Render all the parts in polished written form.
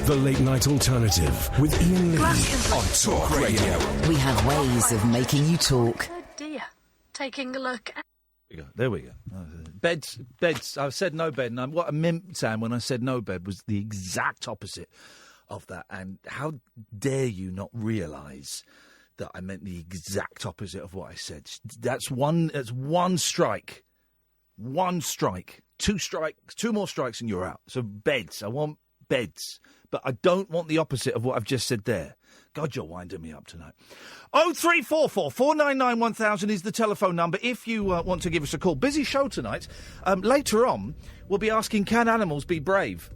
The Late Night Alternative with Iain Lee on Talk Radio. We have ways of making you talk. Oh dear. Taking a look at... There we go. Beds. I've said no bed, and what I meant, Sam, when I said no bed was the exact opposite of that. And how dare you not realise that I meant the exact opposite of what I said? That's one strike. One strike. Two strikes. Two more strikes and you're out. So beds. I want beds. But I don't want the opposite of what I've just said there. God, you're winding me up tonight. 0344 499 1000 is the telephone number if you want to give us a call. Busy show tonight. Later on, we'll be asking, can animals be brave?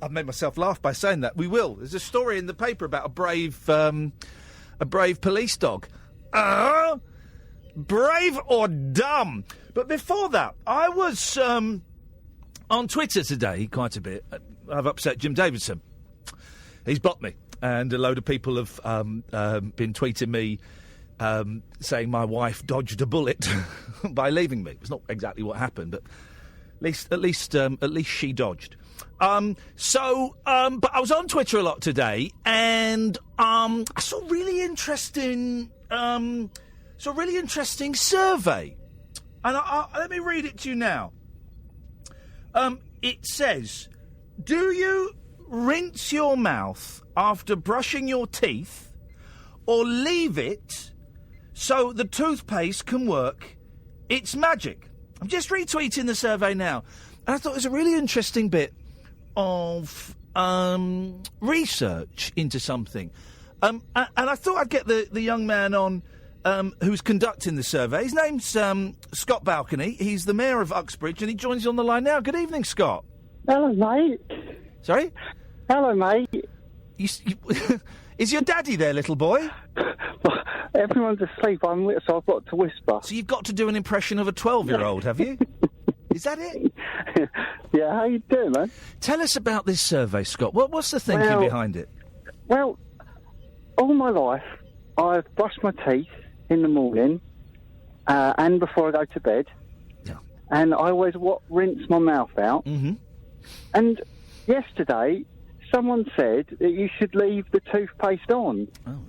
I've made myself laugh by saying that. We will. There's a story in the paper about a brave police dog. Brave or dumb? But before that, I was on Twitter today quite a bit. I've upset Jim Davidson. He's blocked me, and a load of people have been tweeting me saying my wife dodged a bullet by leaving me. It's not exactly what happened, but at least she dodged. But I was on Twitter a lot today, and I saw a really interesting survey, and let me read it to you now. It says, do you rinse your mouth after brushing your teeth or leave it so the toothpaste can work its magic? I'm just retweeting the survey now, and I thought it was a really interesting bit of research into something. And I thought I'd get the young man on who's conducting the survey. His name's Scott Balcony. He's the mayor of Uxbridge, and he joins you on the line now. Good evening, Scott. Hello, mate. Sorry? Hello, mate. Is your daddy there, little boy? Everyone's asleep, so I've got to whisper. So you've got to do an impression of a 12-year-old, have you? Is that it? Yeah, how you doing, man? Tell us about this survey, Scott. What's the thinking behind it? Well, all my life, I've brushed my teeth in the morning and before I go to bed. Yeah. And I always rinse my mouth out. Mm-hmm. And yesterday, someone said that you should leave the toothpaste on. Oh.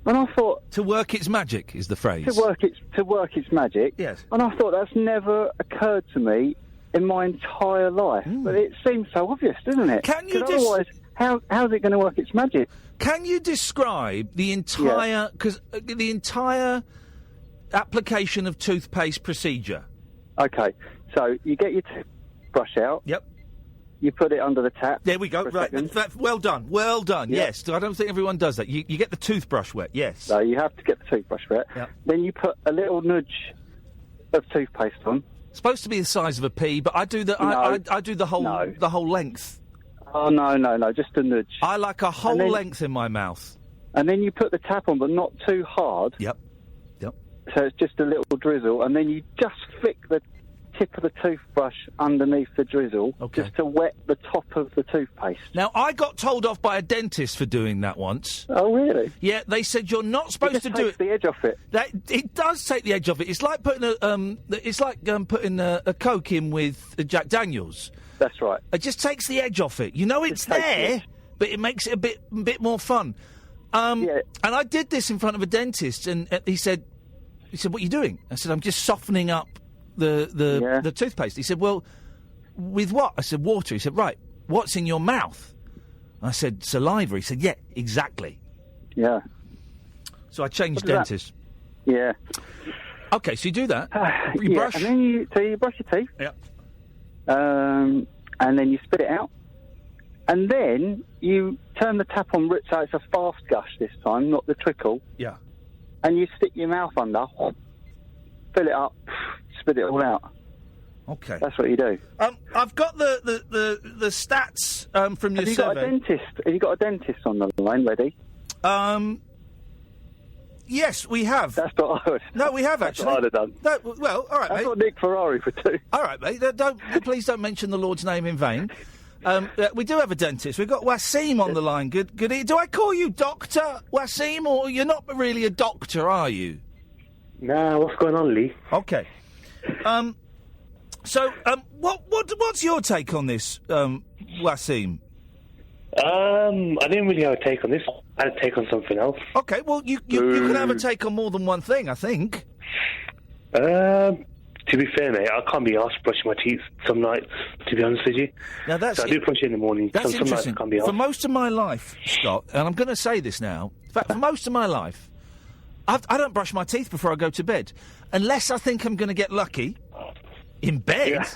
And I thought... To work its magic is the phrase. To work its magic. Yes. And I thought that's never occurred to me in my entire life. But it seems so obvious, doesn't it? Can you otherwise, how's it going to work its magic? Can you describe the entire... Because the entire application of toothpaste procedure? OK, so you get your toothbrush out. Yep. You put it under the tap. There we go. Right. Well done. Well done. Yep. Yes. I don't think everyone does that. You get the toothbrush wet. Yes. So you have to get the toothbrush wet. Yep. Then you put a little nudge of toothpaste on. It's supposed to be the size of a pea, but I do I do the whole length. Oh no, just a nudge. I like a whole length in my mouth. And then you put the tap on, but not too hard. Yep. So it's just a little drizzle, and then you just flick the tip of the toothbrush underneath the drizzle, just to wet the top of the toothpaste. Now, I got told off by a dentist for doing that once. Oh, really? Yeah, they said you're not supposed to do it. It takes the edge off it. It does take the edge off it. It's like putting putting a Coke in with Jack Daniels. That's right. It just takes the edge off it. You know it's there, but it makes it a bit more fun. And I did this in front of a dentist, and he said, "What are you doing?" I said, "I'm just softening up the toothpaste." He said, "Well, with what?" I said, "Water." He said, "Right, what's in your mouth?" I said, "Saliva." He said, "Yeah, exactly." Yeah. So I changed dentists. Yeah. Okay, so you do that. You brush. And then you brush your teeth. Yeah. And then you spit it out. And then you turn the tap on, so it's a fast gush this time, not the trickle. Yeah. And you stick your mouth under, fill it up, spit it all out. Okay. That's what you do. I've got the stats from your survey. Have you got a dentist on the line ready? Yes, we have. That's what I would. No, we have actually. That's what I'd have done. No, well, all right, mate. That's what Nick Ferrari would do. All right, mate. Please don't mention the Lord's name in vain. We do have a dentist. We've got Wasim on the line. Good. Do I call you Dr. Wasim, or you're not really a doctor, are you? Nah, what's going on, Lee? Okay. What's your take on this, Wasim? I didn't really have a take on this. I had a take on something else. Okay, well, you can have a take on more than one thing, I think. To be fair, mate, I can't be asked brushing my teeth some nights, to be honest with you. Now that's so I do brush it in the morning. That's some nights I interesting. can't be asked. For most of my life, Scott, and I'm going to say this now, in fact, for most of my life, I don't brush my teeth before I go to bed. Unless I think I'm going to get lucky in bed.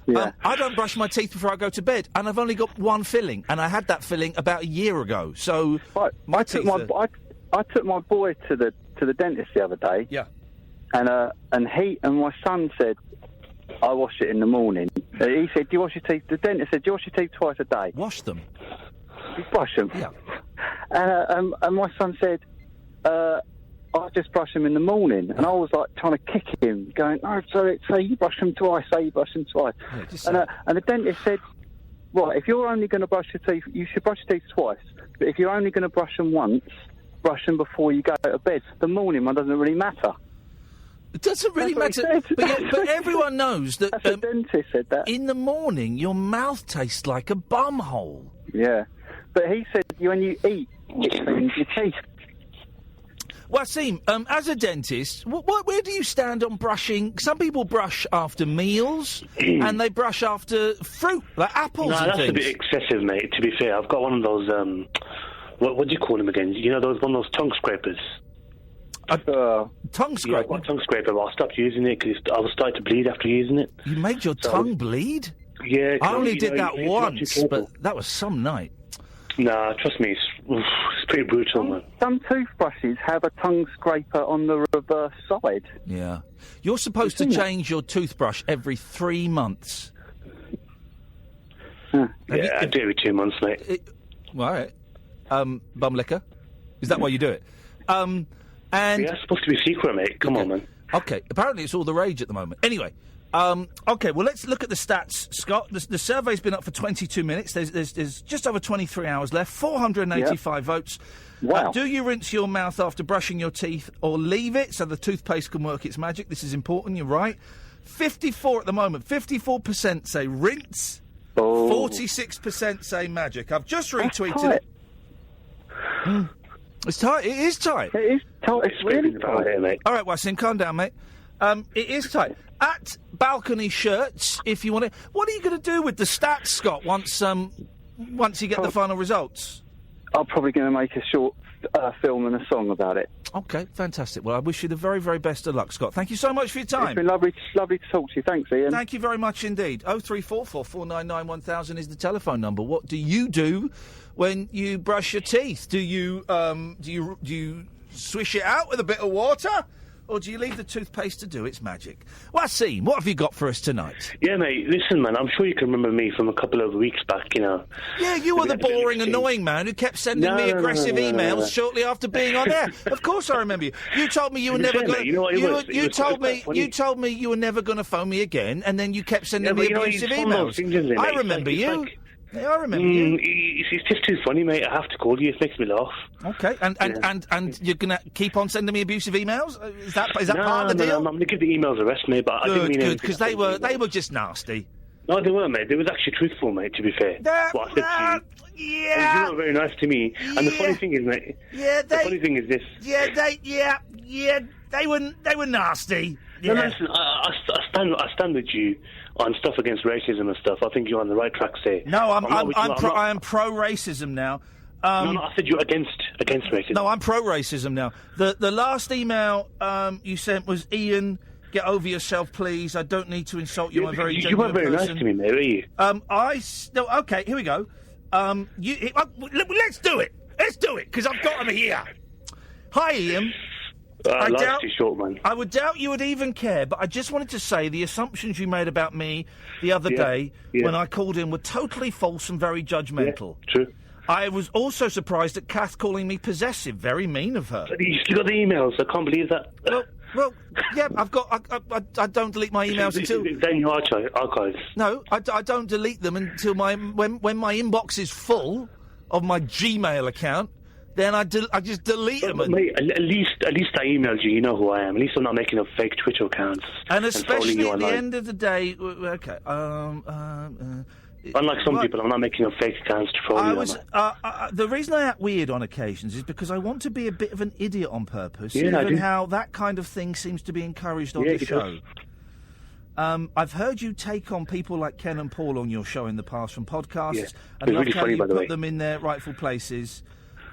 Yeah. I don't brush my teeth before I go to bed, and I've only got one filling, and I had that filling about a year ago. So I took my boy to the dentist the other day. Yeah. And he and my son said, I wash it in the morning. He said, do you wash your teeth? The dentist said, do you wash your teeth twice a day? Wash them. You brush them. Yeah. And my son said, I just brush them in the morning. And I was like trying to kick him, going, no, so you brush them twice, say you brush them twice. Yeah, and the dentist said, right, if you're only going to brush your teeth, you should brush your teeth twice. But if you're only going to brush them once, brush them before you go to bed. The morning one doesn't really matter. It doesn't really matter. But everyone knows that the dentist said that. In the morning, your mouth tastes like a bum hole. Yeah. But he said when you eat, it cleans your teeth. Wasim, as a dentist, where do you stand on brushing? Some people brush after meals, and they brush after fruit, like apples and that's things. a bit excessive, mate, to be fair. I've got one of those, what do you call them again? You know, one of those tongue scrapers. Tongue scraper? Yeah, I've got a tongue scraper, but I stopped using it because I was starting to bleed after using it. You made your tongue bleed? Yeah. I only did that once, but that was some night. Nah, trust me, it's pretty brutal, man. Some toothbrushes have a tongue scraper on the reverse side. Yeah. You're supposed to change your toothbrush every 3 months. I do every 2 months, mate. All right. Bum liquor? Is that why you do it? And it's supposed to be secret, mate. Come on, man. Okay. Apparently it's all the rage at the moment. Anyway. Okay, well, let's look at the stats, Scott. The survey's been up for 22 minutes. There's just over 23 hours left, 485 votes. Wow. Do you rinse your mouth after brushing your teeth or leave it so the toothpaste can work its magic? This is important, you're right. 54 at the moment. 54% say rinse. 46% say magic. I've just retweeted it. It's tight. It is tight. It is tight. It's really tight. Mate. All right, Wasim, calm down, mate. It is tight. At Balcony Shirts, if you want to. What are you going to do with the stats, Scott? Once you get the final results, I'm probably going to make a short film and a song about it. Okay, fantastic. Well, I wish you the very, very best of luck, Scott. Thank you so much for your time. It's been lovely to talk to you. Thanks, Ian. Thank you very much indeed. 0344 499 1000 is the telephone number. What do you do when you brush your teeth? Do you swish it out with a bit of water? Or do you leave the toothpaste to do its magic? Wasim, what have you got for us tonight? Yeah, mate, listen, man, I'm sure you can remember me from a couple of weeks back, you know. Yeah, you were the boring, annoying man who kept sending me aggressive emails shortly after being on air. Of course I remember you. You told me you were never going to... You told me you were never going to phone me again, and then you kept sending me abusive emails. I remember you. Yeah, I remember you. It's just too funny, mate. I have to call you. It makes me laugh. Okay, and you're going to keep on sending me abusive emails? Is that part of the deal? No, I'm going to give the emails a rest, mate, but I didn't mean anything. Because they were just nasty. No, they weren't, mate. They was actually truthful, mate, to be fair. What I said to you. Yeah. You were very nice to me. Yeah. And the funny thing is, mate... the funny thing is this... They were nasty. Yeah. No, listen, I stand with you on stuff against racism and stuff. I think you're on the right track, say. No, I am pro-racism now. No, I said you're against racism. No, I'm pro-racism now. The last email you sent was, Ian, get over yourself, please. I don't need to insult you. I'm a very genuine person. You weren't very nice to me, mate, were you? Okay, here we go. Let's do it. Let's do it, because I've got them here. Hi, Ian. Life's too short, man. I would doubt you would even care, but I just wanted to say the assumptions you made about me the other day when I called in were totally false and very judgmental. Yeah, true. I was also surprised at Kath calling me possessive. Very mean of her. But you still got the emails. I can't believe that. Well, yeah, I've got. I don't delete my emails until. Then your archives. No, I don't delete them until when my inbox is full of my Gmail account. Then I just delete them. Mate, at least I emailed you. You know who I am. At least I'm not making up fake Twitter accounts. And especially at the end of the day, okay. Unlike some people, I'm not making up fake accounts to troll you. The reason I act weird on occasions is because I want to be a bit of an idiot on purpose, Yeah, given how that kind of thing seems to be encouraged on the show. I've heard you take on people like Ken and Paul on your show in the past from podcasts, and really love how funny, you by the put way. them in their rightful places.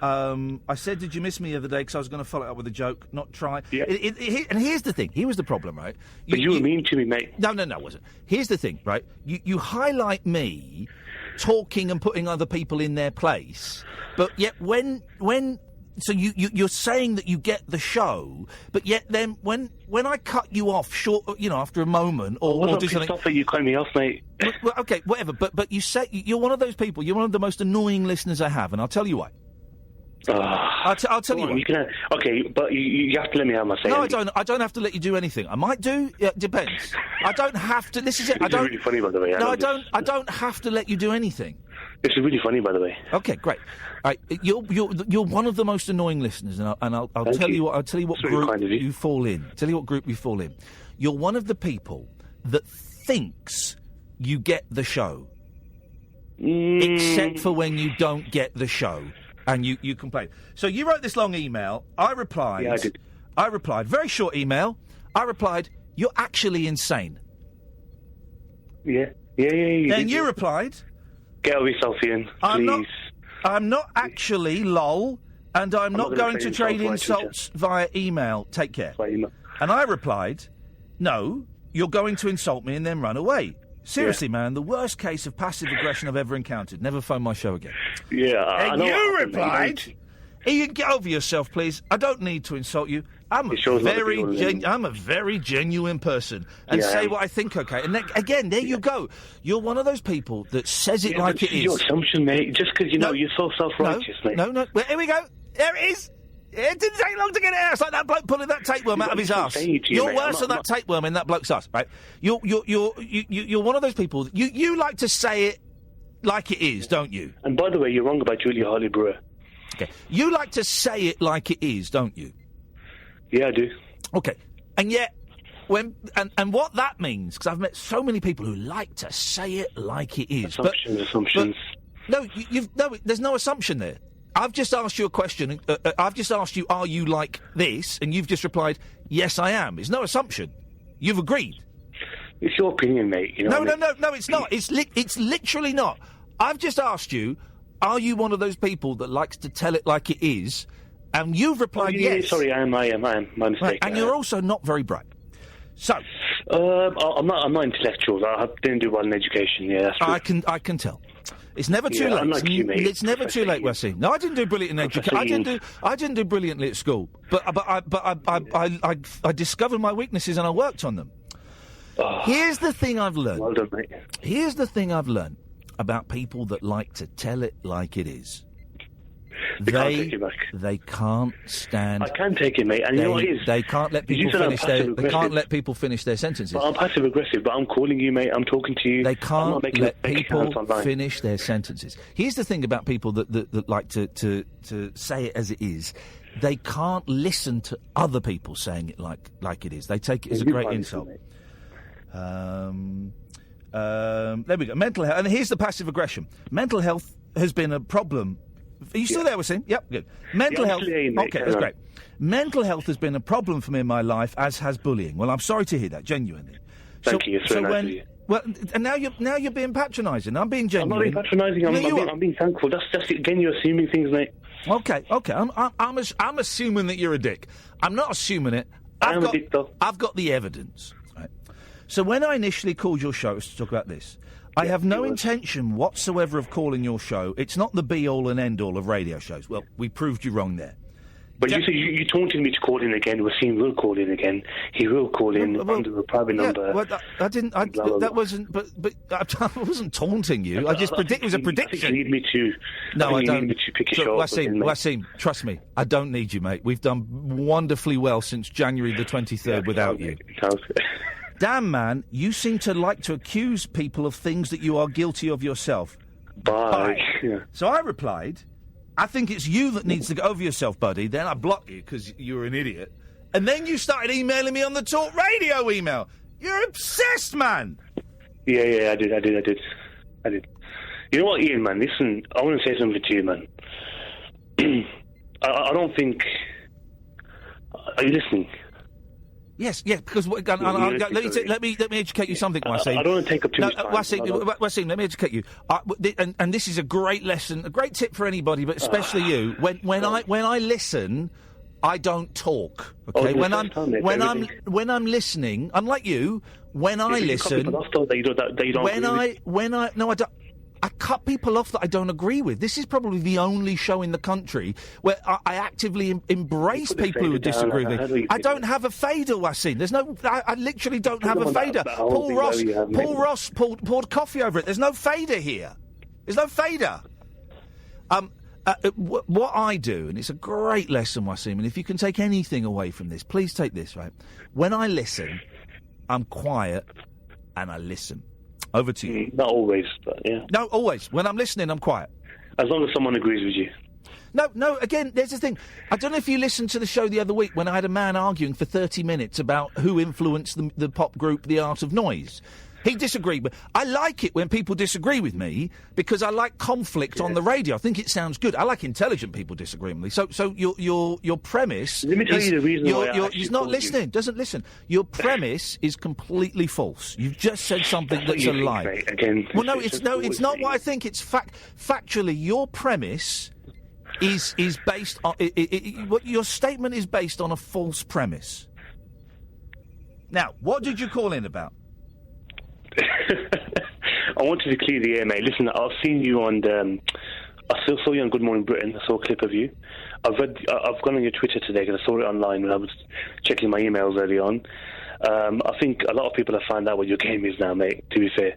I said, did you miss me the other day? Because I was going to follow it up with a joke, not try. Yeah. And here's the thing. Here was the problem, right? But you were mean to me, mate. No, it wasn't. Here's the thing, right? You highlight me talking and putting other people in their place, but yet so you're saying that you get the show, but yet then when I cut you off short, after a moment or do something. Stop it! You cut me off, mate. Well, okay, whatever. But you say you're one of those people. You're one of the most annoying listeners I have, and I'll tell you why. I'll tell you why. Okay, but you have to let me have my say. No, I don't. I don't have to let you do anything. I might do. Yeah, depends. I don't have to. This is it. This is really funny, by the way. No, I don't. I don't have to let you do anything. This is really funny, by the way. Okay, great. All right, you're one of the most annoying listeners, and I'll tell you what. I'll tell you what group you fall in. Tell you what group you fall in. You're one of the people that thinks you get the show, except for when you don't get the show. And you complain. So you wrote this long email. I replied. Yeah, I did. I replied. Very short email. I replied, you're actually insane. Yeah. Then you replied, get over yourself, Ian, please. I'm not actually, lol, and I'm not going to trade insults via email. Take care. By email. And I replied, no, you're going to insult me and then run away. Seriously, man, the worst case of passive aggression I've ever encountered. Never phone my show again. Yeah, and you replied, Ian, get over yourself, please. I don't need to insult you. I'm a very genuine person, and say what I think. Okay, and again, there you go. You're one of those people that says it like it is. Your assumption, mate. Just because you're so self-righteous, mate. No. Well, here we go. There it is. It didn't take long to get it out. It's like that bloke pulling that tapeworm out of his arse. You're worse than that tapeworm in that bloke's arse, right? You're one of those people. You like to say it like it is, don't you? And by the way, you're wrong about Julia Harley-Brewer. Okay. You like to say it like it is, don't you? Yeah, I do. Okay. And yet, and what that means, because I've met so many people who like to say it like it is. Assumptions. But, no, there's no assumption there. I've just asked you a question. I've just asked you, are you like this? And you've just replied, yes, I am. It's no assumption. You've agreed. It's your opinion, mate. You know No, it's not. It's literally not. I've just asked you, are you one of those people that likes to tell it like it is? And you've replied yes. Sorry, I am. My mistake. Right, and you're also not very bright. So, I'm not intellectual. I didn't do well in education. Yeah, that's true. I can tell. It's never too late. Unlike you, mate. It's never too late, Wesley. No, I didn't do brilliant in education. I didn't do brilliantly at school. But I discovered my weaknesses and I worked on them. Here's the thing I've learned. Well done, mate. Here's the thing I've learned about people that like to tell it like it is. They can't take it back. They can't stand. I can take it, mate. And you know what it is? They can't let people finish their. They can't let people finish their sentences. But I'm passive aggressive. But I'm calling you, mate. I'm talking to you. They can't let people finish their sentences. Here's the thing about people that like to say it as it is. They can't listen to other people saying it like it is. They take it as a great insult. There we go. Mental health. And here's the passive aggression. Mental health has been a problem. Are you still there, Wasim? Yep, good. Mental health. Okay, that's great. Mental health has been a problem for me in my life, as has bullying. Well, I'm sorry to hear that, genuinely. Thank you. It's very nice of you. Well, and now you're being patronising. I'm being genuine. I'm not being patronising. I'm being thankful. That's again, you're assuming things, mate. Okay. I'm assuming that you're a dick. I'm not assuming it. I'm a dick, though. I've got the evidence. Right. So when I initially called your show to talk about this, I have no intention whatsoever of calling your show. It's not the be-all and end-all of radio shows. Well, we proved you wrong there. But you taunted me to call in again. Wasim will call in again. He will call in under a private number. Well, I didn't. That wasn't. But I wasn't taunting you. I just it was a prediction. You need me to. No, I don't. You need me to pick your show up. Wasim, trust me. I don't need you, mate. We've done wonderfully well since January the 23rd without you. Damn, man, you seem to like to accuse people of things that you are guilty of yourself. Bye. Yeah. So I replied, I think it's you that needs to get over yourself, buddy. Then I blocked you because you were an idiot. And then you started emailing me on the Talk Radio email. You're obsessed, man. Yeah, I did. You know what, Ian, man? Listen, I want to say something to you, man. I don't think. Are you listening? Yes, because let me educate you something, Wasim. I don't want to take up too much time. Wasim, let me educate you. And this is a great lesson, a great tip for anybody, but especially you. When I listen, I don't talk. Okay, when I'm listening, unlike you, when I listen, I cut people off that I don't agree with. This is probably the only show in the country where I actively embrace people who disagree with me. I don't have a fader, Wasim. I literally don't have a fader. Paul Ross poured coffee over it. There's no fader here. There's no fader. What I do, and it's a great lesson, Wasim, and if you can take anything away from this, please take this, right? When I listen, I'm quiet and I listen. Over to you. Not always, but yeah. No, always. When I'm listening, I'm quiet. As long as someone agrees with you. No, again, there's the thing. I don't know if you listened to the show the other week when I had a man arguing for 30 minutes about who influenced the pop group The Art of Noise. He disagreed, but I like it when people disagree with me because I like conflict on the radio. I think it sounds good. I like intelligent people disagreeing with me. So your premise. Let me tell you the reason why he's not listening. Doesn't listen. Your premise is completely false. You've just said something that's a lie. Mate. Again, well, it's not what I think. It's factually your premise is based on what your statement is based on a false premise. Now, what did you call in about? I wanted to clear the air, mate. Listen, I've seen you on I saw you on Good Morning Britain. I saw a clip of you. I've gone on your Twitter today because I saw it online when I was checking my emails early on. I think a lot of people have found out what your game is now, mate, to be fair.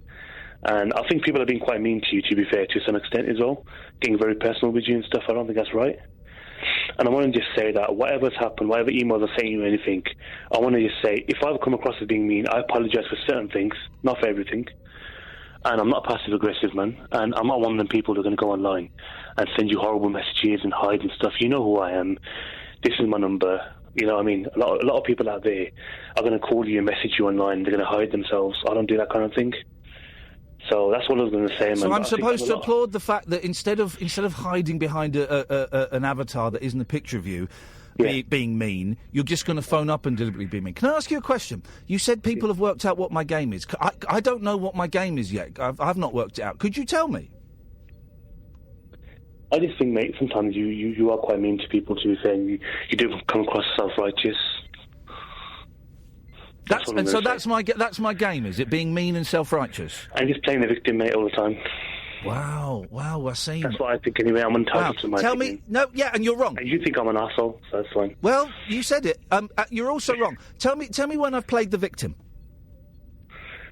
And I think people have been quite mean to you, to be fair, to some extent as well. Getting very personal with you and stuff. I don't think that's right. And I want to just say that whatever's happened, whatever emails are saying you anything, I want to just say, if I've come across as being mean, I apologise for certain things, not for everything. And I'm not passive-aggressive, man. And I'm not one of them people who are going to go online and send you horrible messages and hide and stuff. You know who I am. This is my number. You know what I mean? A lot of people out there are going to call you and message you online. They're going to hide themselves. I don't do that kind of thing. So that's what I was going to say, man. So I'm supposed to applaud the fact that instead of hiding behind an avatar that isn't a picture of you, being mean, you're just going to phone up and deliberately be mean. Can I ask you a question? You said people have worked out what my game is. I don't know what my game is yet. I've not worked it out. Could you tell me? I just think, mate, sometimes you are quite mean to people, to be fair, and you do come across self-righteous. That's my game, is it? Being mean and self-righteous? I'm just playing the victim, mate, all the time. Wow, Wasim. That's what I think anyway. I'm entitled to my opinion. And you're wrong. And you think I'm an arsehole, so that's fine. Well, you said it. You're also wrong. Tell me when I've played the victim.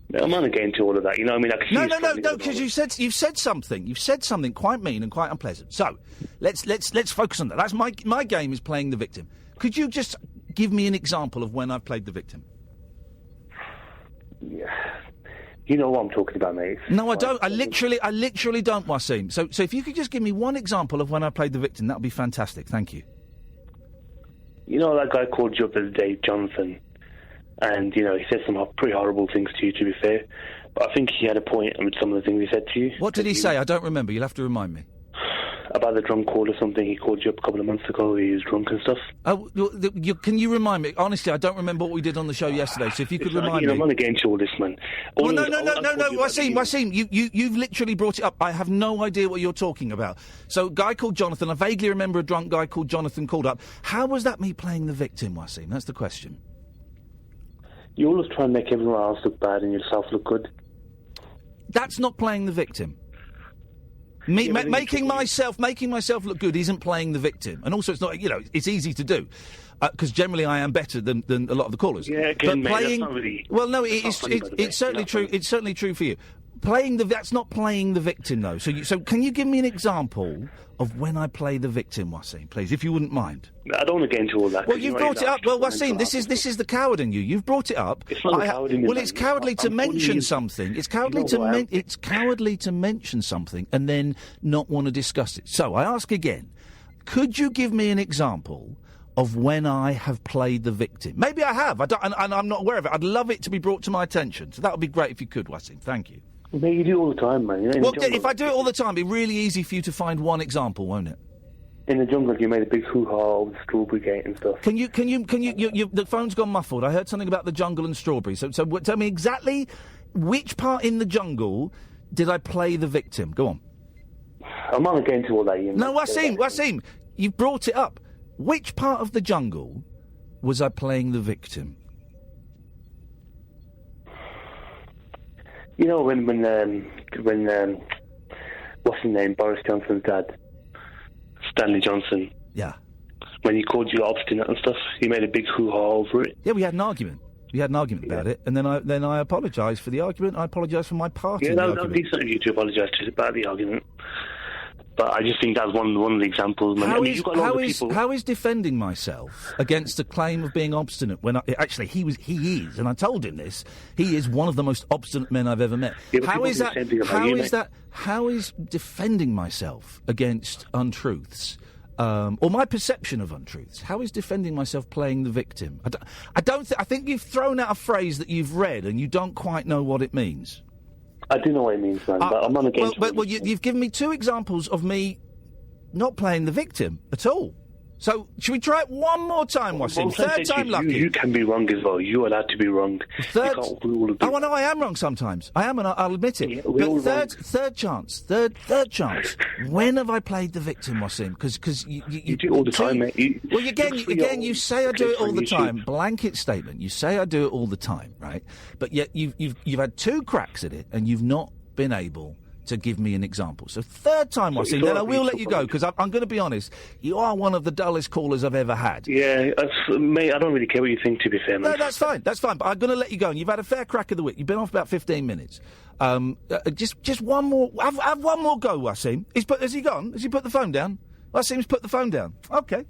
No, I'm not getting into all of that. You know what I mean? No, because you've said something. You've said something quite mean and quite unpleasant. So let's focus on that. That's my game is playing the victim. Could you just give me an example of when I've played the victim? Yeah. You know what I'm talking about, mate. No, I don't. I literally don't, Wasim. So if you could just give me one example of when I played the victim, that would be fantastic. Thank you. You know that guy called you up the other day, Jonathan, and, you know, he said some pretty horrible things to you, to be fair. But I think he had a point with some of the things he said to you. What did he say? I don't remember. You'll have to remind me. About the drunk call or something. He called you up a couple of months ago. He was drunk and stuff. Can you remind me? Honestly, I don't remember what we did on the show yesterday, so if you could remind me. I'm not against all this, man. No, Wasim, you've literally brought it up. I have no idea what you're talking about. So, a guy called Jonathan, I vaguely remember a drunk guy called Jonathan called up. How was that me playing the victim, Wasim? That's the question. You always try and make everyone else look bad and yourself look good. That's not playing the victim. Making myself look good isn't playing the victim, and also it's not. You know, it's easy to do because generally I am better than a lot of the callers. Yeah, again, but playing, mate, that's not really. Well, no, it's certainly true. It's certainly true for you. That's not playing the victim though. So can you give me an example of when I play the victim, Wasim, please, if you wouldn't mind? I don't want to get into all that. Well, you've brought it up. Well, Wasim, this is the coward in you. You've brought it up. It's not the coward in you. Well, it's cowardly to mention something. It's cowardly it's cowardly to mention something and then not want to discuss it. So I ask again: could you give me an example of when I have played the victim? Maybe I have. And I'm not aware of it. I'd love it to be brought to my attention. So that would be great if you could, Wasim. Thank you. Mate, you do it all the time, man. You know, Well, if I do it all the time, it'd be really easy for you to find one example, won't it? In the jungle, you made a big hoo-ha with the strawberry gate and stuff. Can you the phone's gone muffled. I heard something about the jungle and strawberries. So tell me exactly which part in the jungle did I play the victim? Go on. I'm not getting into all that, Ian. No, Wasim, you've brought it up. Which part of the jungle was I playing the victim? You know when what's his name, Boris Johnson's dad, Stanley Johnson. Yeah. When he called you obstinate and stuff, he made a big hoo-ha over it. Yeah, we had an argument. About it, and then I apologised for the argument. I apologised for my part in the argument. Yeah, that would be something for you to apologise about the argument. But I just think that's one of the examples. Man. How is defending myself against a claim of being obstinate when he is, and I told him this. He is one of the most obstinate men I've ever met. Yeah, How is defending myself against untruths? Or my perception of untruths. How is defending myself playing the victim? I think you've thrown out a phrase that you've read and you don't quite know what it means. I do know what it means, man, but I'm not against it. Well, you've given me two examples of me not playing the victim at all. So, should we try it one more time, Wasim? Third time lucky. You can be wrong as well. You're allowed to be wrong. Oh, I know I am wrong sometimes. I am, and I'll admit it. Yeah, but third chance. When have I played the victim, Wasim? Because you do it all the time, mate. You say I do it all the time. Blanket statement. You say I do it all the time, right? But yet you've had two cracks at it, and you've not been able to give me an example. So third time, Wasim, then I will let you go, because I'm going to be honest, you are one of the dullest callers I've ever had. Yeah, mate, I don't really care what you think, to be fair, man. No, that's fine, but I'm going to let you go, and you've had a fair crack of the whip. You've been off about 15 minutes. Just one more, have one more go, Wasim. Has he gone? Has he put the phone down? Wasim's put the phone down. OK.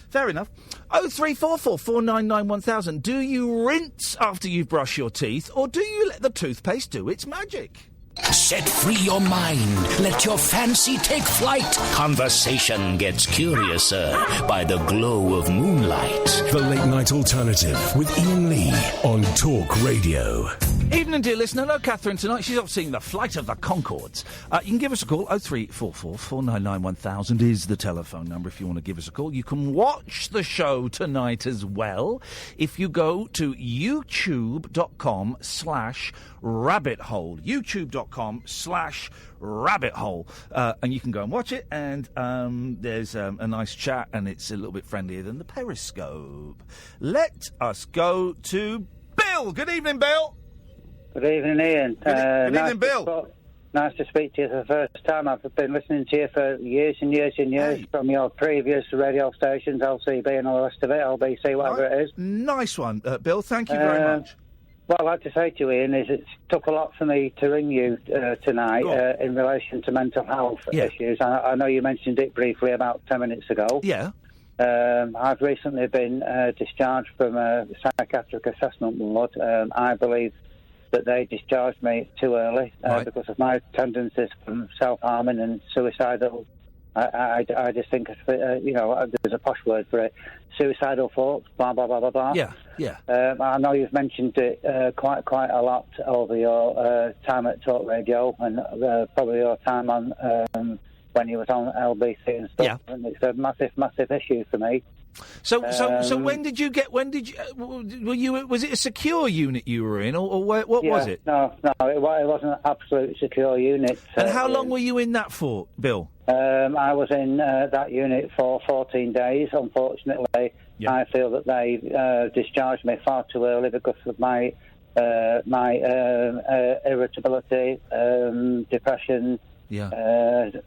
Fair enough. 0344 499 1000. Do you rinse after you brush your teeth, or do you let the toothpaste do its magic? Set free your mind. Let your fancy take flight. Conversation gets curiouser by the glow of moonlight. The Late Night Alternative with Iain Lee on Talk Radio. Evening, dear listener. Hello, Catherine. Tonight she's off seeing the Flight of the Conchords. You can give us a call. 0344 499 1000 is the telephone number if you want to give us a call. You can watch the show tonight as well if you go to youtube.com/rabbit hole. youtube.com/rabbit hole. And you can go and watch it, and there's a nice chat, and it's a little bit friendlier than the Periscope. Let us go to Bill. Good evening, Bill. Good evening, Ian. Good evening, Bill. Nice to speak to you for the first time. I've been listening to you for years and years and years from your previous radio stations, LCB and all the rest of it, LBC, whatever it is. Nice one, Bill. Thank you very much. What I'd like to say to you, Ian, is it took a lot for me to ring you tonight in relation to mental health issues. I know you mentioned it briefly about 10 minutes ago. Yeah. I've recently been discharged from a psychiatric assessment ward. I believe that they discharged me too early because of my tendencies from self-harming and suicidal. I just think, there's a posh word for it. Suicidal thoughts, blah, blah, blah, blah, blah. Yeah. I know you've mentioned it quite a lot over your time at Talk Radio and probably your time on when you was on LBC and stuff. Yeah. And it's a massive issue for me. So when did you was it a secure unit you were in, or what was it? No, it wasn't an absolute secure unit. And how long were you in that for, Bill? I was in that unit for 14 days. Unfortunately, I feel that they discharged me far too early because of my irritability, depression. Yeah.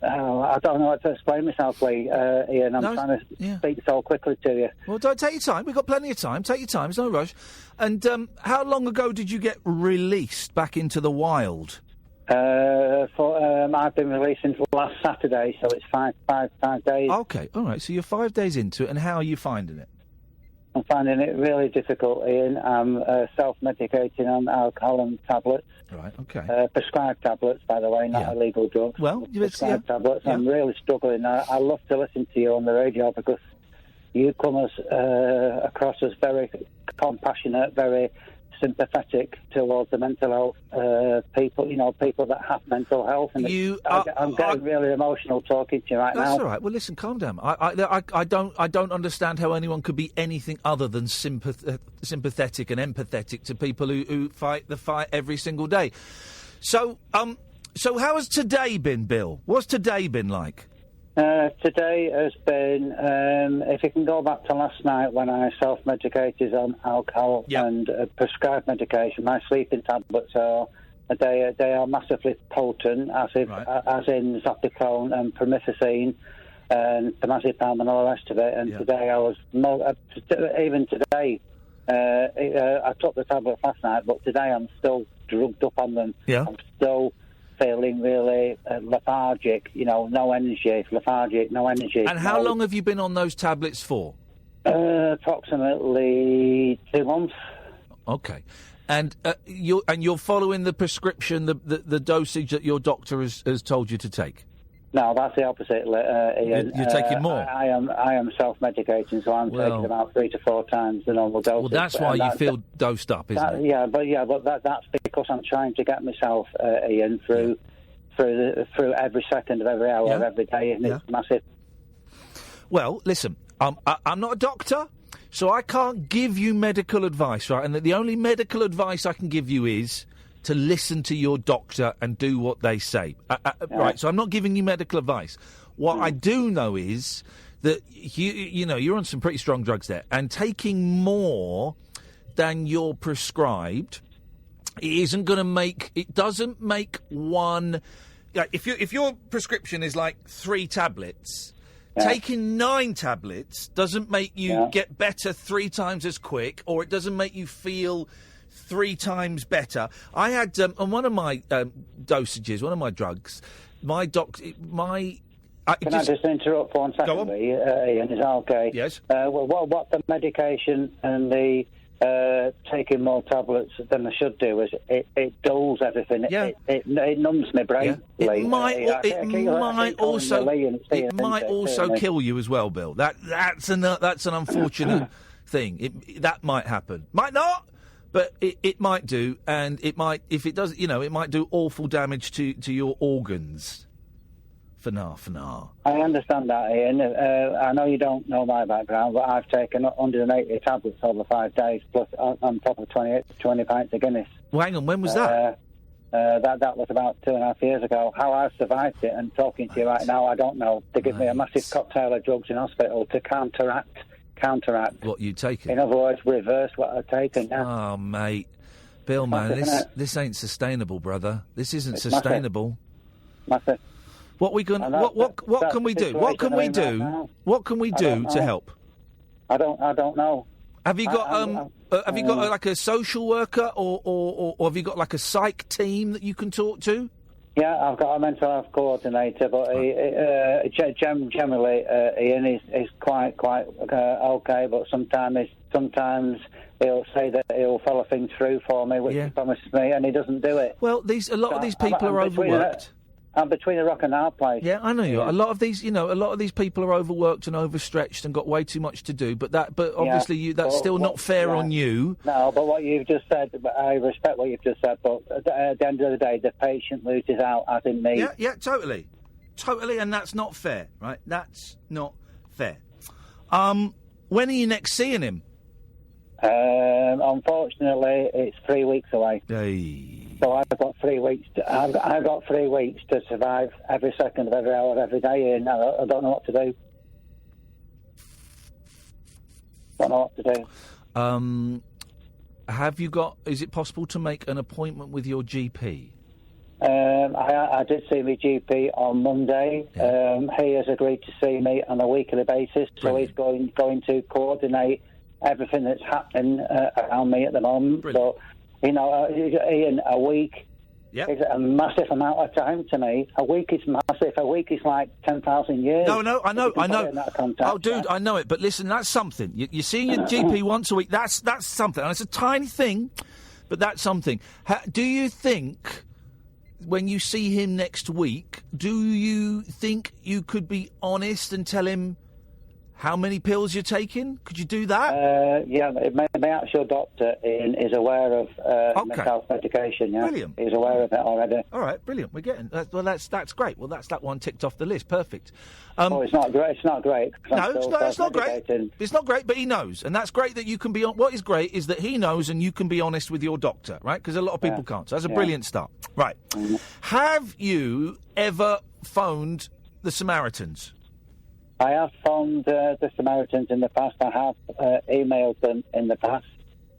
I don't know how to explain myself, Lee, Ian. I'm trying to speak so quickly to you. Well, don't take your time. We've got plenty of time. Take your time. There's no rush. And how long ago did you get released back into the wild? I've been released since last Saturday, so it's five days. Okay, all right. So you're 5 days into it, and how are you finding it? I'm finding it really difficult, Ian. I'm self-medicating on alcohol and tablets. Right, okay. Prescribed tablets, by the way, not illegal drugs. Well, prescribed tablets. Yeah. I'm really struggling. I love to listen to you on the radio because you come across as very compassionate, very sympathetic towards the mental health people, people that have mental health. And I'm getting really emotional talking to you right now. That's all right. Well, listen, calm down. I don't understand how anyone could be anything other than sympathetic and empathetic to people who fight the fight every single day. So how has today been, Bill? What's today been like? Today has been, if you can go back to last night when I self-medicated on alcohol and prescribed medication, my sleeping tablets they are massively potent, as in Zopicone and Promethazine and Temazepam and all the rest of it. And today I was, even today, I took the tablets last night, but today I'm still drugged up on them. Yeah. I'm still feeling really lethargic, no energy, lethargic, no energy. And how long have you been on those tablets for? Approximately 2 months. Okay. And you're following the prescription, the dosage that your doctor has told you to take? No, that's the opposite, Ian. You're taking more? I am self-medicating, so I'm taking about 3 to 4 times the normal dosage. Well, that's why you feel dosed up, isn't it? Yeah, but that's because I'm trying to get myself, Ian, through every second of every hour of every day, and it's massive. Well, listen, I'm not a doctor, so I can't give you medical advice, right? And the only medical advice I can give you is to listen to your doctor and do what they say. Right, so I'm not giving you medical advice. What I do know is that, you're on some pretty strong drugs there, and taking more than you're prescribed isn't going to make... It doesn't make one... If your prescription is like 3 tablets... Taking 9 tablets doesn't make you get better 3 times as quick, or it doesn't make you feel 3 times better. I had on one of my dosages, one of my drugs, Can I just interrupt for 1 second? Go on. Ian, is that okay? Yes. What the medication and the taking more tablets than I should do is it dulls everything. Yeah. It numbs my brain. Yeah. It might also kill you as well, Bill. That's an unfortunate thing. That might happen. Might not. But it might do, and it might, if it does, it might do awful damage to your organs. For now. I understand that, Ian. I know you don't know my background, but I've taken 180 tablets over 5 days, plus on top of 20 pints of Guinness. Well, hang on, when was that? That was about 2.5 years ago. How I've survived it and talking to you right now, I don't know. They give me a massive cocktail of drugs in hospital to counteract what you taken. In other words, reverse what I've taken. Yeah. Oh, mate, Bill, man, this ain't sustainable, brother. This isn't sustainable. Massive. What we can? What can we do? What can we do? What can we do to help? I don't know. Have you got have you got like a social worker or have you got like a psych team that you can talk to? Yeah, I've got a mental health coordinator, but generally Ian is quite okay. But sometimes he'll say that he'll follow things through for me, which he promises me, and he doesn't do it. Well, a lot of these people are overworked. I'm between a rock and a hard place. Yeah, I know you are. A lot of these people are overworked and overstretched and got way too much to do. But obviously that's still not fair on you. No, but what you've just said, I respect what you've just said. But at the end of the day, the patient loses out, as in me. Yeah, totally, and that's not fair, right? That's not fair. When are you next seeing him? Unfortunately, it's 3 weeks away. Hey. So I've got 3 weeks. I've got 3 weeks to survive every second of every hour of every day, and I don't know what to do. Have you got? Is it possible to make an appointment with your GP? I did see my GP on Monday. Yeah. He has agreed to see me on a weekly basis, Brilliant. So he's going to coordinate everything that's happening around me at the moment. Brilliant. So, Ian, a week is a massive amount of time to me. A week is massive. A week is like 10,000 years. No, I know. Oh, dude, I know it. But listen, that's something. You're seeing your GP once a week. That's something. And it's a tiny thing, but that's something. Do you think, when you see him next week, do you think you could be honest and tell him How many pills you're taking? Could you do that? Yeah, my actual doctor is aware of mental health medication. Yeah, brilliant. He's aware of it already. All right, brilliant. We're getting that's great. Well, that's that one ticked off the list. Perfect. It's not great. It's not great. No, it's not great. It's not great, but he knows, and that's great that you can be on. What is great is that he knows, and you can be honest with your doctor, right? Because a lot of people can't. So that's a brilliant start. Right. Mm-hmm. Have you ever phoned the Samaritans? I have phoned the Samaritans in the past. I have emailed them in the past.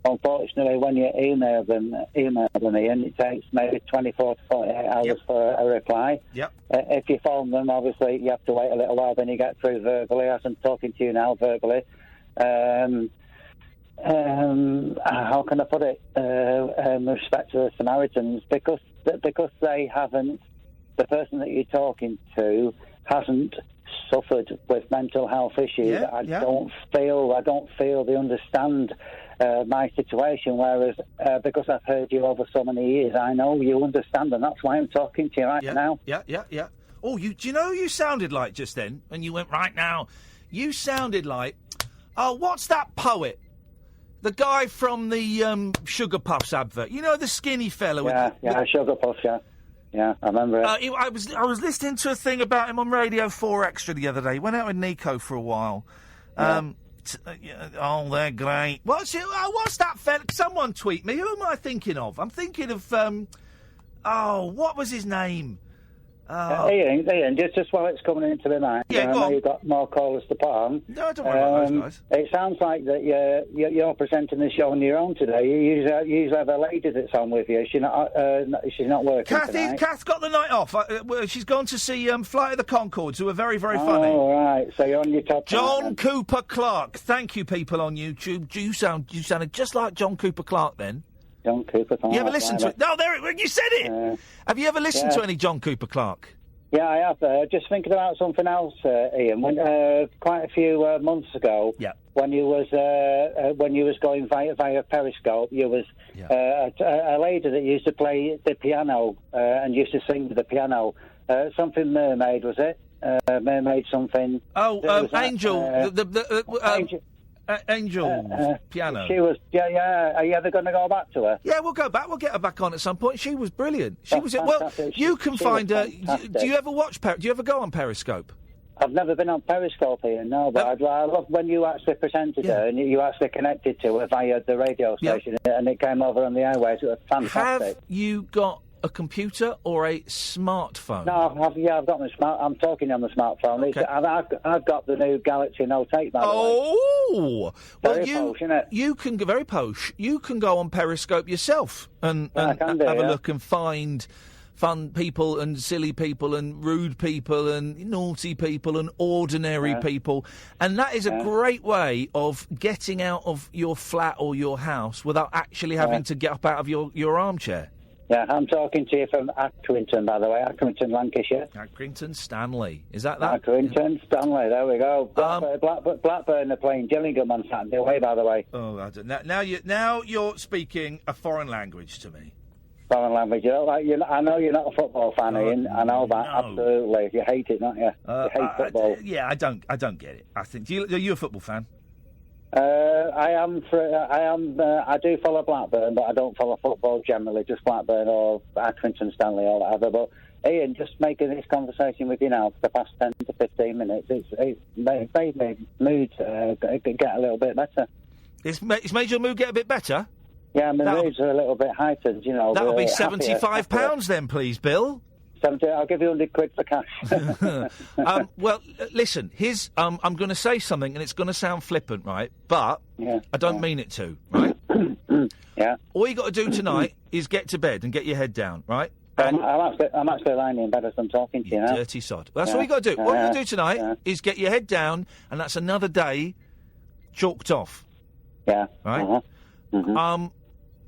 Unfortunately, when you email them, Ian, it takes maybe 24 to 48 hours for a reply. Yep. If you phone them, obviously, you have to wait a little while, then you get through verbally, as I'm talking to you now verbally. How can I put it? With respect to the Samaritans, because they haven't, the person that you're talking to hasn't suffered with mental health issues. I don't feel they understand my situation, whereas because I've heard you over so many years, I know you understand, and that's why I'm talking to you right now. Yeah. Oh, do you know who you sounded like just then when you went right now? You sounded like, what's that poet? The guy from the Sugar Puffs advert. You know, the skinny fella with Sugar Puffs, Yeah, I remember it. I was listening to a thing about him on Radio 4 Extra the other day. He went out with Nico for a while. They're great. What's that fella? Someone tweet me. Who am I thinking of? I'm thinking of, what was his name? Ian, just while it's coming into the night, I know you've got more callers to put on. No, don't worry about those guys. It sounds like that you're presenting the show on your own today. You usually have a lady that's on with you. She's not working tonight. Kath's got the night off. She's gone to see Flight of the Conchords, who are very, very funny. Oh, right. So you're on your top. John Cooper Clarke. Thank you, people on YouTube. You sounded just like John Cooper Clarke then. John Cooper Clarke. You ever listened to it? No, you said it! Have you ever listened to any John Cooper Clarke? Yeah, I have. Just thinking about something else, Ian. When, quite a few months ago, when you was going via Periscope, you was a lady that used to play the piano and used to sing with the piano. Something Mermaid, was it? Mermaid something. Oh, Angel. Angel. Angel piano. She was, Are you ever going to go back to her? Yeah, we'll go back. We'll get her back on at some point. She was brilliant. She was. Well, you can find her. Do you ever watch? Do you ever go on Periscope? I've never been on Periscope, Ian, no, but I love when you actually presented her and you actually connected to her via the radio station and it came over on the airways. It was fantastic. Have you got a computer or a smartphone? No, I've got my I'm talking on the smartphone. Okay. I've got the new Galaxy Note 8, by the way. Oh! Very posh, isn't it? You can very posh. You can go on Periscope yourself and have a look and find fun people and silly people and rude people and naughty people and ordinary people. And that is a great way of getting out of your flat or your house without actually having to get up out of your armchair. Yeah, I'm talking to you from Accrington, by the way. Accrington, Lancashire. Accrington, Stanley. Is that? Accrington, Stanley. There we go. Blackburn are playing Gillingham on Saturday away, by the way. Oh, I don't, now you're speaking a foreign language to me. Foreign language. I know you're not a football fan, Ian. I know that, absolutely. You hate it, don't you? You hate football. I don't get it. I think. Are you a football fan? I do follow Blackburn, but I don't follow football generally, just Blackburn or Accrington, Stanley or whatever. But Ian, just making this conversation with you now for the past 10 to 15 minutes, it's made my mood get a little bit better. It's made your mood get a bit better? Yeah, my moods are a little bit heightened, you know. That'll be £75 then, please, Bill. I'll give you £100 for cash. Well, listen, I'm going to say something, and it's going to sound flippant, right? But I don't mean it to, right? All you got to do tonight is get to bed and get your head down, right? I'm actually lying in bed as I'm talking to you now. Dirty sod. That's all you got to do. What you got to do tonight is get your head down, and that's another day chalked off. Yeah. Right? Uh-huh. Mm-hmm.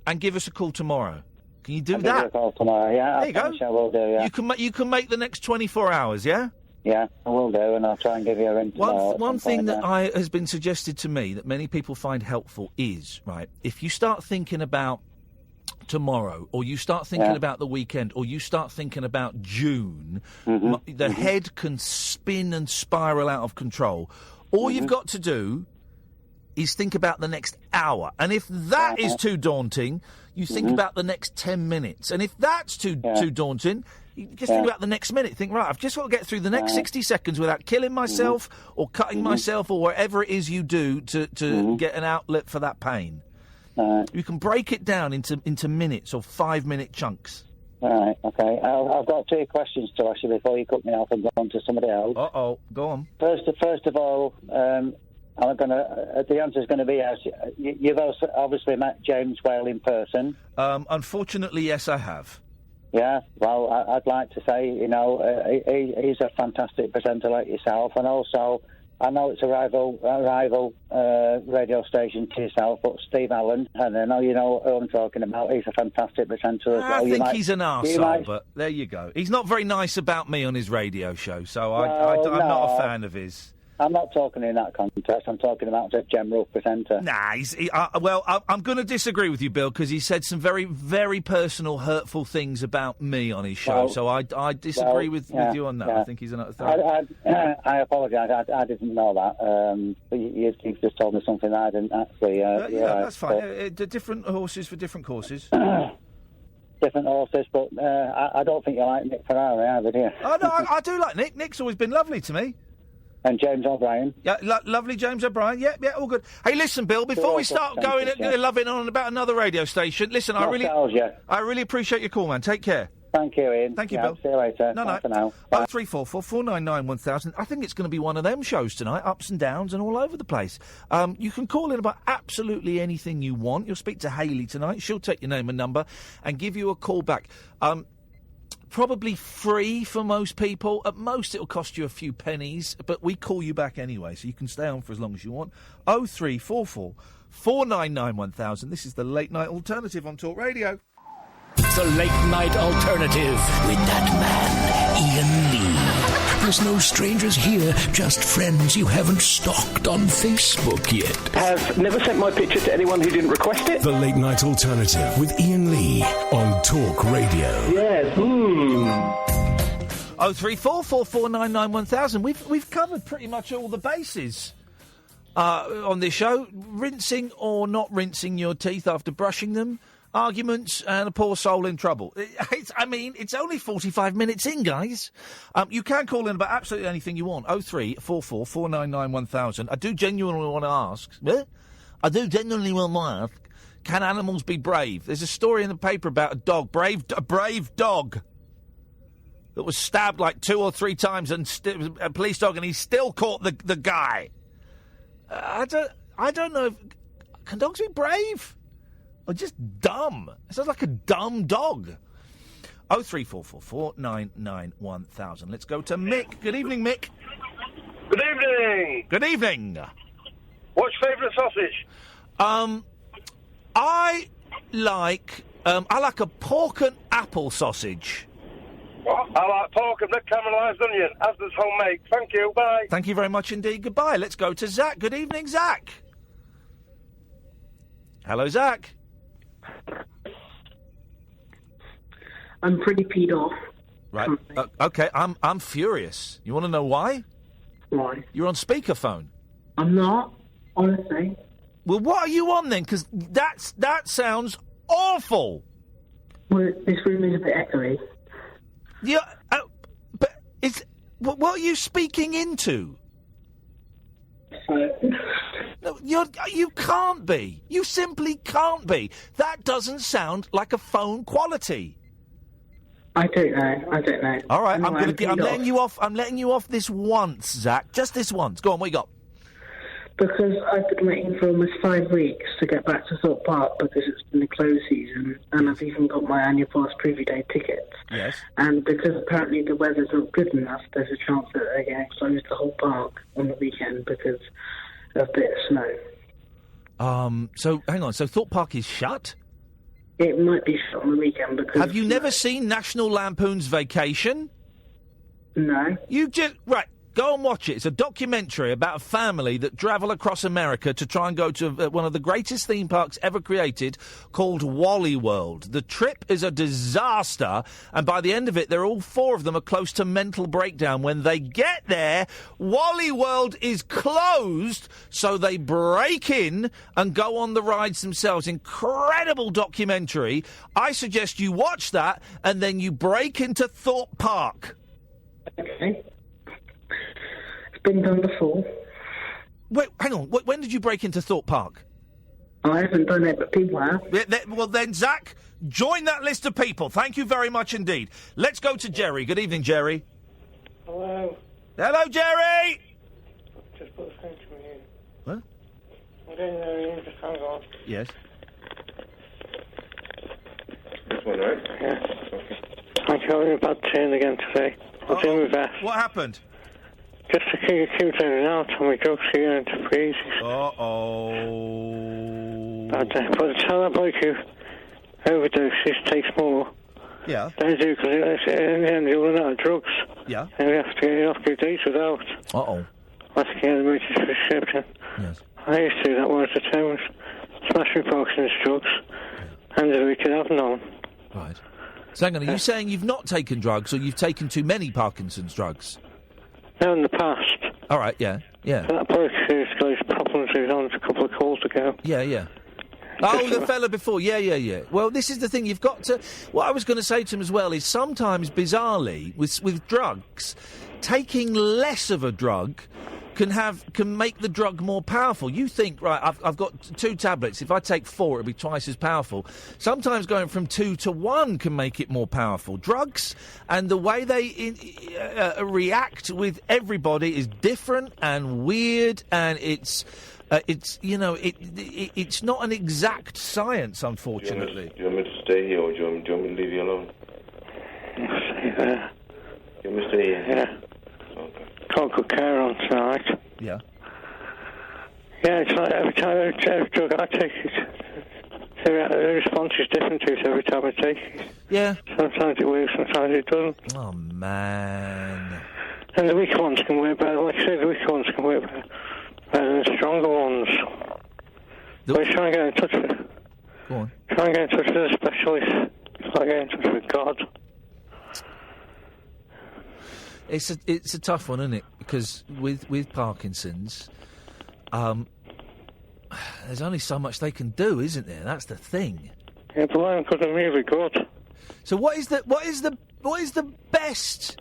And give us a call tomorrow. Can you do I'll that? give you a call tomorrow, yeah. There you go. I will do, yeah. You can make the next 24 hours, yeah? Yeah, I will do, and I'll try and give you a ring tomorrow. One thing that has been suggested to me that many people find helpful is, right, if you start thinking about tomorrow, or you start thinking about the weekend, or you start thinking about June, the head can spin and spiral out of control. All you've got to do is think about the next hour. And if that is too daunting, you think about the next 10 minutes. And if that's too daunting, you just think about the next minute. Think, right, I've just got to get through the next 60 seconds without killing myself or cutting myself or whatever it is you do to get an outlet for that pain. You can break it down into minutes or 5-minute chunks. Right, okay. I've got 2 questions to ask you before you cut me off and go on to somebody else. Uh-oh, go on. First of all, the answer's going to be yes. You've also obviously met James Whale in person. Unfortunately, yes, I have. Yeah, well, I'd like to say, he's a fantastic presenter like yourself, and also, I know it's a rival radio station to yourself, but Steve Allen, and I know you know who I'm talking about, he's a fantastic presenter as well. I think he's an arsehole, but there you go. He's not very nice about me on his radio show, so I'm not a fan of his. I'm not talking in that context. I'm talking about a general presenter. Nah, I'm going to disagree with you, Bill, because he said some very, very personal, hurtful things about me on his show. So I disagree with you on that. Yeah. I think he's an. I apologise. I didn't know that. But you've just told me something I didn't actually. That's fine. Different horses for different courses. Different horses, but I don't think you like Nick Ferrari either, do you? Oh no, I do like Nick. Nick's always been lovely to me. And James O'Brien. Yeah, lovely James O'Brien. Yeah, all good. Hey, listen, Bill, before we start loving on about another radio station, listen, I really appreciate your call, man. Take care. Thank you, Ian. Thank you, Bill. See you later. No. For now. 0344 499 1000. I think it's going to be one of them shows tonight, ups and downs and all over the place. You can call in about absolutely anything you want. You'll speak to Hayley tonight. She'll take your name and number and give you a call back. Probably free for most people. At most, it'll cost you a few pennies, but we call you back anyway, so you can stay on for as long as you want. 0344 499 1000. This is the Late Night Alternative on Talk Radio. The Late Night Alternative with that man, Iain Lee. There's no strangers here, just friends you haven't stalked on Facebook yet. Have never sent my picture to anyone who didn't request it. The Late Night Alternative with Iain Lee on Talk Radio. Yes. 0344 499 1000. We've covered pretty much all the bases on this show. Rinsing or not rinsing your teeth after brushing them. Arguments and a poor soul in trouble. It's only 45 minutes in, guys. You can call in about absolutely anything you want. 0344 499 1000. I do genuinely want to ask. Can animals be brave? There's a story in the paper about a dog, a brave dog, that was stabbed like 2 or 3 times, and a police dog, and he still caught the guy. I don't know. Can dogs be brave? Or just dumb? It sounds like a dumb dog. 0344 499 1000. Let's go to Mick. Good evening, Mick. Good evening. Good evening. What's your favourite sausage? I like a pork and apple sausage. What? I like pork and red caramelised onion. Asda's homemade. Thank you. Bye. Thank you very much indeed. Goodbye. Let's go to Zach. Good evening, Zach. Hello, Zach. I'm pretty peed off. Right. Okay. I'm furious. You want to know why? Why? You're on speakerphone. I'm not. Honestly. Well, what are you on then? Because that sounds awful. Well, this room is a bit echoey. Yeah. But what are you speaking into? No, you can't be. You simply can't be. That doesn't sound like a phone quality. I don't know. All right, anyway, I'm letting you off. I'm letting you off this once, Zach. Just this once. Go on. What you got? Because I've been waiting for almost 5 weeks to get back to Thorpe Park because it's been the close season, and I've even got my annual pass preview day tickets. Yes. And because apparently the weather's not good enough, there's a chance that they're going to close the whole park on the weekend because of a bit of snow. So hang on. So Thorpe Park is shut? It might be shut on the weekend because. Have you never seen National Lampoon's Vacation? No. You just right. Go and watch it. It's a documentary about a family that travel across America to try and go to one of the greatest theme parks ever created, called Wally World. The trip is a disaster, and by the end of it, all four of them are close to mental breakdown. When they get there, Wally World is closed, so they break in and go on the rides themselves. Incredible documentary. I suggest you watch that, and then you break into Thorpe Park. Okay. Been done before. Wait, hang on. When did you break into Thorpe Park? I haven't done it, but people have. Well, then, Zach, join that list of people. Thank you very much indeed. Let's go to Jerry. Good evening, Jerry. Hello. Hello, Jerry! Just put the phone to me in. What? I don't know, Ian, just hang on. Yes. This one, right? Yeah. Okay. I'm having a bad turn again today. I'll do my best. What happened? Just to keep turning out on my drugs here into freezes. Uh-oh. But the time bloke who overdoses takes more. Yeah. They do, because in the end you run out of drugs. Yeah. And you have to get off your days without. Uh-oh. I have to get an emergency prescription. Yes. I used to do that one at the time. Smash my Parkinson's drugs. And we could have none. Right. So hang on, are you saying you've not taken drugs or you've taken too many Parkinson's drugs? No, in the past. All right, yeah. That bloke who's got his problems he was on a couple of calls ago. Yeah. Oh, the fella before. Yeah. Well, this is the thing. You've got to... What I was going to say to him as well is sometimes, bizarrely, with drugs, taking less of a drug can make the drug more powerful. You think, right, I've got 2 tablets. If I take 4, it'll be twice as powerful. Sometimes going from 2 to 1 can make it more powerful. Drugs and the way they react with everybody is different and weird, and it's not an exact science, unfortunately. Do you want me to stay here, or do you want me to leave you alone? Stay there. You want me to stay here? Yeah. Okay. Got good care on tonight. Yeah. Yeah, it's like every drug I take it, the response is different to it every time I take it. Yeah. Sometimes it works, sometimes it doesn't. Oh, man. And the weak ones can work better. Like I said, the weak ones can work better than the stronger ones. But try and get in touch with... Go on. Try and get in touch with a specialist. It's like getting in touch with God. It's a tough one, isn't it? Because with Parkinson's, there's only so much they can do, isn't there? That's the thing. Yeah, but I'm good and really good. So what is the best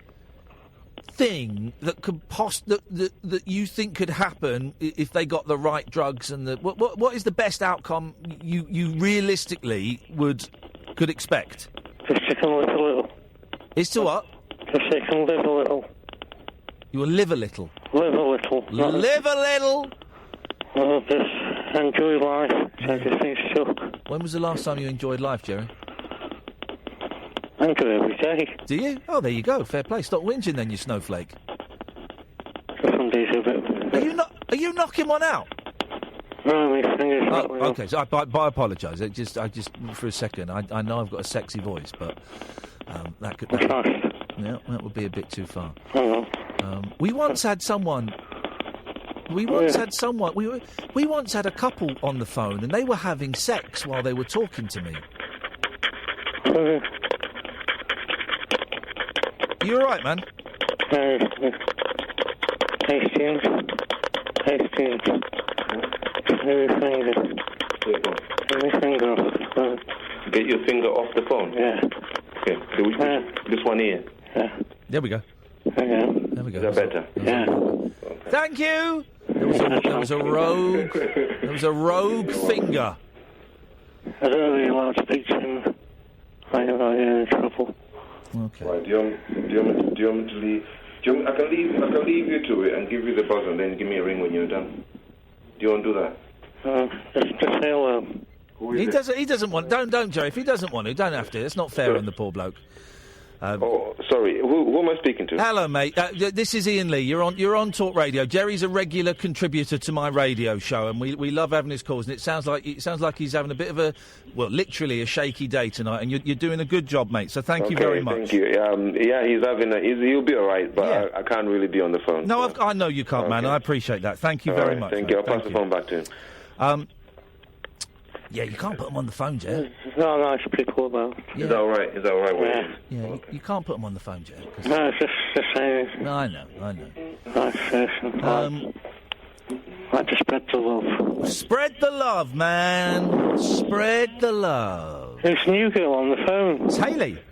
thing that could that you think could happen if they got the right drugs and what is the best outcome you realistically could expect? Just they can live a little. Is to what? Just they can live a little. You will live a little. Live a little. Live a little. Well, just enjoy life. Take things suck. When was the last time you enjoyed life, Jerry? I do every day. Do you? Oh, there you go. Fair play. Stop whinging then, you snowflake. Some days a bit. Are you knocking one out? No, my fingers. Okay. So I apologise. I just for a second. I know I've got a sexy voice, but that would be a bit too far. We once had someone. We once had a couple on the phone, and they were having sex while they were talking to me. You all right, man? Hastings. Every finger. Get your finger off the phone? Yeah. Okay. This one here? Yeah. There we go. Yeah. There we go. Is that better? Yeah. Okay. Thank you. There was a rogue finger. I don't really want to speak to him. I'm in trouble. Okay. Right. Do you want me to leave? I can leave you to it and give you the buzz, and then give me a ring when you're done. Do you want to do that? Just say hello. He doesn't want. Don't, Jerry. If he doesn't want to, don't have to. It's not fair on the poor bloke. Sorry. Who am I speaking to? Hello, mate. This is Iain Lee. You're on Talk Radio. Jerry's a regular contributor to my radio show, and we love having his calls. And it sounds like he's having a bit of literally a shaky day tonight. And you're doing a good job, mate. So thank you very much. Thank you. He'll be all right, but I can't really be on the phone. No, I know you can't, man. I appreciate that. Thank you very much. Thank you. I'll pass the phone back to him. Yeah, you can't put them on the phone, Jet. No, nice people, though. Yeah. Is that all right? Yeah, you can't put them on the phone, Jet. No, it's just saying. No, I know. Nice person. Like to spread the love. Spread the love, man. Spread the love. Who's the new girl on the phone? It's Hayley.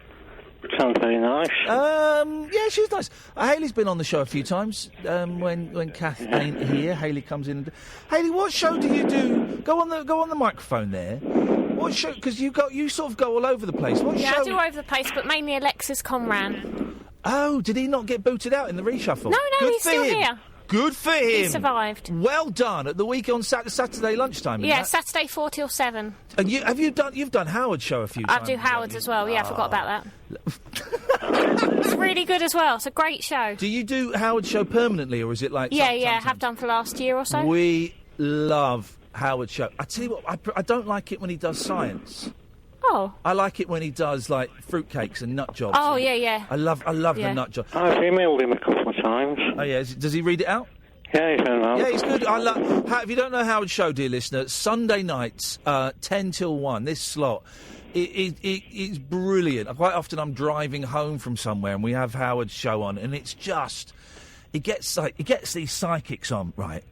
Sounds very nice. Yeah, she's nice. Hayley's been on the show a few times. When Kath ain't here, Hayley comes in. Hayley, what show do you do? Go on the microphone there. What show? Because you sort of go all over the place. What show? I do all over the place, but mainly Alexis Conran. Oh, did he not get booted out in the reshuffle? No, he's still here. Good for him. He survived. Well done. At the week on Saturday lunchtime. Yeah, Saturday 4 till 7. And you've done Howard's show a few times. I do Howard's as well. Yeah, I forgot about that. It's really good as well. It's a great show. Do you do Howard's show permanently, or is it like? Yeah, I have done for last year or so. We love Howard's show. I tell you what, I don't like it when he does science. Oh. I like it when he does like fruitcakes and nut jobs. Oh yeah. I love the nut job. I've emailed him a couple of times. Oh yeah, does he read it out? Yeah, he's very well. Yeah, he's good. If you don't know Howard's show, dear listener, Sunday nights, 10 till 1, this slot, it's brilliant. Quite often I'm driving home from somewhere and we have Howard's show on, and it's just, it gets these psychics on, right?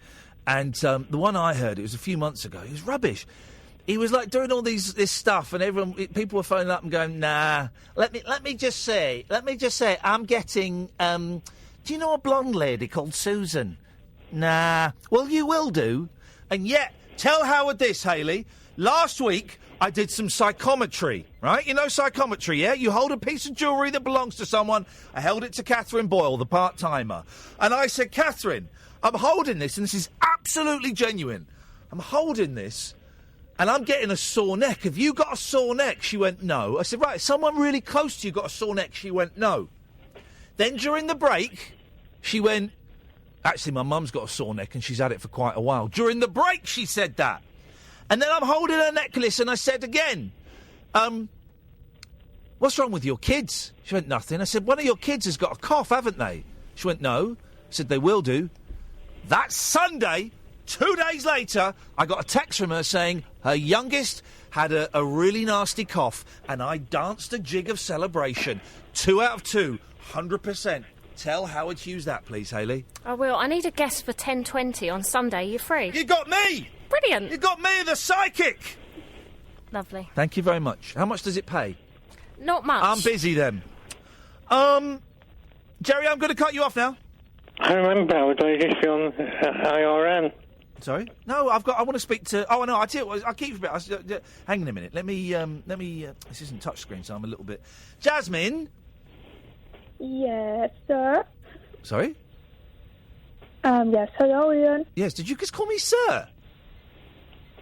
And the one I heard, it was a few months ago, it was rubbish. He was like doing all this stuff, and people were phoning up and going, "Nah, let me just say, I'm getting. Do you know a blonde lady called Susan? Nah. Well, you will do. And yet, tell Howard this, Hayley. Last week I did some psychometry, right? You know psychometry, yeah? You hold a piece of jewellery that belongs to someone. I held it to Catherine Boyle, the part-timer, and I said, Catherine, I'm holding this, and this is absolutely genuine. I'm holding this. And I'm getting a sore neck. Have you got a sore neck? She went, no. I said, right, someone really close to you got a sore neck? She went, no. Then during the break, she went, actually, my mum's got a sore neck and she's had it for quite a while. During the break, she said that. And then I'm holding her necklace and I said again, what's wrong with your kids? She went, nothing. I said, one of your kids has got a cough, haven't they? She went, no. I said, they will do. That Sunday, 2 days later, I got a text from her saying her youngest had a really nasty cough, and I danced a jig of celebration. 2 out of 2, 100%. Tell Howard Hughes that, please, Hayley. I will. I need a guest for 10:20 on Sunday. You free? You got me! Brilliant. You got me, the psychic! Lovely. Thank you very much. How much does it pay? Not much. I'm busy then. Jerry, I'm going to cut you off now. I remember Howard, I used to be on IRN. Sorry? No, I want to speak to... Oh, no, I tell you what, I'll keep you a bit... hang on a minute. Let me... this isn't touchscreen, so I'm a little bit... Jasmine? Yes, sir. Sorry? Yes, hello, Iain. Yes, did you just call me sir?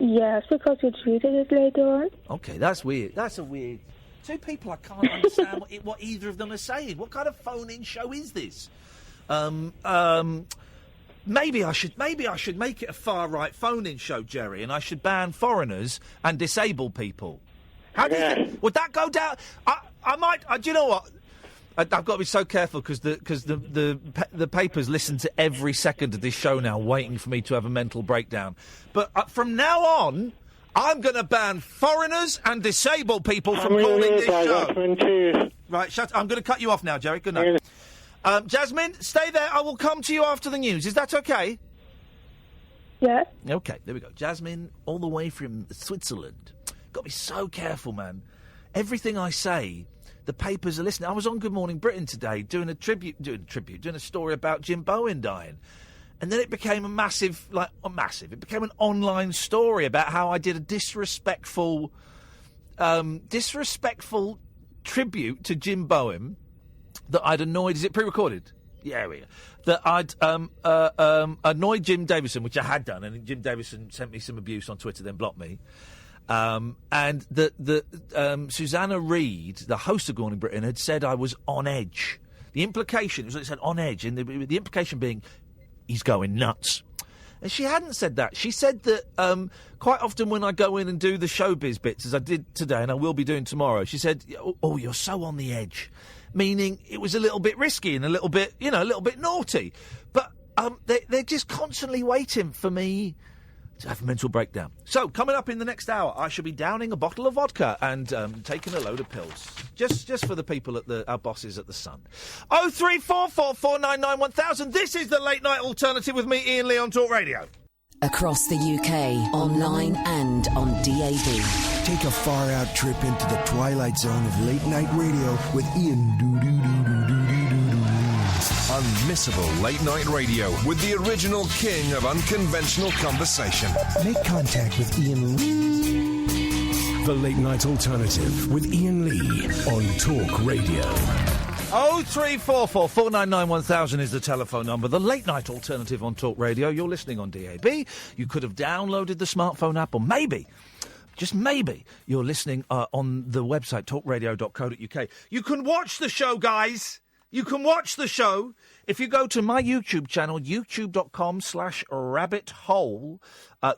Yes, because you treated it later on. Okay, that's weird. That's a weird... Two people I can't understand what either of them are saying. What kind of phone-in show is this? Maybe I should make it a far-right phone-in show, Jerry, and I should ban foreigners and disabled people. How do you think? Would that go down? I might... do you know what? I've got to be so careful because the papers listen to every second of this show now, waiting for me to have a mental breakdown. But from now on, I'm going to ban foreigners and disabled people from calling this show. Right, I'm going to cut you off now, Jerry. Good night. Jasmine, stay there. I will come to you after the news. Is that okay? Yeah. Okay, there we go. Jasmine, all the way from Switzerland. Got to be so careful, man. Everything I say, the papers are listening. I was on Good Morning Britain today doing a story about Jim Bowen dying. And then it became it became an online story about how I did a disrespectful tribute to Jim Bowen that I'd annoyed. Is it pre-recorded? Yeah, we go. That I'd annoyed Jim Davison, which I had done, and Jim Davison sent me some abuse on Twitter, then blocked me. And the Susanna Reid, the host of Good Morning Britain, had said I was on edge. The implication was that it said on edge, and the implication being he's going nuts. And she hadn't said that. She said that quite often when I go in and do the showbiz bits, as I did today and I will be doing tomorrow, she said, oh, you're so on the edge. Meaning it was a little bit risky and a little bit naughty. But they're just constantly waiting for me to have a mental breakdown. So, coming up in the next hour, I shall be downing a bottle of vodka and taking a load of pills. Just for the people our bosses at the Sun. 0344 499 1000. This is the Late Night Alternative with me, Iain Lee, on Talk Radio. Across the UK, online and on DAB. Take a far-out trip into the twilight zone of late-night radio with Iain Unmissable late-night radio with the original king of unconventional conversation. Make contact with Iain Lee. The Late Night Alternative with Iain Lee on Talk Radio. 0344 499 1000 is the telephone number. The Late Night Alternative on Talk Radio. You're listening on DAB. You could have downloaded the smartphone app, or maybe, just maybe, you're listening on the website talkradio.co.uk. You can watch the show, guys. You can watch the show if you go to my YouTube channel, youtube.com/rabbithole.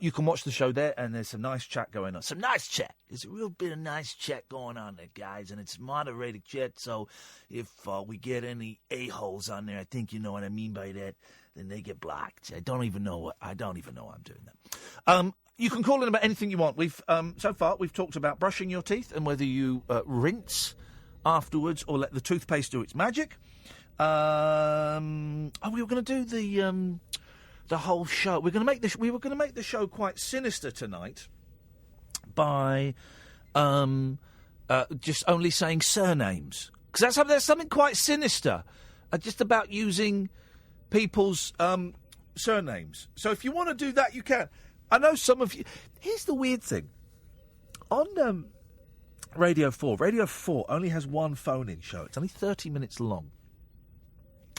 You can watch the show there, and there's some nice chat going on. Some nice chat. There's a real bit of nice chat going on there, guys, and it's moderated chat, so if we get any a-holes on there, I think you know what I mean by that, then they get blocked. I don't even know I'm doing that. You can call in about anything you want. So far, we've talked about brushing your teeth and whether you rinse afterwards or let the toothpaste do its magic. We were going to do the whole show. We were going to make the show quite sinister tonight by just only saying surnames, because there's something quite sinister just about using people's surnames. So if you want to do that, you can. I know some of you. Here's the weird thing on Radio 4. Radio 4 only has one phone-in show. It's only 30 minutes long.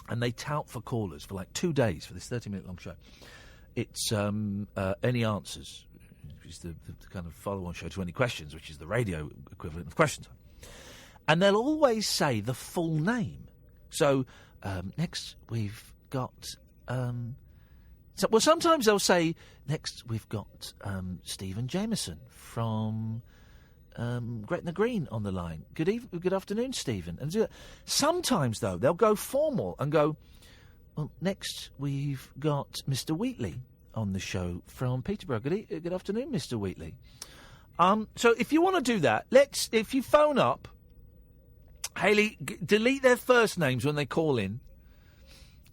And they tout for callers for like 2 days for this 30-minute long show. It's Any Answers, which is the kind of follow-on show to Any Questions, which is the radio equivalent of Question Time. And they'll always say the full name. So, next we've got... sometimes they'll say, next we've got Stephen Jameson from... Gretna Green on the line. Good afternoon, Stephen. And sometimes, though, they'll go formal and go, well, next we've got Mr. Wheatley on the show from Peterborough. Good afternoon, Mr. Wheatley. So if you want to do that, if you phone up, Hayley, delete their first names when they call in.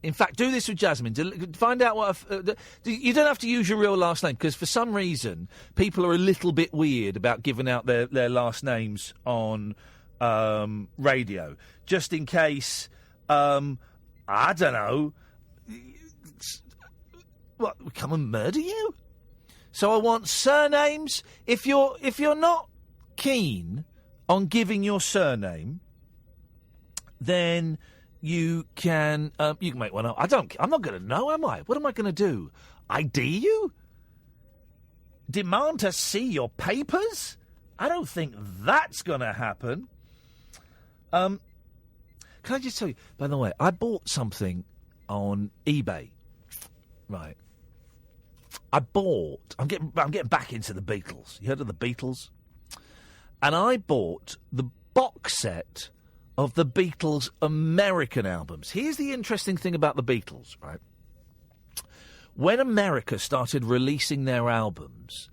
In fact, do this with Jasmine. Find out what... you don't have to use your real last name, because for some reason, people are a little bit weird about giving out their last names on radio. Just in case, I don't know, what, come and murder you? So I want surnames. If you're not keen on giving your surname, then... You can make one up. I'm not going to know, am I? What am I going to do? ID you? Demand to see your papers? I don't think that's going to happen. Can I just tell you, by the way, I bought something on eBay. Right. I'm getting back into the Beatles. You heard of the Beatles? And I bought the box set of the Beatles' American albums. Here's the interesting thing about the Beatles, right? When America started releasing their albums,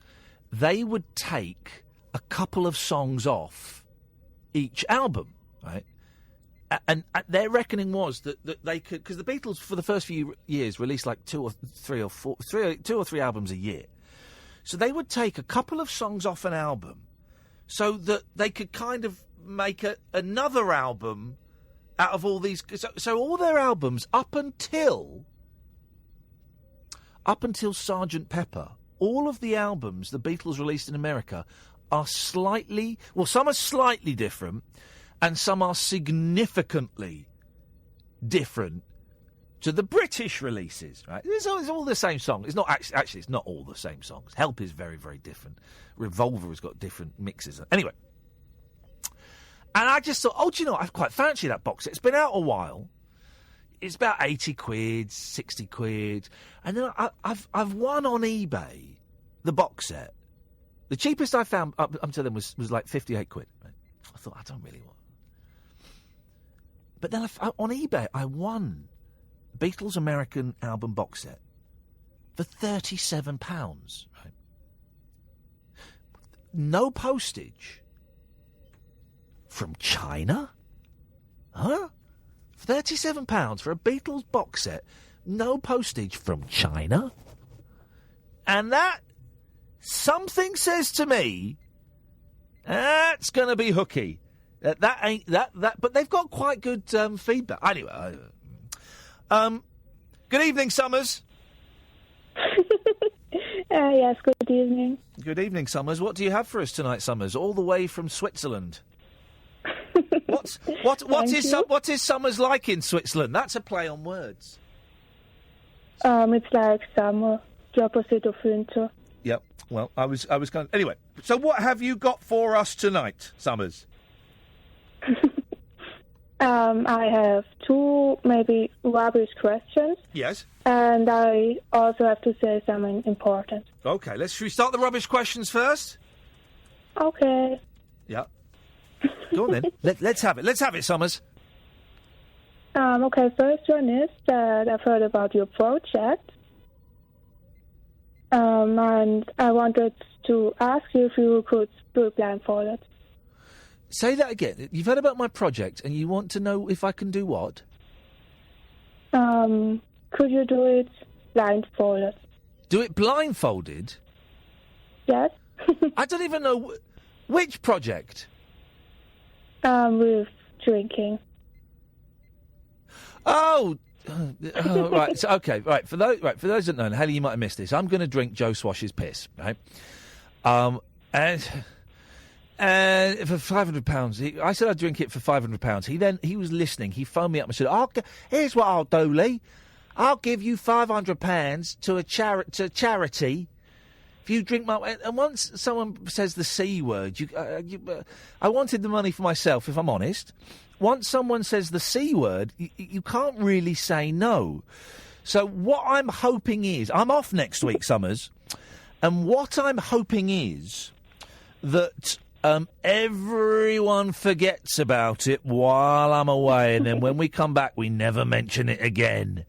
they would take a couple of songs off each album, right? And their reckoning was that they could... Because the Beatles, for the first few years, released like two or three albums a year. So they would take a couple of songs off an album so that they could kind of make another album out of all these... So all their albums, up until Sgt. Pepper, all of the albums the Beatles released in America are slightly... Well, some are slightly different, and some are significantly different to the British releases, right? It's all the same song. It's not actually, it's not all the same songs. Help is very, very different. Revolver has got different mixes. Anyway. And I just thought, do you know what? I quite fancy that box set. It's been out a while. It's about 80 quid, 60 quid. And then I've won on eBay the box set. The cheapest I found up until then was like 58 quid. Right? I thought, I don't really want. But then on eBay, I won Beatles' American album box set for £37. Right? No postage. From China? Huh? £37 for a Beatles box set. No postage from China? And that, something says to me, that's going to be hooky. That ain't that. But they've got quite good feedback. Anyway, good evening, Summers. Yes, good evening. Good evening, Summers. What do you have for us tonight, Summers? All the way from Switzerland. What is Summers like in Switzerland? That's a play on words. It's like summer, the opposite of winter. Yep. Well, I was going. Anyway, so what have you got for us tonight, Summers? I have two maybe rubbish questions. Yes. And I also have to say something important. Okay, should we start the rubbish questions first? Okay. Yeah. Go on then. Let's have it. Let's have it, Summers. Okay, first one is that I've heard about your project. And I wanted to ask you if you could do it blindfolded. Say that again. You've heard about my project and you want to know if I can do what? Could you do it blindfolded? Do it blindfolded? Yes. I don't even know which project. With drinking. Oh, right. So, okay, right. For those that don't know, Haley, you might have missed this. I'm going to drink Joe Swash's piss, right? And for £500, I said I'd drink it for £500. He was listening. He phoned me up and said, "Here's what I'll do, Lee. I'll give you £500 to a charity if you drink my." And once someone says the C word, I wanted the money for myself, if I'm honest. Once someone says the C word, you can't really say no. So what I'm hoping is, I'm off next week, Summers, and what I'm hoping is that everyone forgets about it while I'm away, and then when we come back, we never mention it again.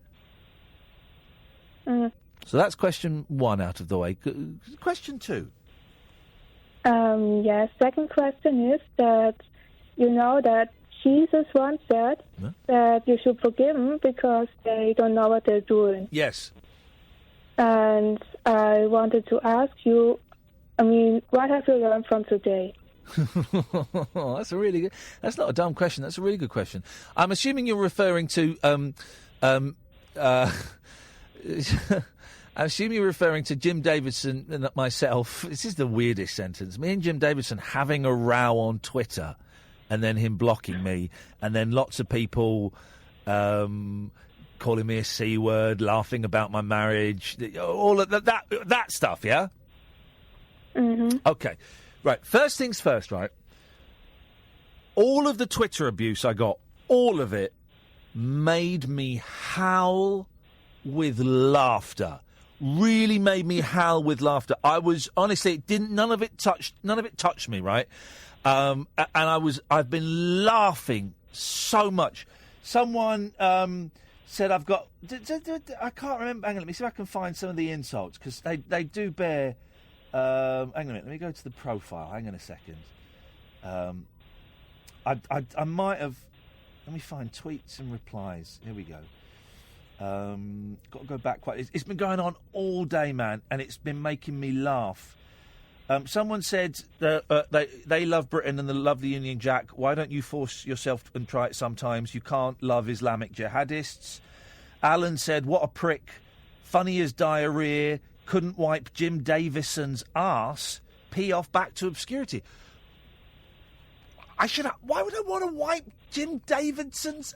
So that's question one out of the way. Question two. Yes, second question is that you know that Jesus once said that you should forgive them because they don't know what they're doing. Yes. And I wanted to ask you, what have you learned from today? That's not a dumb question. That's a really good question. I'm assuming you're referring to I'm assuming you're referring to Jim Davidson and myself. This is the weirdest sentence. Me and Jim Davidson having a row on Twitter, and then him blocking me, and then lots of people calling me a C word, laughing about my marriage, all of that stuff. Yeah. Mm-hmm. Okay. Right. First things first. Right. All of the Twitter abuse I got, all of it, made me howl with laughter. Really made me howl with laughter. I was honestly, none of it touched me, right? And I've been laughing so much. Someone said I've got. I can't remember. Hang on, let me see if I can find some of the insults because they do bear. Hang on a minute. Let me go to the profile. Hang on a second. I might have. Let me find tweets and replies. Here we go. Got to go back quite. It's been going on all day, man, and it's been making me laugh. Someone said that they love Britain and they love the Union Jack. Why don't you force yourself and try it sometimes? You can't love Islamic jihadists. Alan said, what a prick. Funny as diarrhea. Couldn't wipe Jim Davison's arse. Pee off back to obscurity. Why would I want to wipe Jim Davidson's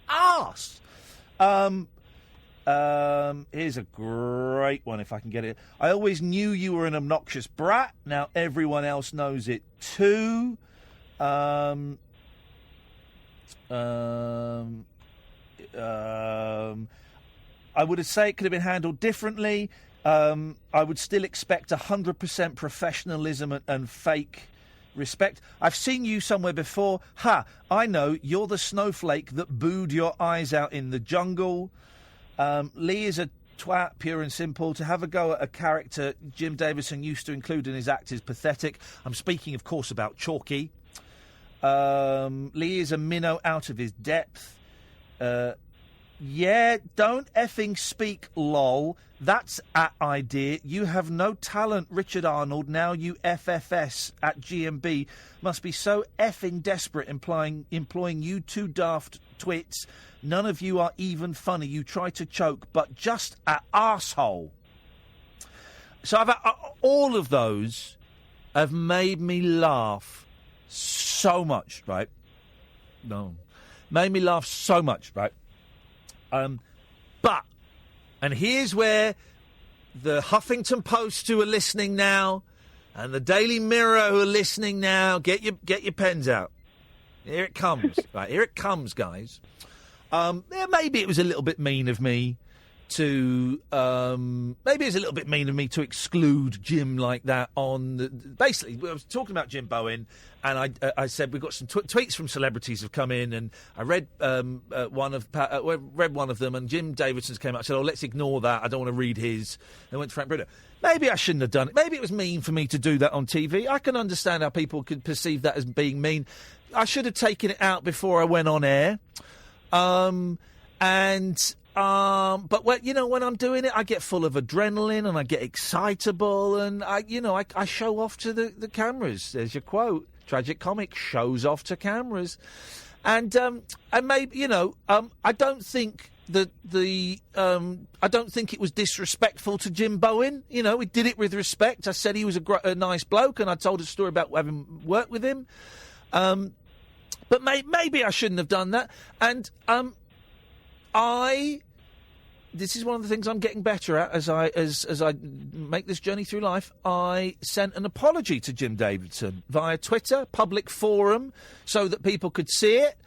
arse? Here's a great one, if I can get it. I always knew you were an obnoxious brat. Now everyone else knows it too. I would say it could have been handled differently. I would still expect 100% professionalism and fake respect. I've seen you somewhere before. I know, you're the snowflake that booed your eyes out in the jungle. Lee is a twat, pure and simple. To have a go at a character Jim Davidson used to include in his act is pathetic. I'm speaking, of course, about Chalky. Lee is a minnow out of his depth. Yeah, don't effing speak, lol. That's at idea. You have no talent, Richard Arnold. Now you FFS at GMB must be so effing desperate employing you two daft twits. None of you are even funny. You try to choke, but just at arsehole. So I've all of those have made me laugh so much, right? No. Made me laugh so much, right? But, and here's where the Huffington Post who are listening now, and the Daily Mirror who are listening now, get your pens out. Here it comes, right? Here it comes, guys. Maybe it was a little bit mean of me to exclude Jim like that on the, basically I was talking about Jim Bowen, and I said we've got some tweets from celebrities have come in, and I read one of them, and Jim Davidson's came out and said, let's ignore that, I don't want to read his. They went to Frank Bruno. Maybe I shouldn't have done it. Maybe it was mean for me to do that on TV. I can understand how people could perceive that as being mean. I should have taken it out before I went on air. But when I'm doing it, I get full of adrenaline and I get excitable, and I show off to the cameras. There's your quote. Tragic comic shows off to cameras, and maybe I don't think that I don't think it was disrespectful to Jim Bowen. We did it with respect. I said he was a nice bloke, and I told a story about having worked with him. But maybe I shouldn't have done that. And this is one of the things I'm getting better at as I make this journey through life. I sent an apology to Jim Davidson via Twitter, public forum, so that people could see it.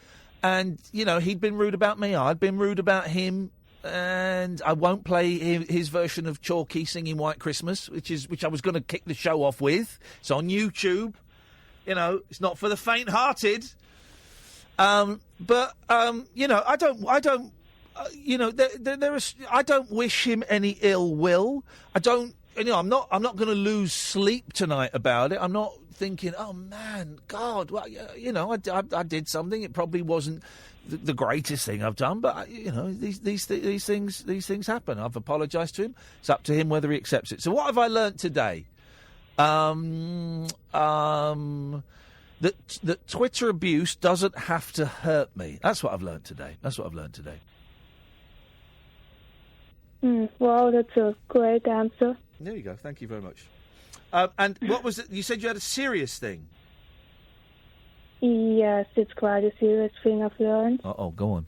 And, he'd been rude about me, I'd been rude about him, and I won't play his version of Chalky singing White Christmas, which I was going to kick the show off with. It's on YouTube. It's not for the faint-hearted. I don't wish him any ill will. I'm not going to lose sleep tonight about it. I'm not thinking, oh man, God, well, I did something. It probably wasn't the greatest thing I've done, but these things happen. I've apologised to him. It's up to him whether he accepts it. So what have I learnt today? That Twitter abuse doesn't have to hurt me. That's what I've learnt today. Well, that's a great answer. There you go. Thank you very much. And what was it? You said you had a serious thing. Yes, it's quite a serious thing I've learned. Oh, go on.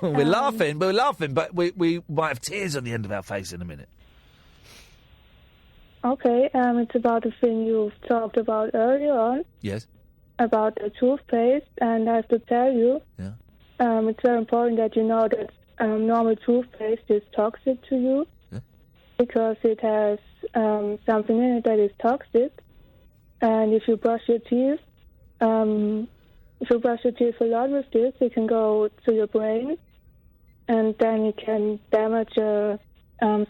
We're laughing, but we might have tears on the end of our face in a minute. Okay, it's about the thing you've talked about earlier on. Yes. About the toothpaste, and I have to tell you, it's very important that you know that normal toothpaste is toxic to you, because it has something in it that is toxic, and if you brush your teeth, a lot with this, it can go to your brain, and then it can damage a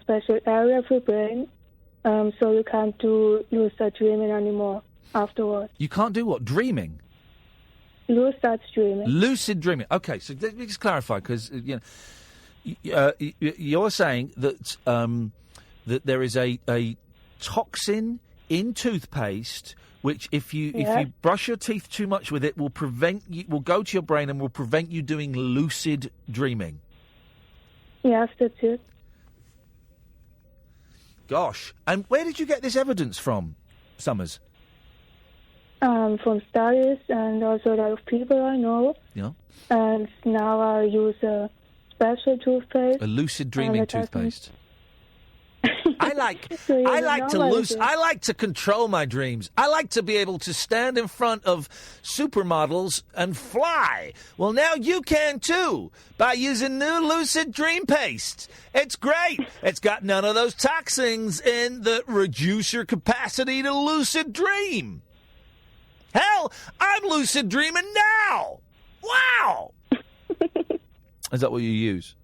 special area of your brain. So you can't do lucid dreaming anymore afterwards. You can't do what? Dreaming? Lucid dreaming. Lucid dreaming. Okay, so let me just clarify, because you're saying that that there is a toxin in toothpaste which, if you brush your teeth too much with it, will go to your brain and will prevent you doing lucid dreaming. Yes, that's it. Gosh. And where did you get this evidence from, Summers? From studies and also a lot of people I know. Yeah. And now I use special toothpaste. A lucid dreaming toothpaste. I like to control my dreams. I like to be able to stand in front of supermodels and fly. Well, now you can too by using new Lucid Dream Paste. It's great. It's got none of those toxins in that reduce your capacity to lucid dream. Hell, I'm lucid dreaming now. Wow. Is that what you use?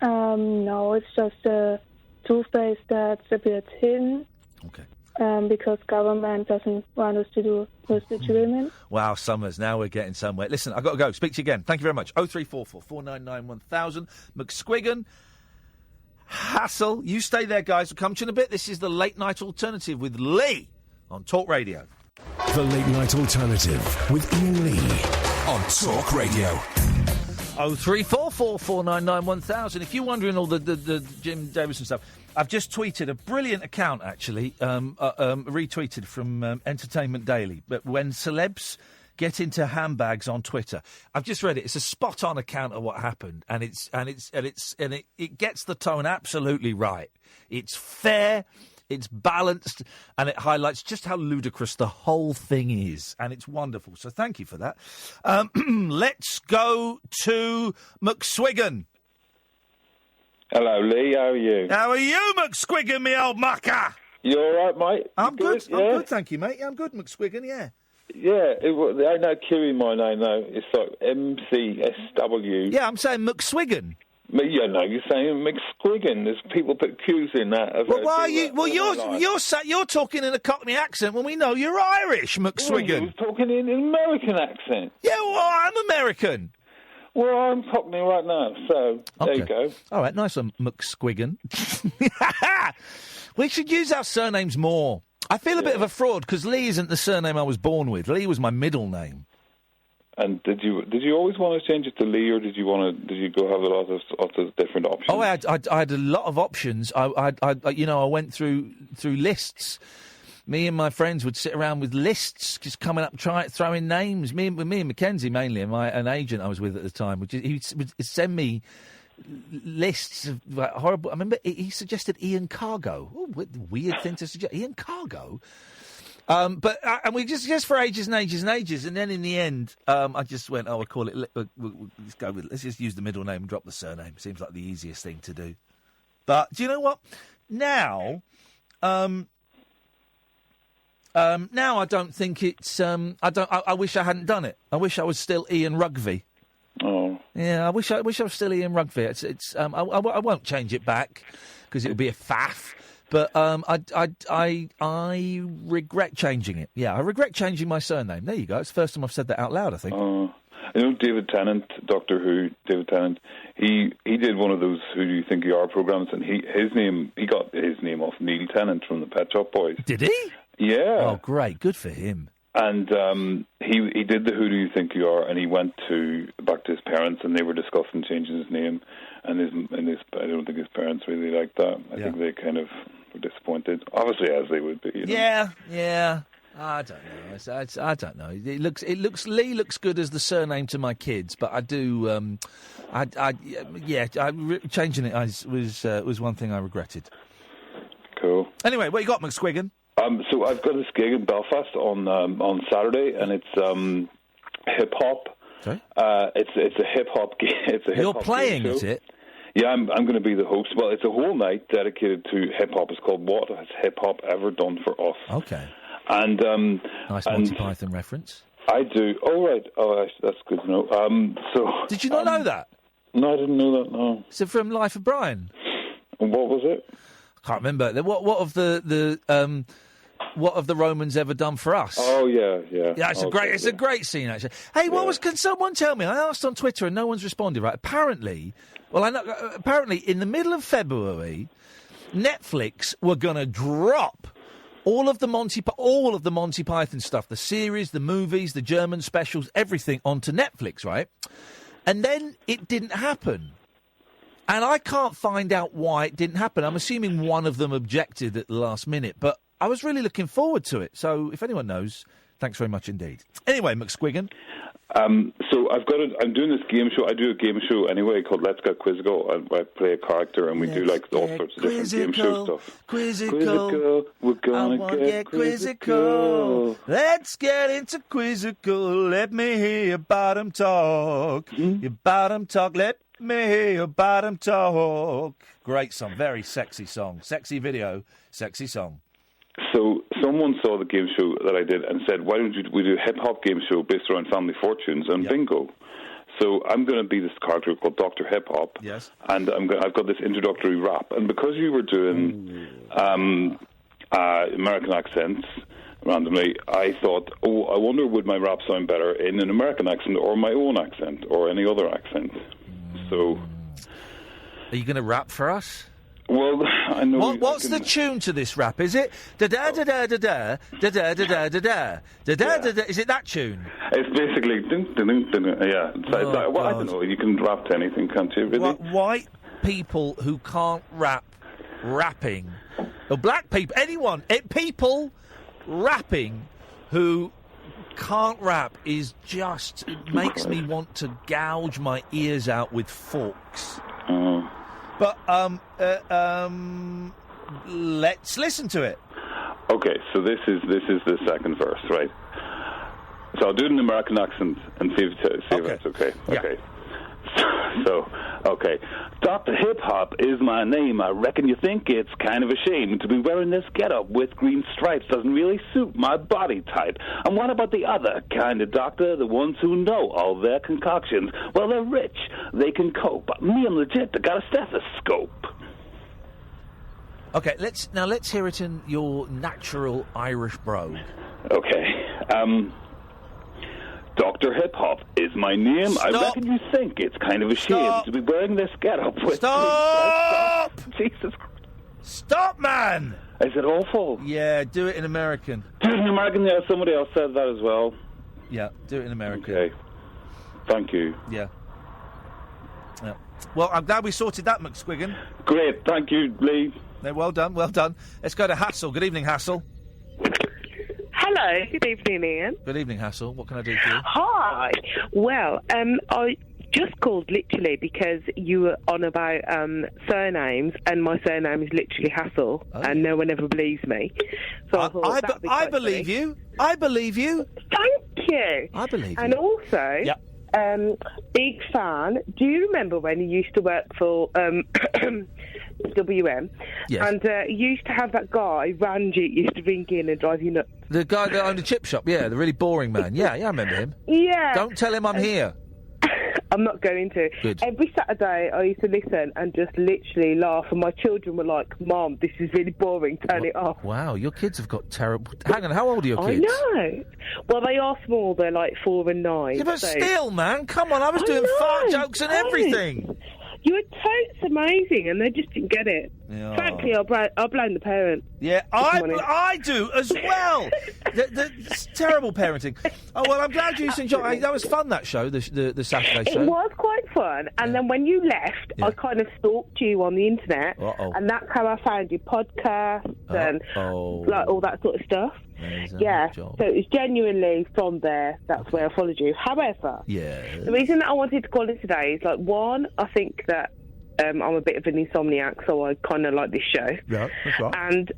No, it's just a toothpaste that's a bit hidden. Okay. Because government doesn't want us to do lucid dreaming. Wow, Summers, now we're getting somewhere. Listen, I've got to go. Speak to you again. Thank you very much. 0344 499 1000. McSquiggan, Hassel, you stay there, guys. We'll come to you in a bit. This is the Late Night Alternative with Lee on Talk Radio. The Late Night Alternative with Iain Lee on Talk Radio. 0344 499 1000. If you're wondering all the Jim Davison stuff, I've just tweeted a brilliant account, actually, retweeted from Entertainment Daily. But when celebs get into handbags on Twitter, I've just read it. It's a spot-on account of what happened, and it gets the tone absolutely right. It's fair. It's balanced, and it highlights just how ludicrous the whole thing is, and it's wonderful. So thank you for that. Let's go to McSquiggan. Hello, Lee. How are you? How are you, McSquiggan, me old mucker? You all right, mate? I'm good. Yeah? I'm good, thank you, mate. I'm good, McSquiggan, yeah. Yeah, I know Q in my name, though. It's like MCSW. Yeah, I'm saying McSquiggan. Yeah, no, you're saying McSquiggan. There's people put Q's in that. Well, why are you? Well, you're talking in a Cockney accent when we know you're Irish, McSquiggan. You're talking in an American accent. Yeah, well, I'm American. Well, I'm Cockney right now, so there you go. All right, nice one, McSquiggan. We should use our surnames more. I feel a bit of a fraud because Lee isn't the surname I was born with. Lee was my middle name. And did you always want to change it to Lee, or did you go have a lot of different options? Oh, I had a lot of options. I went through lists. Me and my friends would sit around with lists, just coming up, throwing names. Me and Mackenzie mainly, and an agent I was with at the time, he would send me lists of like, horrible. I remember he suggested Ian Cargo. Oh, weird thing to suggest, Ian Cargo. And we just for ages and ages and ages, and then in the end, I just went, we'll call it. Let's go with. Let's just use the middle name and drop the surname. Seems like the easiest thing to do. But do you know what? Now, now I don't think it's. I wish I hadn't done it. I wish I was still Ian Rugby. Oh. Yeah, I wish I was still Ian Rugby. I won't change it back because it would be a faff. But I regret changing it. Yeah, I regret changing my surname. There you go. It's the first time I've said that out loud, I think. You know David Tennant, Doctor Who, David Tennant, he did one of those Who Do You Think You Are programs, and he got his name off Neil Tennant from the Pet Shop Boys. Did he? Yeah. Oh, great. Good for him. And he did the Who Do You Think You Are, and he went back to his parents, and they were discussing changing his name, and his I don't think his parents really liked that. I think they kind of were disappointed, obviously, as they would be. You know? Yeah. I don't know. I don't know. Lee looks good as the surname to my kids, but I do. Changing it was one thing I regretted. Cool. Anyway, what you got, McSquiggan? So I've got this gig in Belfast on Saturday, and it's hip hop. Sorry? It's a hip hop gig. You're playing, is it? Yeah, I'm going to be the host. Well, it's a whole night dedicated to hip hop. It's called "What Has Hip Hop Ever Done for Us?" Okay. And nice Monty Python reference. I do. Oh right. Oh, that's good to know. So did you not know that? No, I didn't know that. No. Is it from Life of Brian? And what was it? I can't remember. What have the Romans ever done for us? Oh yeah. Yeah, it's a great scene actually. Hey, can someone tell me? I asked on Twitter and no one's responded. Right? Apparently, in the middle of February, Netflix were going to drop all of the Monty Python stuff, the series, the movies, the German specials, everything onto Netflix, right? And then it didn't happen. And I can't find out why it didn't happen. I'm assuming one of them objected at the last minute, but I was really looking forward to it. So if anyone knows, Thanks very much indeed. Anyway, McSquiggan. So I'm doing this game show. I do a game show anyway called Let's Get Quizzical. I play a character and we do like all sorts of different game show stuff. Quizzical. We're gonna get quizzical. Let's get into Quizzical. Let me hear your bottom talk. Your bottom talk. Let me hear your bottom talk. Great song. Very sexy song. Sexy video. Sexy song. So someone saw the game show that I did and said, why don't we do a hip-hop game show based around family fortunes and bingo? So I'm going to be this character called Dr. Hip Hop. Yes. And I've got this introductory rap. And because you were doing American accents randomly, I thought, I wonder would my rap sound better in an American accent or my own accent or any other accent. So... Are you going to rap for us? Well, I know. What's the tune to this rap? Is it da da da da da da da da da da da da da da da? Is it that tune? It's basically yeah. Well, I don't know. You can rap to anything, can't you? Really? White people who can't rap, rapping, or black people, anyone, people rapping who can't rap is just it makes me want to gouge my ears out with forks. But let's listen to it. Okay, so this is the second verse, right? So I'll do it in an American accent and see if it's okay. Yeah. Okay. So, okay. Dr. Hip Hop is my name. I reckon you think it's kind of a shame to be wearing this getup with green stripes. Doesn't really suit my body type. And what about the other kind of doctor? The ones who know all their concoctions. Well, they're rich. They can cope. Me, I'm legit. I got a stethoscope. Okay, let's hear it in your natural Irish brogue. Okay. Dr. Hip Hop is my name. Stop. I reckon you think it's kind of a shame to be wearing this getup with... Stop! Jesus Christ. Stop, man! Is it awful? Yeah, do it in American. Do it in American, yeah. Somebody else said that as well. Yeah, do it in American. Okay. Thank you. Yeah. Well, I'm glad we sorted that, McSquiggan. Great, thank you, Lee. No, well done, well done. Let's go to Hassel. Good evening, Hassel. Hello, good evening, Ian. Good evening, Hassel. What can I do for you? Hi. Well, I just called literally because you were on about surnames, and my surname is literally Hassel, and no one ever believes me. So I thought that'd be quite believe funny. you. I believe you. Thank you. I believe you. And also, big fan. Do you remember when you used to work for WM? Yes. And you used to have that guy, Ranjit, used to ring in and drive you nuts. The guy that owned the chip shop, yeah, the really boring man. Yeah, I remember him. Yeah. Don't tell him I'm here. I'm not going to. Good. Every Saturday I used to listen and just literally laugh, and my children were like, Mom, this is really boring, turn it off. Wow, your kids have got terrible... Hang on, how old are your kids? I know. Well, they are small, they're like 4 and 9. Yeah, but so... still, man, come on, I was doing fart jokes and everything. You were totes amazing, and they just didn't get it. Yeah. Frankly, I blame the parent. Yeah, I do as well. It's terrible parenting. Oh, well, I'm glad you enjoyed. That was fun, that show, the Saturday show. It was quite fun, and then when you left, I kind of stalked you on the internet, and that's how I found your podcast and like all that sort of stuff. Yeah, so it was genuinely from there. That's where I followed you. However, the reason that I wanted to call in today is like, one, I think that I'm a bit of an insomniac, so I kind of like this show. Yeah, that's right. And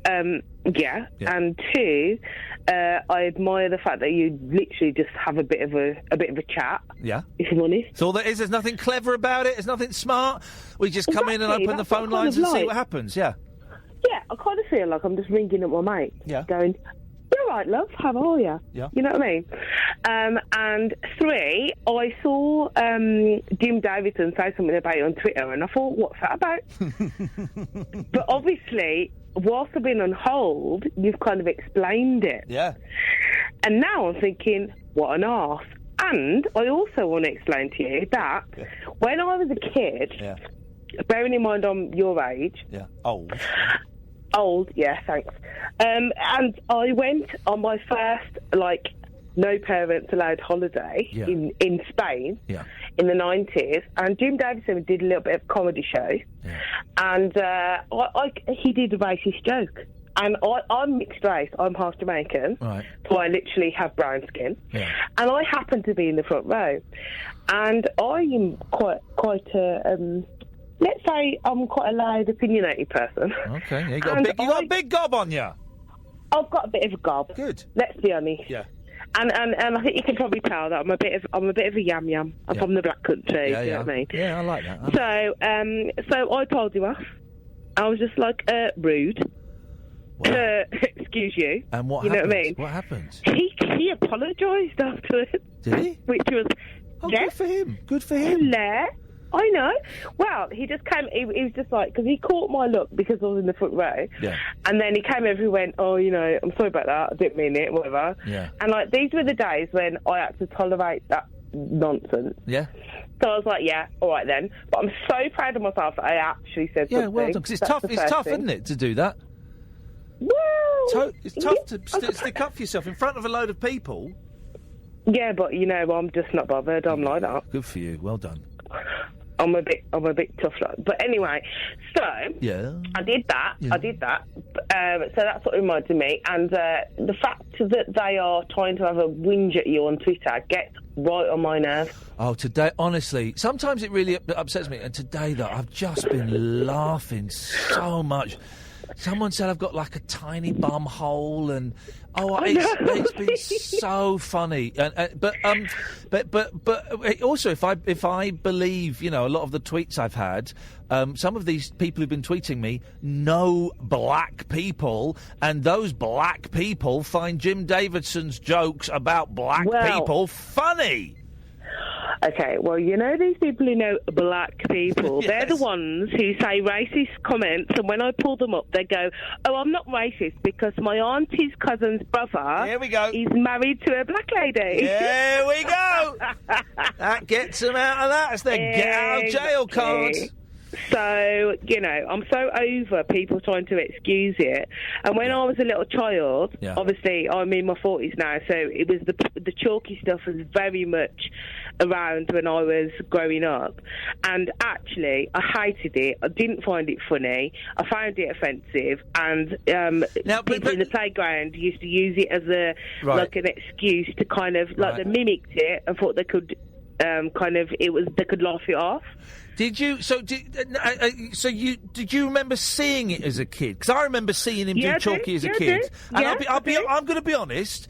and two, I admire the fact that you literally just have a bit of a chat. Yeah, if I'm honest. That's all there is. There's nothing clever about it. There's nothing smart. We just come in and open the phone lines and see what happens. Yeah. Yeah, I kind of feel like I'm just ringing up my mate. Yeah. Going, "You're right, love. How are you?" Yeah. You know what I mean? And three, I saw Jim Davidson say something about it on Twitter, and I thought, what's that about? But obviously, whilst I've been on hold, you've kind of explained it. Yeah. And now I'm thinking, what an arse. And I also want to explain to you that when I was a kid, bearing in mind I'm your age. Yeah. Old, yeah, thanks. And I went on my first, no parents allowed holiday in Spain in the 90s, and Jim Davidson did a little bit of a comedy show, and he did a racist joke, And I'm mixed race. I'm half Jamaican. Right. So I literally have brown skin. Yeah. And I happen to be in the front row. And I am quite a... let's say I'm quite a loud, opinionated person. Okay, you got a big gob on you. I've got a bit of a gob. Good. Let's be honest. Yeah. And I think you can probably tell that I'm a bit of a yam yam. I'm from the black country. Yeah, you know what I mean? Yeah, I like that. So I told you off. I was just like rude. Excuse you. And what? You happened? know what I mean? What happened? He apologised afterwards. Did he? Which was good for him. Good for him. I know. Well, he just came. He was just like, because he caught my look because I was in the front row. Yeah. And then he came over and went, "Oh, you know, I'm sorry about that. I didn't mean it. Whatever." Yeah. And like these were the days when I had to tolerate that nonsense. Yeah. So I was like, yeah, all right then. But I'm so proud of myself that I actually said something. Yeah, well done. Because it's tough. It's tough, isn't it, to do that? Well, it's tough to stick up for yourself in front of a load of people. Yeah, but you know, I'm just not bothered. I'm like that. Good for you. Well done. I'm a bit tough, but anyway. So yeah, I did that. Yeah. I did that. So that's what reminded me. And the fact that they are trying to have a whinge at you on Twitter gets right on my nerves. Oh, today, honestly, sometimes it really upsets me. And today, though, I've just been laughing so much. Someone said I've got like a tiny bum hole, and it's been so funny. But also, if I believe, you know, a lot of the tweets I've had, some of these people who've been tweeting me know black people, and those black people find Jim Davidson's jokes about black people funny. Okay, well, you know these people who know black people, they're the ones who say racist comments, and when I pull them up, they go, "Oh, I'm not racist because my auntie's cousin's brother Here we go. is married to a black lady." Here we go. That gets them out of that. It's their get out of jail card. So, you know, I'm so over people trying to excuse it. And when I was a little child, obviously I'm in my 40s now, so it was the chalky stuff was very much around when I was growing up. And actually, I hated it. I didn't find it funny. I found it offensive. And people in the playground used to use it as like an excuse to kind of, like they mimicked it and thought they could they could laugh it off. Did you? Did you remember seeing it as a kid? Because I remember seeing him do chalky as a kid. And I'm going to be honest.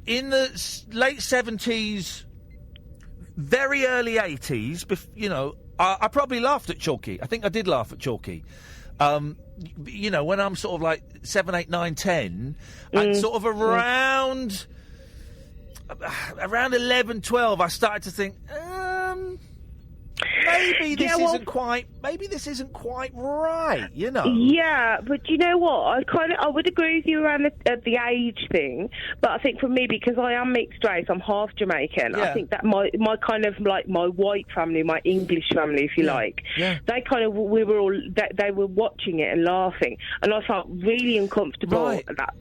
In the late 70s, very early 80s, you know, I probably laughed at chalky. I think I did laugh at chalky. You know, when I'm sort of like 7, 8, 9, 10, and sort of around 11, 12, I started to think, maybe this isn't quite right, you know. Yeah, but you know what? I would agree with you around the age thing, but I think for me, because I am mixed race, I'm half Jamaican. I think that my kind of like my white family, my English family, if you like, they kind of they were watching it and laughing, and I felt really uncomfortable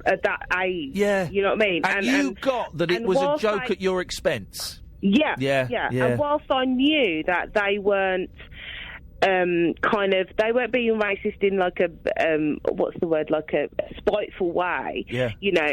at that age. Yeah, you know what I mean. And you got that it was a joke at your expense. Yeah. And whilst I knew that they weren't they weren't being racist in like a like a spiteful way. Yeah. You know,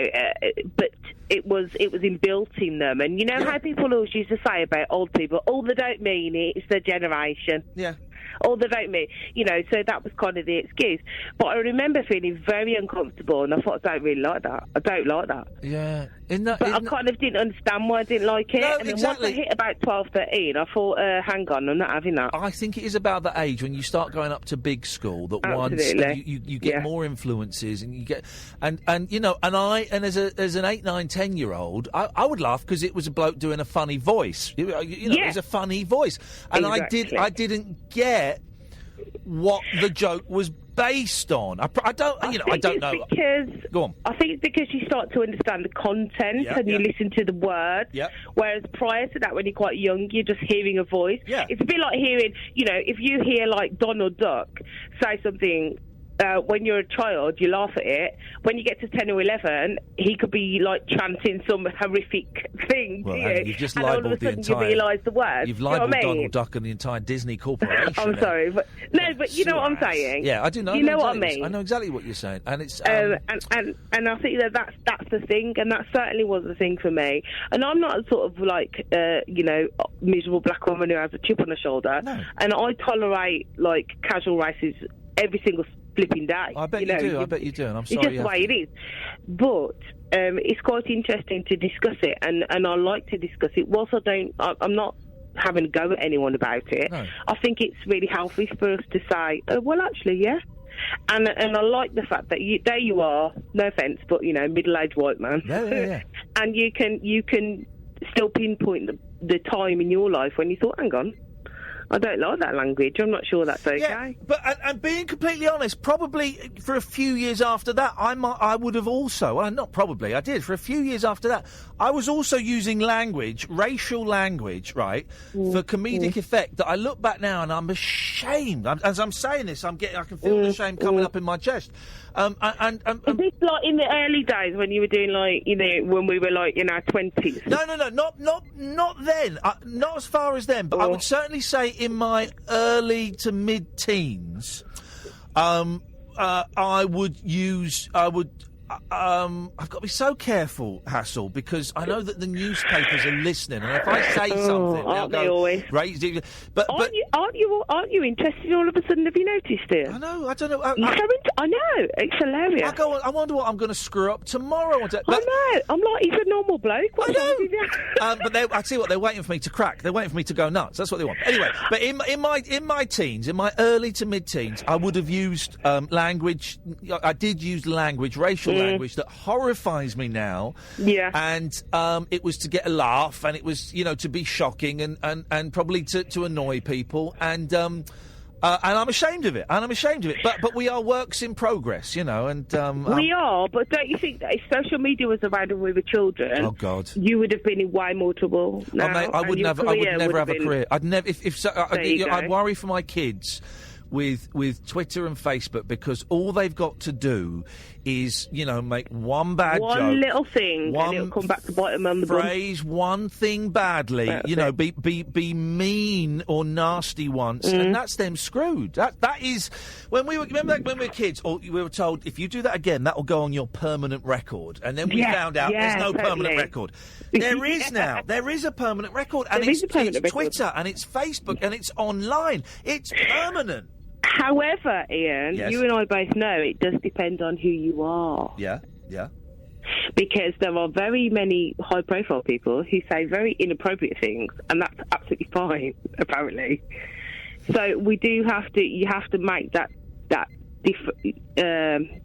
but it was inbuilt in them. And you know how people always used to say about old people, they don't mean it, it's their generation. Yeah. They don't mean, you know, so that was kind of the excuse. But I remember feeling very uncomfortable, and I thought, I don't really like that. I don't like that. Yeah. I kind of didn't understand why I didn't like it. No, and then exactly. once I hit about 12, 13, I thought, hang on, I'm not having that. I think it is about the age when you start going up to big school that once you get more influences, and you get and you know, and as an 8, 9, 10-year-old, I would laugh because it was a bloke doing a funny voice. You know, it was a funny voice, and exactly. I didn't get what the joke was based on. I don't know. Because go on. I think it's because you start to understand the content and you listen to the words. Yeah. Whereas prior to that, when you're quite young, you're just hearing a voice. Yeah. It's a bit like hearing, you know, if you hear like Donald Duck say something when you're a child, you laugh at it. When you get to 10 or 11, he could be like chanting some horrific thing to you. You've just and all of a sudden you realise the words. You've libelled you know what I mean? Donald Duck and the entire Disney Corporation. I'm sorry, but you know what I'm saying. Yeah, I do know. You know what I mean. I know exactly what you're saying, and it's and I think that's the thing, and that certainly was the thing for me. And I'm not sort of like miserable black woman who has a chip on her shoulder. No. And I tolerate like casual races every single flipping day. I bet you do. I bet you do. And I'm sorry. It's just the way it is. But it's quite interesting to discuss it, and I like to discuss it. Whilst I'm not having a go at anyone about it. No. I think it's really healthy for us to say, well, actually, yeah. And I like the fact that there you are, no offence, but middle-aged white man. Yeah. And you can still pinpoint the time in your life when you thought, hang on, I don't like that language. I'm not sure that's okay. Yeah, but and being completely honest, probably for a few years after that, I would have also. Well, not probably. I did for a few years after that. I was also using language, racial language, right, for comedic effect. That I look back now and I'm ashamed. As I'm saying this, I can feel the shame coming up in my chest. Is this like in the early days when you were doing when we were like in our 20s? No, not then. Not as far as then, but I would certainly say in my early to mid-teens, I would use. I've got to be so careful, Hassel, because I know that the newspapers are listening, and if I say something, aren't they always? But aren't you interested all of a sudden? Have you noticed it? I know. I don't know. I know. It's hilarious. I wonder what I'm going to screw up tomorrow. I know. I'm like, he's a normal bloke. I know. But I tell you what, they're waiting for me to crack. They're waiting for me to go nuts. That's what they want. Anyway, but in my teens, in my early to mid-teens, I would have used language. I did use language, racial language that horrifies me now. Yeah. And it was to get a laugh, and it was, to be shocking and probably to annoy people. And I'm ashamed of it. But we are works in progress, And we are. But don't you think that if social media was around when we were children? Oh God, you would have been in way more trouble. Now, I would never have a career. I'd never. I'd worry for my kids with Twitter and Facebook, because all they've got to do is, make one bad joke. One little thing, and it'll come back to bite them on the phrase bum. One thing badly, be mean or nasty once, and that's them screwed. That is, when we were kids, we were told, if you do that again, that will go on your permanent record. And then we found out there's no permanent record. There is now. There is a permanent record, and it's Twitter, and it's Facebook, and it's online. It's permanent. However, Ian, you and I both know it does depend on who you are. Yeah. Because there are very many high-profile people who say very inappropriate things, and that's absolutely fine, apparently. So we do have to. You have to make that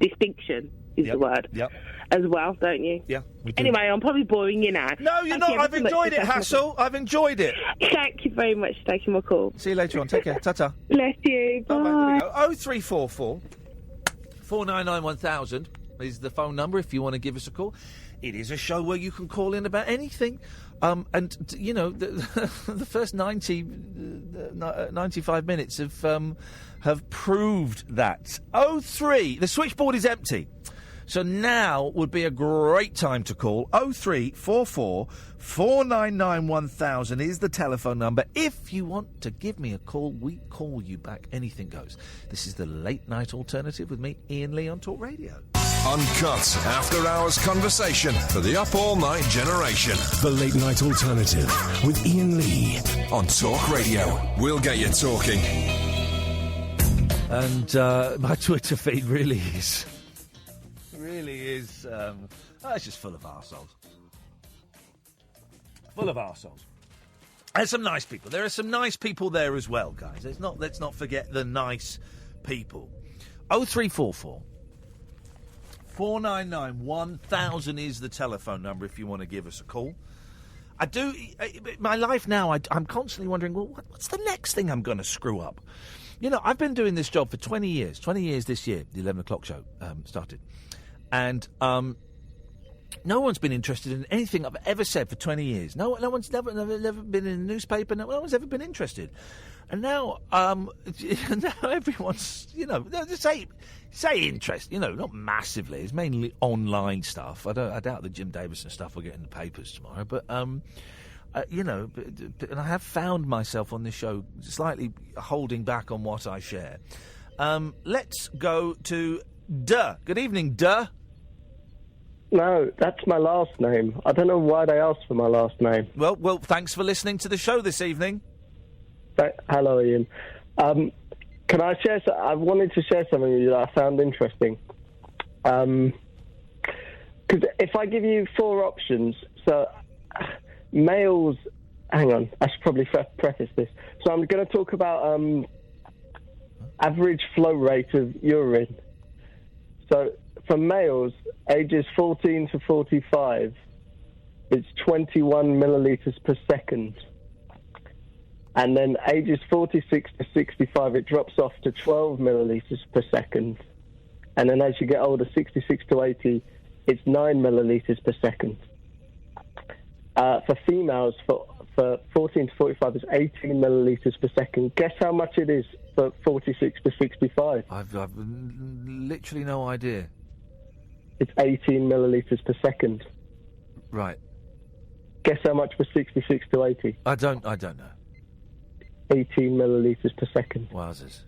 distinction is the word. Yep. As well, don't you? Yeah. Anyway, I'm probably boring you now. No, you're not. I've enjoyed it, Hassel. I've enjoyed it. Thank you very much for taking my call. See you later on. Take care. Ta-ta. Bless you. Bye. Bye. 0344 499 1000 is the phone number if you want to give us a call. It is a show where you can call in about anything. And, the first 95 minutes have proved that. 03, the switchboard is empty. So now would be a great time to call. 0344 499 1000 is the telephone number. If you want to give me a call, we call you back. Anything goes. This is the Late Night Alternative with me, Iain Lee, on Talk Radio. Uncut, after-hours conversation for the up-all-night generation. The Late Night Alternative with Iain Lee on Talk Radio. We'll get you talking. And my Twitter feed really is... it's just full of arseholes. Full of arseholes. There's some nice people. There are some nice people there as well, guys. Let's not forget the nice people. 0344 499 1000 is the telephone number if you want to give us a call. My life now, I'm constantly wondering, well, what's the next thing I'm going to screw up? I've been doing this job for 20 years. 20 years this year, the 11 o'clock show started. And no one's been interested in anything I've ever said for 20 years. No one's never been in a newspaper. No one's ever been interested. And now, now everyone's, say interest, not massively. It's mainly online stuff. I doubt the Jim Davison stuff will get in the papers tomorrow. But, and I have found myself on this show slightly holding back on what I share. Let's go to Duh. Good evening, Duh. No, that's my last name. I don't know why they asked for my last name. Well, thanks for listening to the show this evening. Hello, Ian. Can I share? I wanted to share something with you that I found interesting. Because if I give you 4 options, so males. Hang on, I should probably preface this. So I'm going to talk about average flow rate of urine. So for males, ages 14 to 45, it's 21 millilitres per second. And then ages 46 to 65, it drops off to 12 millilitres per second. And then as you get older, 66 to 80, it's 9 millilitres per second. For females, for 14 to 45, it's 18 millilitres per second. Guess how much it is for 46 to 65? I've literally no idea. It's 18 millilitres per second. Right. Guess how much for 66 to 80? I don't know. 18 millilitres per second. Wowzers.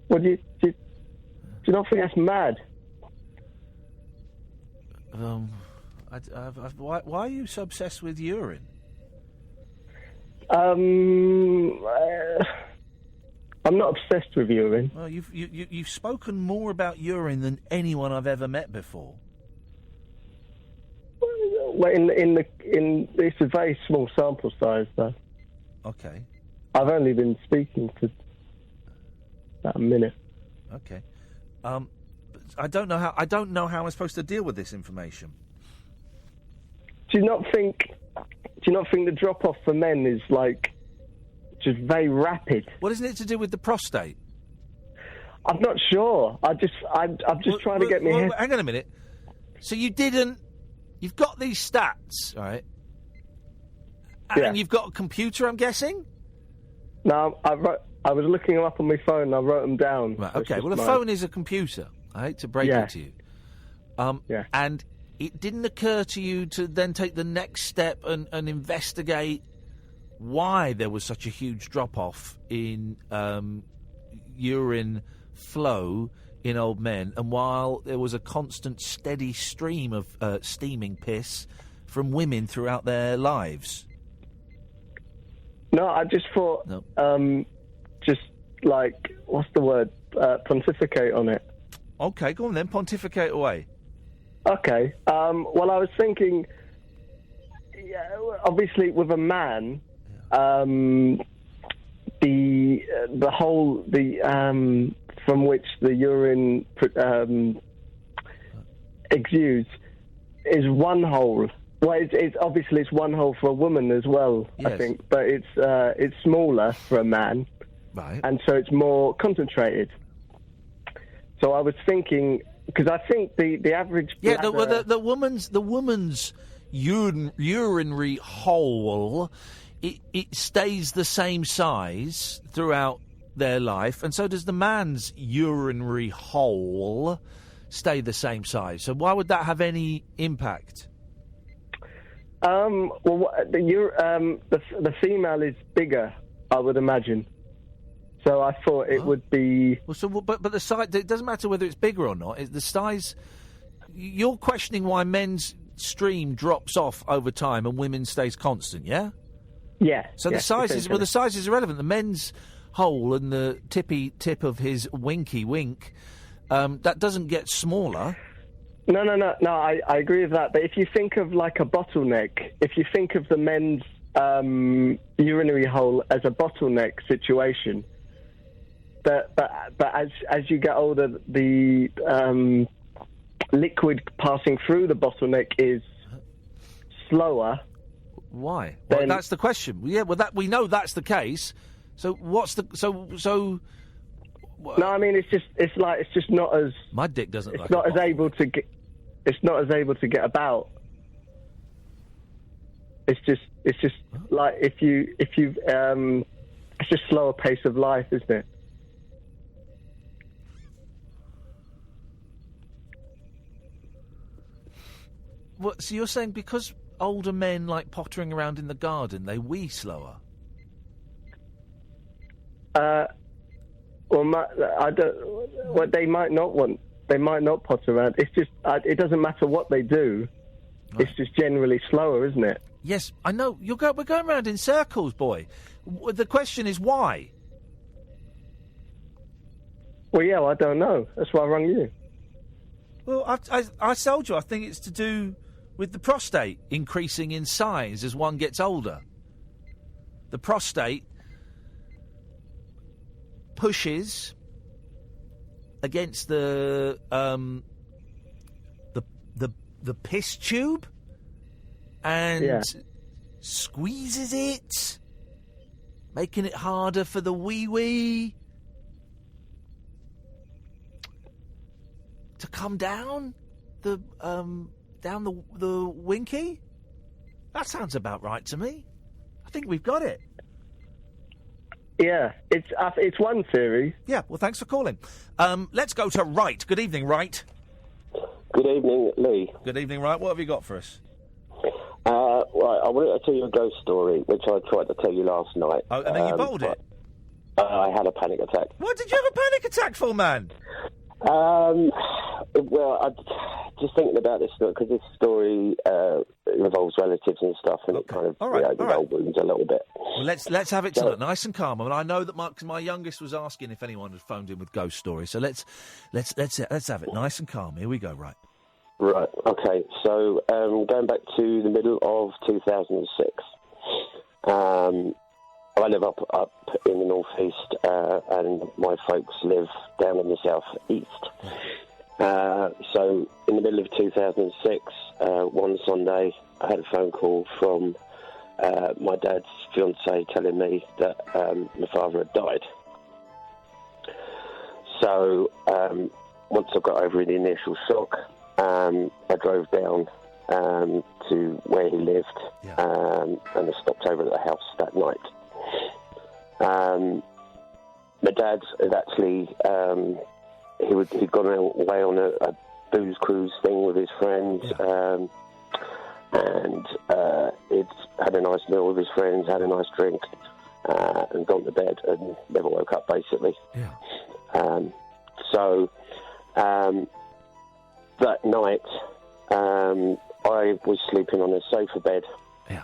Well, do you not think that's mad? Why are you so obsessed with urine? I'm not obsessed with urine. Well, you've spoken more about urine than anyone I've ever met before. Well, it's a very small sample size, though. Okay. I've only been speaking for about a minute. Okay. I don't know how I'm supposed to deal with this information. Do you not think the drop off for men is just very rapid? What isn't it to do with the prostate? I'm not sure. I'm just trying to get my head. Hang on a minute. So you've got these stats, right? And you've got a computer, I'm guessing? No, I was looking them up on my phone and I wrote them down. Right, okay. Well, a phone is a computer. I hate to break it to you. And it didn't occur to you to then take the next step and investigate why there was such a huge drop-off in urine flow in old men, and while there was a constant, steady stream of steaming piss from women throughout their lives? No, I just thought, what's the word? Pontificate on it. Okay, go on then, pontificate away. Okay. Well, I was thinking, obviously, with a man, from which the urine exudes is one hole. Well, it's one hole for a woman as well, yes. I think, but it's smaller for a man, right? And so it's more concentrated. So I was thinking, because I think the average bladder... the woman's urinary hole, it stays the same size throughout their life, and so does the man's urinary hole stay the same size. So why would that have any impact? The female is bigger, I would imagine. So I thought it would be. Well, but the size. It doesn't matter whether it's bigger or not. The size. You're questioning why men's stream drops off over time and women's stays constant. Yeah. Yeah. So the size is the size is irrelevant. The men's hole and the tippy tip of his winky wink, that doesn't get smaller. No, I agree with that. But if you think of like a bottleneck, if you think of the men's urinary hole as a bottleneck situation, but as you get older, the liquid passing through the bottleneck is slower. Why? Well, that's the question. Yeah, well, that we know that's the case. So what's the so? No, I mean it's just not as my dick doesn't. It's like not as able to get. It's not as able to get about. It's just like if you it's just slower pace of life, isn't it? What, so you're saying because older men like pottering around in the garden, they wee slower? I don't. Well, they might not want. They might not potter around. It's just. It doesn't matter what they do. Right. It's just generally slower, isn't it? Yes, I know. We're going around in circles, boy. The question is why. Well, yeah, I don't know. That's why I rang you. Well, I told you. I think it's to do with the prostate increasing in size as one gets older. The prostate pushes against the piss tube and squeezes it, making it harder for the wee to come down the winky. That sounds about right to me. I think we've got it. Yeah, it's one theory. Yeah, well, thanks for calling. Let's go to Wright. Good evening, Wright. Good evening, Lee. Good evening, Wright. What have you got for us? Right, I wanted to tell you a ghost story, which I tried to tell you last night. Oh, and then you bottled it? I had a panic attack. What did you have a panic attack for, man? Well, I'm just thinking about this because this story involves relatives and stuff, and it kind of wounds a little bit. Well, let's have it tonight, nice and calm. I mean, I know that my youngest was asking if anyone had phoned in with ghost stories, so let's have it nice and calm. Here we go, right? Right. Okay. So going back to the middle of 2006. I live up in the northeast, and my folks live down in the southeast. So in the middle of 2006, one Sunday, I had a phone call from my dad's fiancée telling me that my father had died. So once I got over the initial shock, I drove down to where he lived, and I stopped over at the house that night. My dad had actually he'd gone away on a booze cruise thing with his friends, and he'd had a nice meal with his friends, had a nice drink, and gone to bed and never woke up, basically. So that night, I was sleeping on a sofa bed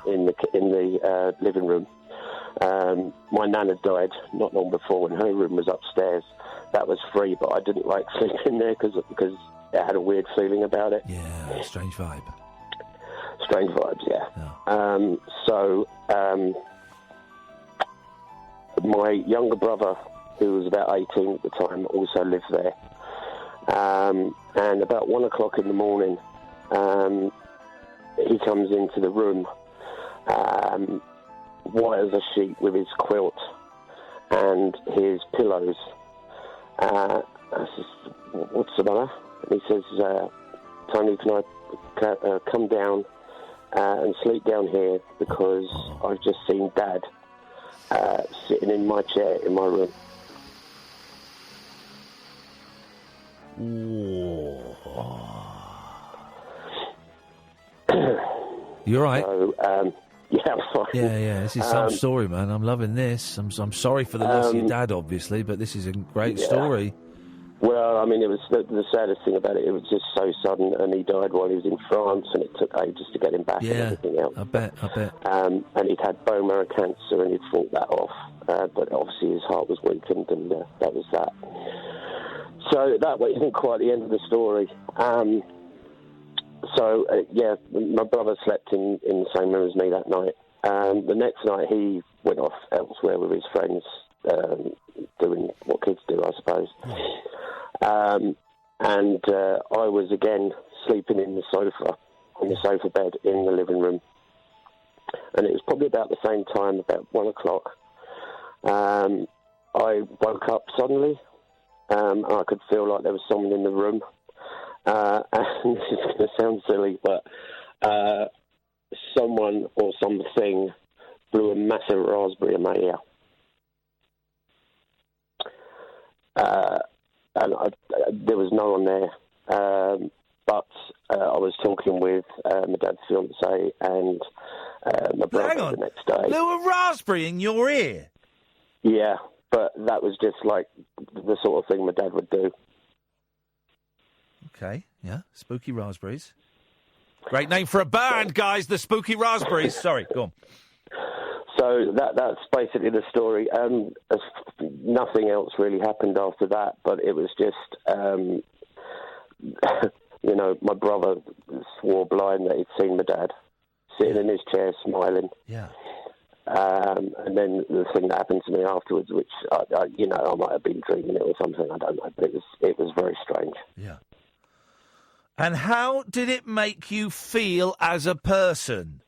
in the living room. My nan had died not long before, and her room was upstairs. That was free, but I didn't like sleeping there because it had a weird feeling about it. Yeah, strange vibe. Strange vibes, yeah. So my younger brother, who was about 18 at the time, also lived there. And about 1 o'clock in the morning, he comes into the room, wires a sheet with his quilt and his pillows. I says, "What's the matter?" And he says, "Tony, can I come down and sleep down here because I've just seen Dad sitting in my chair in my room." You're right. So, yeah, I'm fine. Yeah. This is some story, man. I'm loving this. I'm sorry for the loss of your dad, obviously, but this is a great story. Well, I mean, it was the saddest thing about it. It was just so sudden, and he died while he was in France, and it took ages to get him back and everything else. I bet. And he'd had bone marrow cancer, and he'd fought that off, but obviously his heart was weakened, and that was that. So that wasn't quite the end of the story. My brother slept in the same room as me that night. The next night he went off elsewhere with his friends, doing what kids do, I suppose. And I was again sleeping on the sofa bed in the living room. And it was probably about the same time, about 1 o'clock. I woke up suddenly. And I could feel like there was someone in the room. And this is going to sound silly, but someone or something blew a massive raspberry in my ear. and there was no one there. But I was talking with my dad's fiancée and my brother the next day. Blew a raspberry in your ear? Yeah, but that was just like the sort of thing my dad would do. Okay, yeah, Spooky Raspberries. Great name for a band, guys, the Spooky Raspberries. Sorry, go on. So that's basically the story. Nothing else really happened after that, but it was just, my brother swore blind that he'd seen my dad sitting in his chair smiling. Yeah. And then the thing that happened to me afterwards, which, I might have been dreaming it or something, I don't know, but it was very strange. Yeah. And how did it make you feel as a person?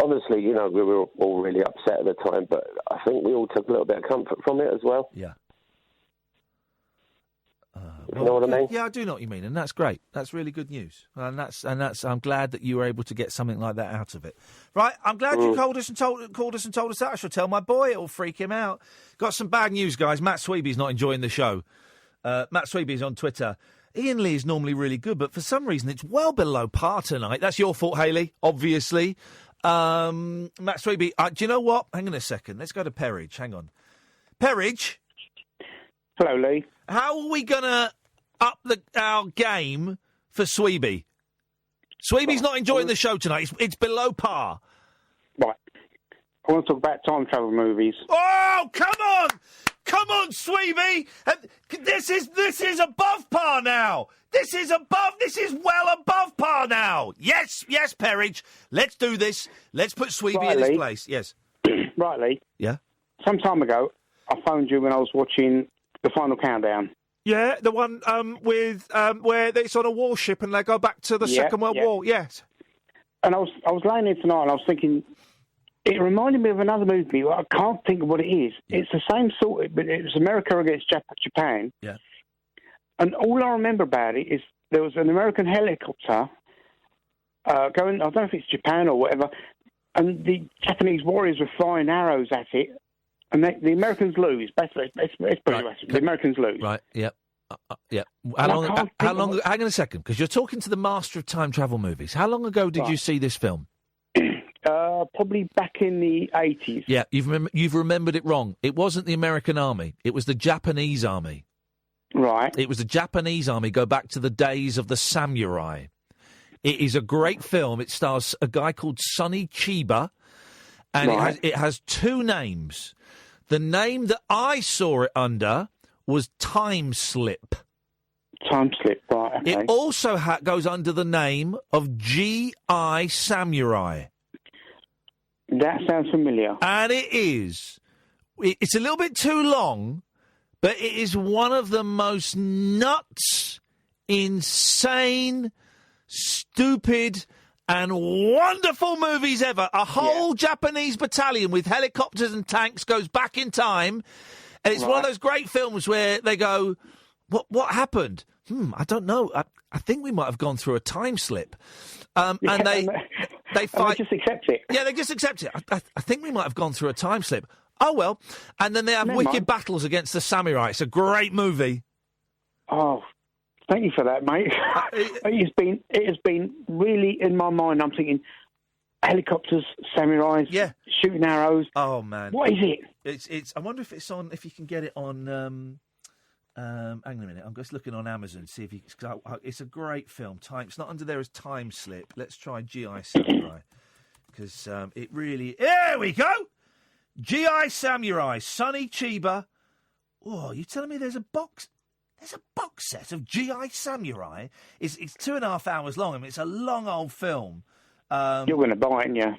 Obviously, we were all really upset at the time, but I think we all took a little bit of comfort from it as well. Yeah. You know what I mean? Yeah, I do know what you mean, and that's great. That's really good news, and that's. I'm glad that you were able to get something like that out of it. Right, I'm glad you called us and told us that. I shall tell my boy; it'll freak him out. Got some bad news, guys. Matt Sweeby's not enjoying the show. Matt Sweeby's on Twitter. Ian Lee is normally really good, but for some reason it's well below par tonight. That's your fault, Hayley, obviously. Matt Sweeby, do you know what? Hang on a second. Let's go to Perridge. Hang on. Perridge? Hello, Lee. How are we going to up our game for Sweeby? Sweeby's not enjoying the show tonight. It's below par. Right. I want to talk about time travel movies. Oh, come on! Come on, Sweeby! This is above par now. This is well above par now. Yes, Perridge. Let's do this. Let's put Sweeby in his place. Yes. Right, Lee. Yeah. Some time ago, I phoned you when I was watching The Final Countdown. Yeah, the one with where it's on a warship and they go back to the Second World War. Yes. And I was laying there tonight and I was thinking, it reminded me of another movie. I can't think of what it is. Yeah. It's the same sort of, but it was America against Japan. Yeah. And all I remember about it is there was an American helicopter going, I don't know if it's Japan or whatever, and the Japanese warriors were firing arrows at it, and the Americans lose. Basically, it's pretty much the Americans lose. Right, yep. Yeah. How long? Hang on a second, because you're talking to the master of time travel movies. How long ago did you see this film? Probably back in the 80s. Yeah, you've remembered it wrong. It wasn't the American army. It was the Japanese army. Right. It was the Japanese army. Go back to the days of the samurai. It is a great film. It stars a guy called Sonny Chiba, and it has two names. The name that I saw it under was Time Slip. Time Slip, right. Okay. It also goes under the name of G.I. Samurai. That sounds familiar. And it is. It's a little bit too long, but it is one of the most nuts, insane, stupid, and wonderful movies ever. A whole Japanese battalion with helicopters and tanks goes back in time, and it's one of those great films where they go, what happened? I don't know. I think we might have gone through a time slip. And they fight. They just accept it. Yeah, they just accept it. I think we might have gone through a time slip. Oh, well. And then they have wicked battles against the samurai. It's a great movie. Oh, thank you for that, mate. It has been really in my mind. I'm thinking helicopters, samurais, shooting arrows. Oh, man. What is it? It's. I wonder if it's on. If you can get it on. Hang on a minute. I'm just looking on Amazon to see if it's a great film. It's not under there as Time Slip. Let's try G.I. Samurai because it really. There we go. G.I. Samurai, Sonny Chiba. Oh, you're telling me there's a box? There's a box set of G.I. Samurai. It's 2.5 hours long. I mean, it's a long old film. You're going to buy it, aren't you?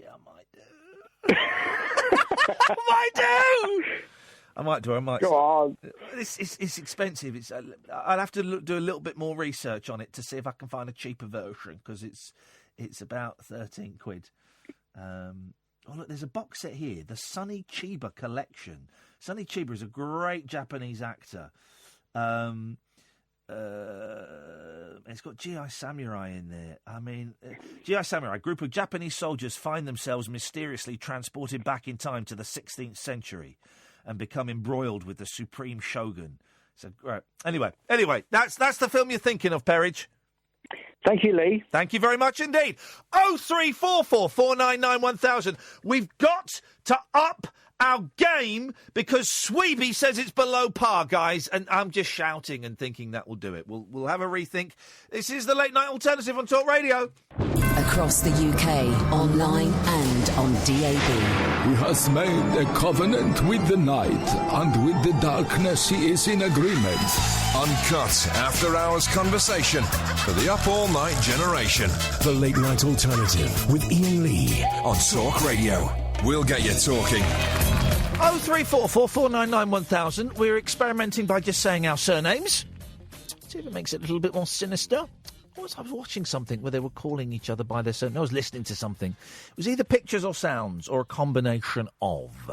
Yeah, I might do. I might do. I might. Go on. It's expensive. I'll have to do a little bit more research on it to see if I can find a cheaper version because it's about 13 quid. Oh look, there's a box set here, the Sonny Chiba collection. Sonny Chiba is a great Japanese actor. It's got GI Samurai in there. I mean, GI Samurai, a group of Japanese soldiers find themselves mysteriously transported back in time to the 16th century and become embroiled with the supreme shogun. So, right. Anyway, that's the film you're thinking of, Perridge. Thank you, Lee. Thank you very much indeed. 0344 499 1000. We've got to up our game because Sweeby says it's below par, guys, and I'm just shouting and thinking that will do it. We'll have a rethink. This is the Late Night Alternative on Talk Radio. Across the UK, online and on DAB. He has made a covenant with the night, and with the darkness he is in agreement. Uncut after-hours conversation for the up all-night generation. The Late Night Alternative with Iain Lee on Talk Radio. We'll get you talking. 0344 499 1000. We're experimenting by just saying our surnames. See if it makes it a little bit more sinister. I was watching something where they were calling each other by their surname. I was listening to something. It was either pictures or sounds or a combination of.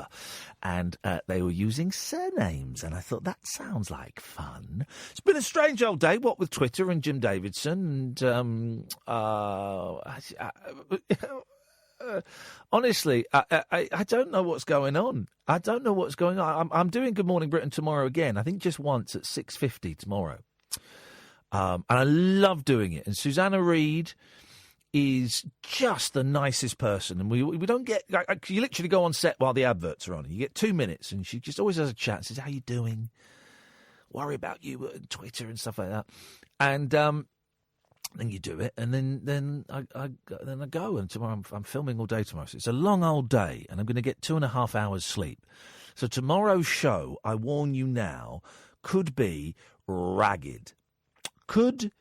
And they were using surnames. And I thought, that sounds like fun. It's been a strange old day, what with Twitter and Jim Davidson. And honestly, I don't know what's going on. I don't know what's going on. I'm doing Good Morning Britain tomorrow again. I think just once at 6:50 tomorrow. And I love doing it. And Susanna Reid is just the nicest person. And we don't get... you literally go on set while the adverts are on. You get 2 minutes, and she just always has a chat. Says, how you doing? Worry about you on Twitter and stuff like that. And then you do it, and then I go. And tomorrow I'm filming all day tomorrow. So it's a long old day, and I'm going to get 2.5 hours sleep. So tomorrow's show, I warn you now, could be ragged. Could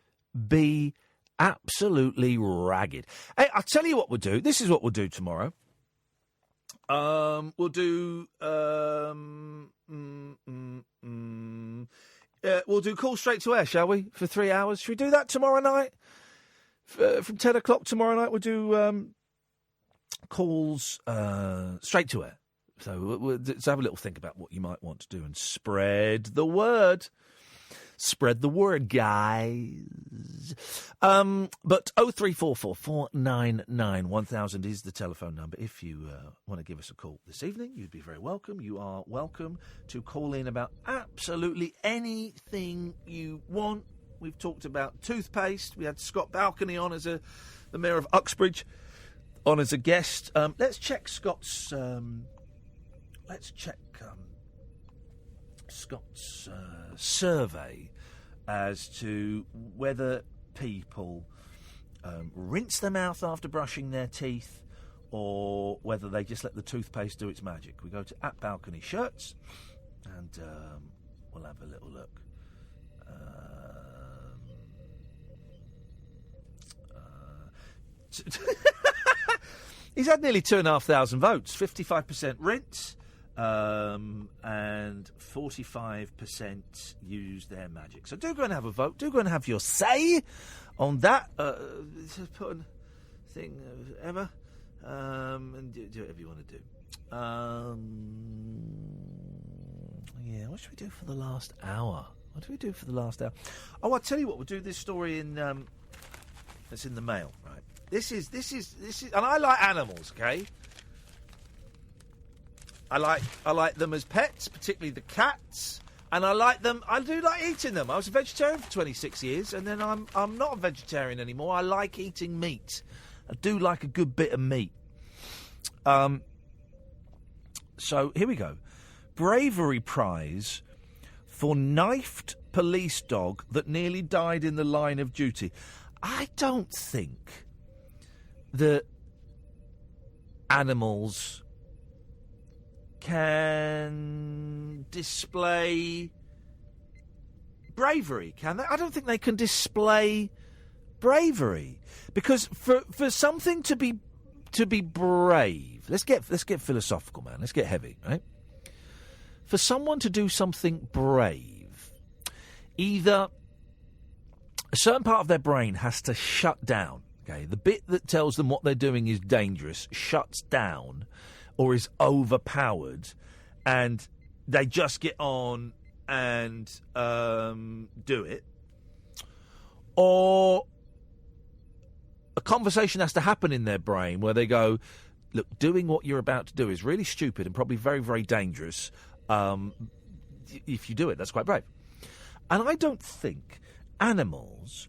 be absolutely ragged. Hey, I'll tell you what we'll do. This is what we'll do tomorrow. We'll do Call Straight to Air, shall we? For 3 hours. Should we do that tomorrow night? From 10 o'clock tomorrow night, we'll do calls straight to air. So let's have a little think about what you might want to do and spread the word. Spread the word, guys. But 0344 499 1000 is the telephone number. If you want to give us a call this evening, you'd be very welcome. You are welcome to call in about absolutely anything you want. We've talked about toothpaste. We had Scott Balcony on as the Mayor of Uxbridge on as a guest. Let's check Scott's... Scott's survey as to whether people rinse their mouth after brushing their teeth or whether they just let the toothpaste do its magic. We go to @Balcony Shirts and we'll have a little look. He's had nearly 2,500 votes, 55% rinse. And 45% use their magic. So do go and have a vote. Do go and have your say on that. Put a thing ever. And do whatever you want to do. Yeah, what should we do for the last hour? What do we do for the last hour? Oh, I'll tell you what. We'll do this story in that's in the mail, right? This is, and I like animals, okay? I like them as pets, particularly the cats, and I do like eating them. I was a vegetarian for 26 years, and then I'm not a vegetarian anymore. I like eating meat. I do like a good bit of meat. So here we go. Bravery Prize for knifed police dog that nearly died in the line of duty. I don't think that animals can display bravery, can they? I don't think they can display bravery because for something to be brave, let's get philosophical, man. Let's get heavy, right? For someone to do something brave, either a certain part of their brain has to shut down. Okay, the bit that tells them what they're doing is dangerous shuts down. Or is overpowered, and they just get on and do it, or a conversation has to happen in their brain where they go, look, doing what you're about to do is really stupid and probably very, very dangerous. If you do it, that's quite brave. And I don't think animals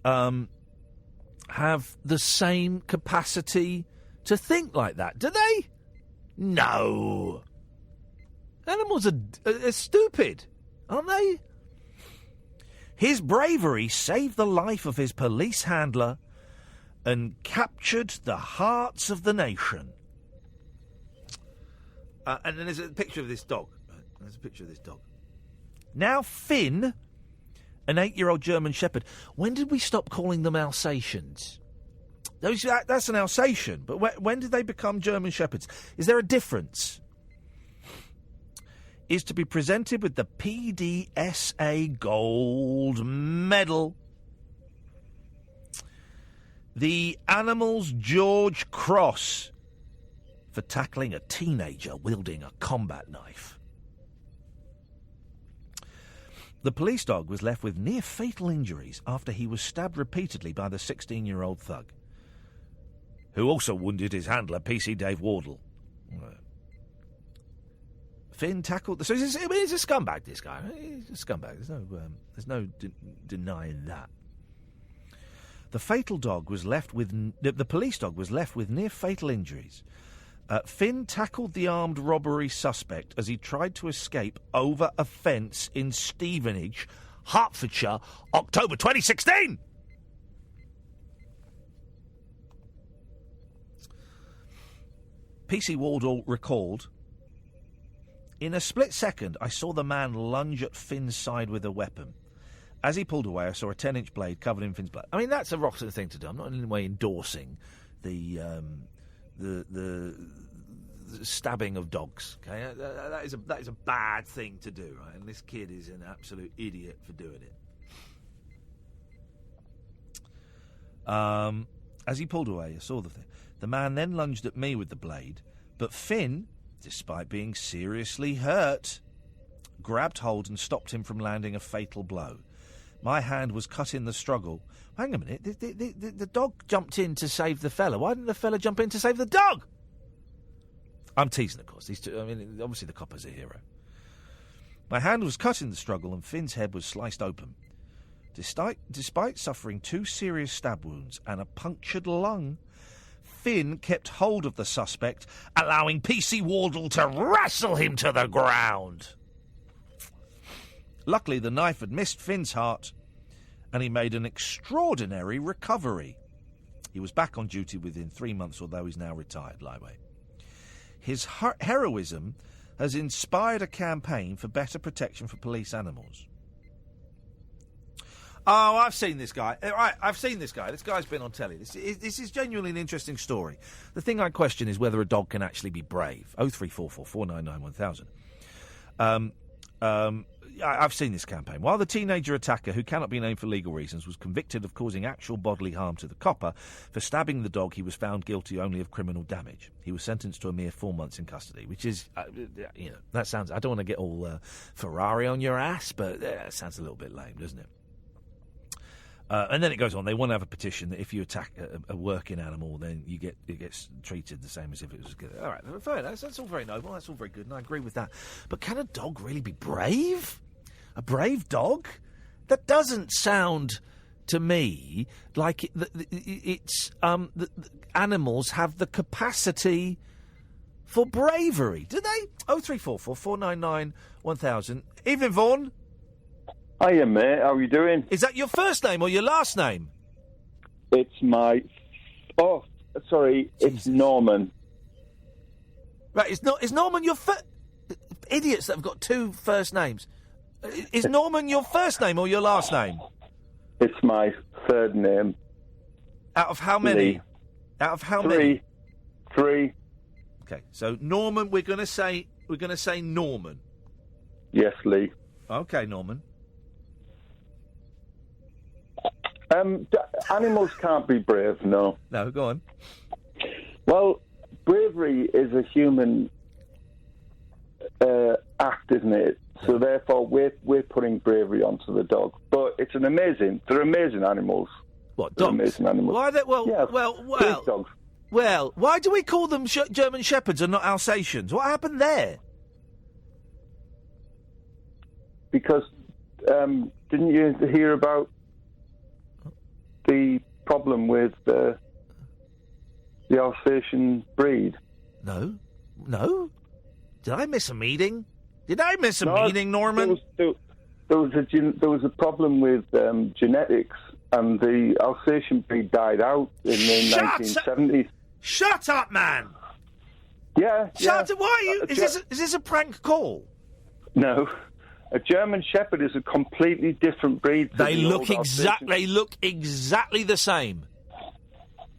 have the same capacity to think like that, do they? No. Animals are stupid, aren't they? His bravery saved the life of his police handler and captured the hearts of the nation. And then there's a picture of this dog. Now Finn, an 8-year-old German Shepherd. When did we stop calling them Alsatians? That's an Alsatian, but when did they become German Shepherds? Is there a difference? Is to be presented with the PDSA Gold Medal. The Animals George Cross for tackling a teenager wielding a combat knife. The police dog was left with near-fatal injuries after he was stabbed repeatedly by the 16-year-old thug, who also wounded his handler, PC Dave Wardle. Finn tackled... So he's a scumbag, this guy. He's a scumbag. There's no denying that. The fatal dog was left with... The police dog was left with near-fatal injuries. Finn tackled the armed robbery suspect as he tried to escape over a fence in Stevenage, Hertfordshire, October 2016! PC Wardle recalled, in a split second, I saw the man lunge at Finn's side with a weapon. As he pulled away, I saw a 10-inch blade covered in Finn's blood. I mean, that's a rotten thing to do. I'm not in any way endorsing the stabbing of dogs. Okay, that is a bad thing to do, right? And this kid is an absolute idiot for doing it. As he pulled away, I saw the thing. The man then lunged at me with the blade, but Finn, despite being seriously hurt, grabbed hold and stopped him from landing a fatal blow. My hand was cut in the struggle. Hang a minute, the dog jumped in to save the fella. Why didn't the fella jump in to save the dog? I'm teasing, of course. These two, I mean, obviously the copper's a hero. My hand was cut in the struggle and Finn's head was sliced open. Despite suffering 2 serious stab wounds and a punctured lung, Finn kept hold of the suspect, allowing PC Wardle to wrestle him to the ground. Luckily, the knife had missed Finn's heart, and he made an extraordinary recovery. He was back on duty within 3 months, although he's now retired, Lightweight. His heroism has inspired a campaign for better protection for police animals. Oh, I've seen this guy. Right, I've seen this guy. This guy's been on telly. This is genuinely an interesting story. The thing I question is whether a dog can actually be brave. 0344 499 1000. I've seen this campaign. While the teenager attacker, who cannot be named for legal reasons, was convicted of causing actual bodily harm to the copper, for stabbing the dog, he was found guilty only of criminal damage. He was sentenced to a mere 4 months in custody, which is, that sounds... I don't want to get all Ferrari on your ass, but that sounds a little bit lame, doesn't it? And then it goes on. They want to have a petition that if you attack a working animal, then it gets treated the same as if it was good. All right, fair. That's all very noble. That's all very good, and I agree with that. But can a dog really be brave? A brave dog? That doesn't sound to me like animals have the capacity for bravery, do they? 0344 499 1000. Evening, Vaughan. Hiya, mate. How are you doing? Is that your first name or your last name? It's my... Oh, sorry. Jesus. It's Norman. Right, is Norman your first... Idiots that have got 2 first names. Is Norman your first name or your last name? It's my third name. Out of how many? Lee. Out of how many? 3. Okay, so Norman, we're going to say Norman. Yes, Lee. Okay, Norman. Animals can't be brave, no. No, go on. Well, bravery is a human act, isn't it? So therefore, we're putting bravery onto the dog. But it's an amazing. They're amazing animals. What, they're dogs? Amazing animals. Why are they? Well, Yeah, well. dogs. Well, why do we call them German Shepherds and not Alsatians? What happened there? Because didn't you hear about the problem with the Alsatian breed? No. Did I miss a meeting? Norman? There was a problem with genetics, and the Alsatian breed died out in the 1970s. Shut up, man! Yeah. Shut up! Why are you? Is this a prank call? No. A German Shepherd is a completely different breed. They look exactly the same.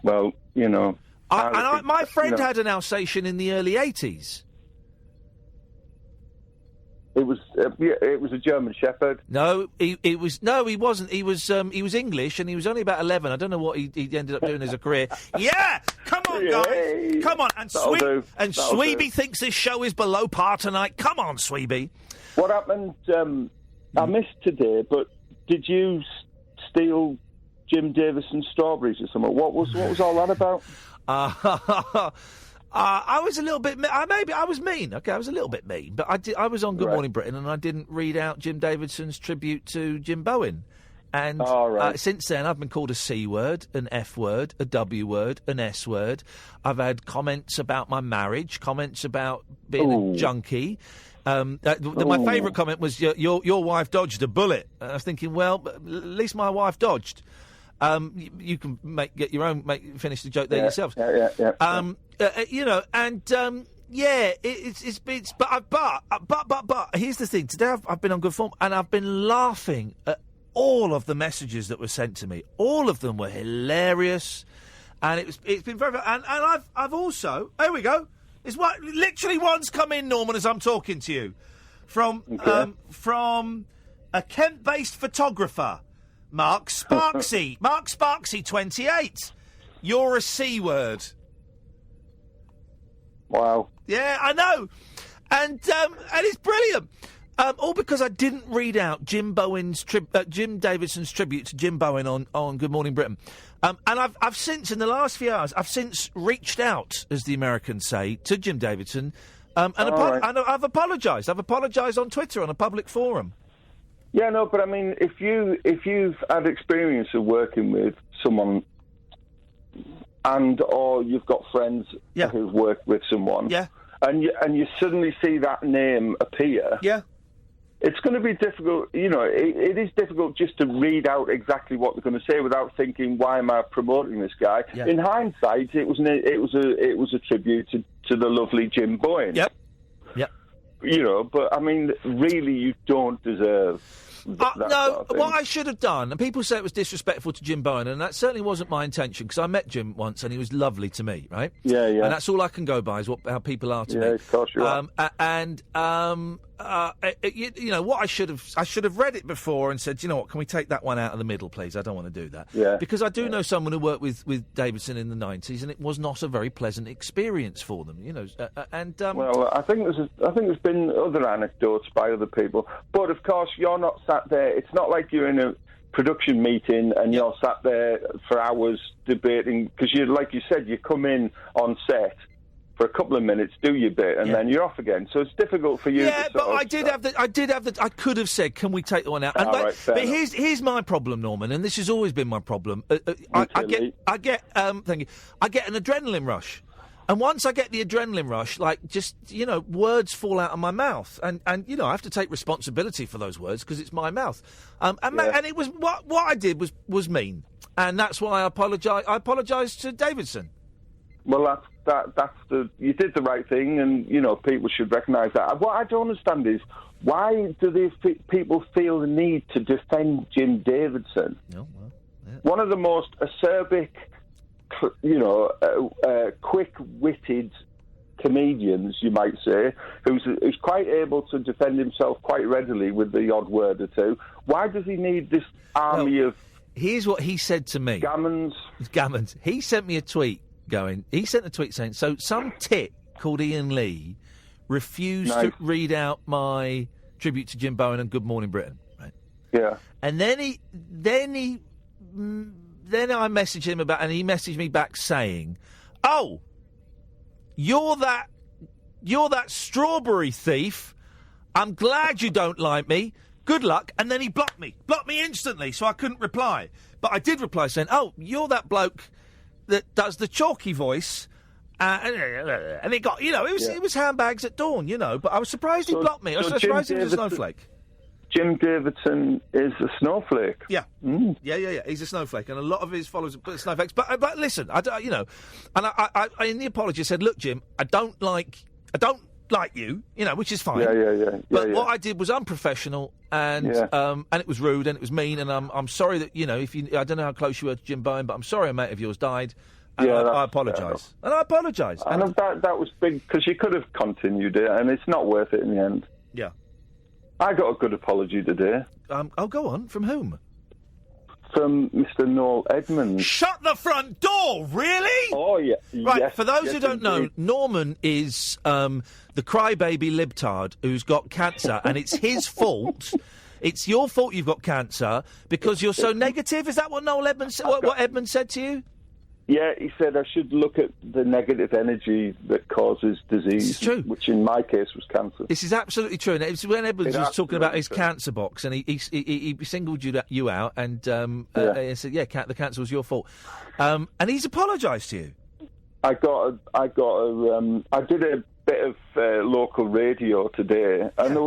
Well, you know. My friend had an Alsatian in the early 80s. It was a German Shepherd. No, he wasn't. He was English, and he was only about 11. I don't know what he ended up doing as a career. Yeah, come on, guys, come on. And Sweeby thinks this show is below par tonight. Come on, Sweeby. What happened? I missed today, but did you steal Jim Davison's strawberries or something? What was all that about? I was a little bit. I was mean. Okay, I was a little bit mean, but I was on Good Morning Britain, and I didn't read out Jim Davidson's tribute to Jim Bowen. And since then, I've been called a C word, an F word, a W word, an S word. I've had comments about my marriage, comments about being a junkie. My favourite comment was your wife dodged a bullet. And I was thinking, well, at least my wife dodged. You can finish the joke there yourselves. Yeah. But here's the thing. Today I've been on good form, and I've been laughing at all of the messages that were sent to me. All of them were hilarious, and it's been very. And I've also, here we go. It's what literally one's come in, Norman, as I'm talking to you, from a Kent-based photographer, Mark Sparksy. Mark Sparksy, 28. You're a C word. Wow. Yeah, I know, and it's brilliant. All because I didn't read out Jim Davidson's tribute to Jim Bowen on Good Morning Britain. And I've since, in the last few hours, I've since reached out, as the Americans say, to Jim Davidson, and I've apologised. I've apologised on Twitter, on a public forum. Yeah, no, but I mean, if you've had experience of working with someone, or you've got friends who've worked with someone, and you suddenly see that name appear, it's going to be difficult. You know, it is difficult just to read out exactly what they're going to say without thinking, why am I promoting this guy? Yeah. In hindsight, it was a tribute to the lovely Jim Bowen. Yep. You know, but I mean, really, you don't deserve. What I should have done, and people say it was disrespectful to Jim Bowen, and that certainly wasn't my intention, because I met Jim once and he was lovely to me, right? Yeah. And that's all I can go by, is how people are to me. Yeah, of course you are. What I should have read it before and said, you know what, can we take that one out of the middle, please? I don't want to do that. Yeah. Because I do know someone who worked with Davidson in the 90s, and it was not a very pleasant experience for them, you know. Well, I think there's been other anecdotes by other people, but of course you're not sat there. It's not like you're in a production meeting and you're sat there for hours debating, because like you said, you come in on set for a couple of minutes, do your bit, and then you're off again. So it's difficult for you. Yeah, but I could have said, can we take the one out? But here's my problem, Norman, and this has always been my problem. I get an adrenaline rush. And once I get the adrenaline rush, words fall out of my mouth, and I have to take responsibility for those words, because it's my mouth. And it was what I did was mean, and that's why I apologise to Davidson. Well, you did the right thing, and people should recognise that. What I don't understand is, why do people feel the need to defend Jim Davidson? One of the most acerbic, quick-witted comedians, you might say, who's quite able to defend himself quite readily with the odd word or two. Why does he need this army of... Here's what he said to me. Gammons. He sent me a tweet he sent a tweet saying, so some tit called Iain Lee refused to read out my tribute to Jim Bowen and Good Morning Britain, right? Yeah. And then I messaged him about, and he messaged me back saying, "Oh, you're that strawberry thief. I'm glad you don't like me. Good luck." And then he blocked me instantly, so I couldn't reply. But I did reply saying, "Oh, you're that bloke that does the chalky voice." And it got, it was handbags at dawn, But I was surprised he blocked me. I was surprised he was a snowflake. Jim Davidson is a snowflake. Yeah. Yeah. He's a snowflake, and a lot of his followers are snowflakes. But listen, and I in the apology said, "Look, Jim, I don't like you, which is fine. Yeah. But what I did was unprofessional, and it was rude, and it was mean, and I'm sorry that I don't know how close you were to Jim Bowen, but I'm sorry a mate of yours died." And I apologise. And I apologise. And that was big, because you could have continued it, and it's not worth it in the end. Yeah. I got a good apology today. Go on. From whom? From Mr. Noel Edmonds. Shut the front door, really? Oh, yeah. Right, yes, for those who don't know, Norman is the crybaby libtard who's got cancer, and it's his fault. It's your fault you've got cancer because you're so negative. Is that what Noel Edmonds what Edmonds said to you? Yeah, he said I should look at the negative energy that causes disease, which in my case was cancer. This is absolutely true. And it was when Edmonds was talking about his cancer box, and he singled you out, and he said, the cancer was your fault. And he's apologised to you. I did a bit of local radio today, and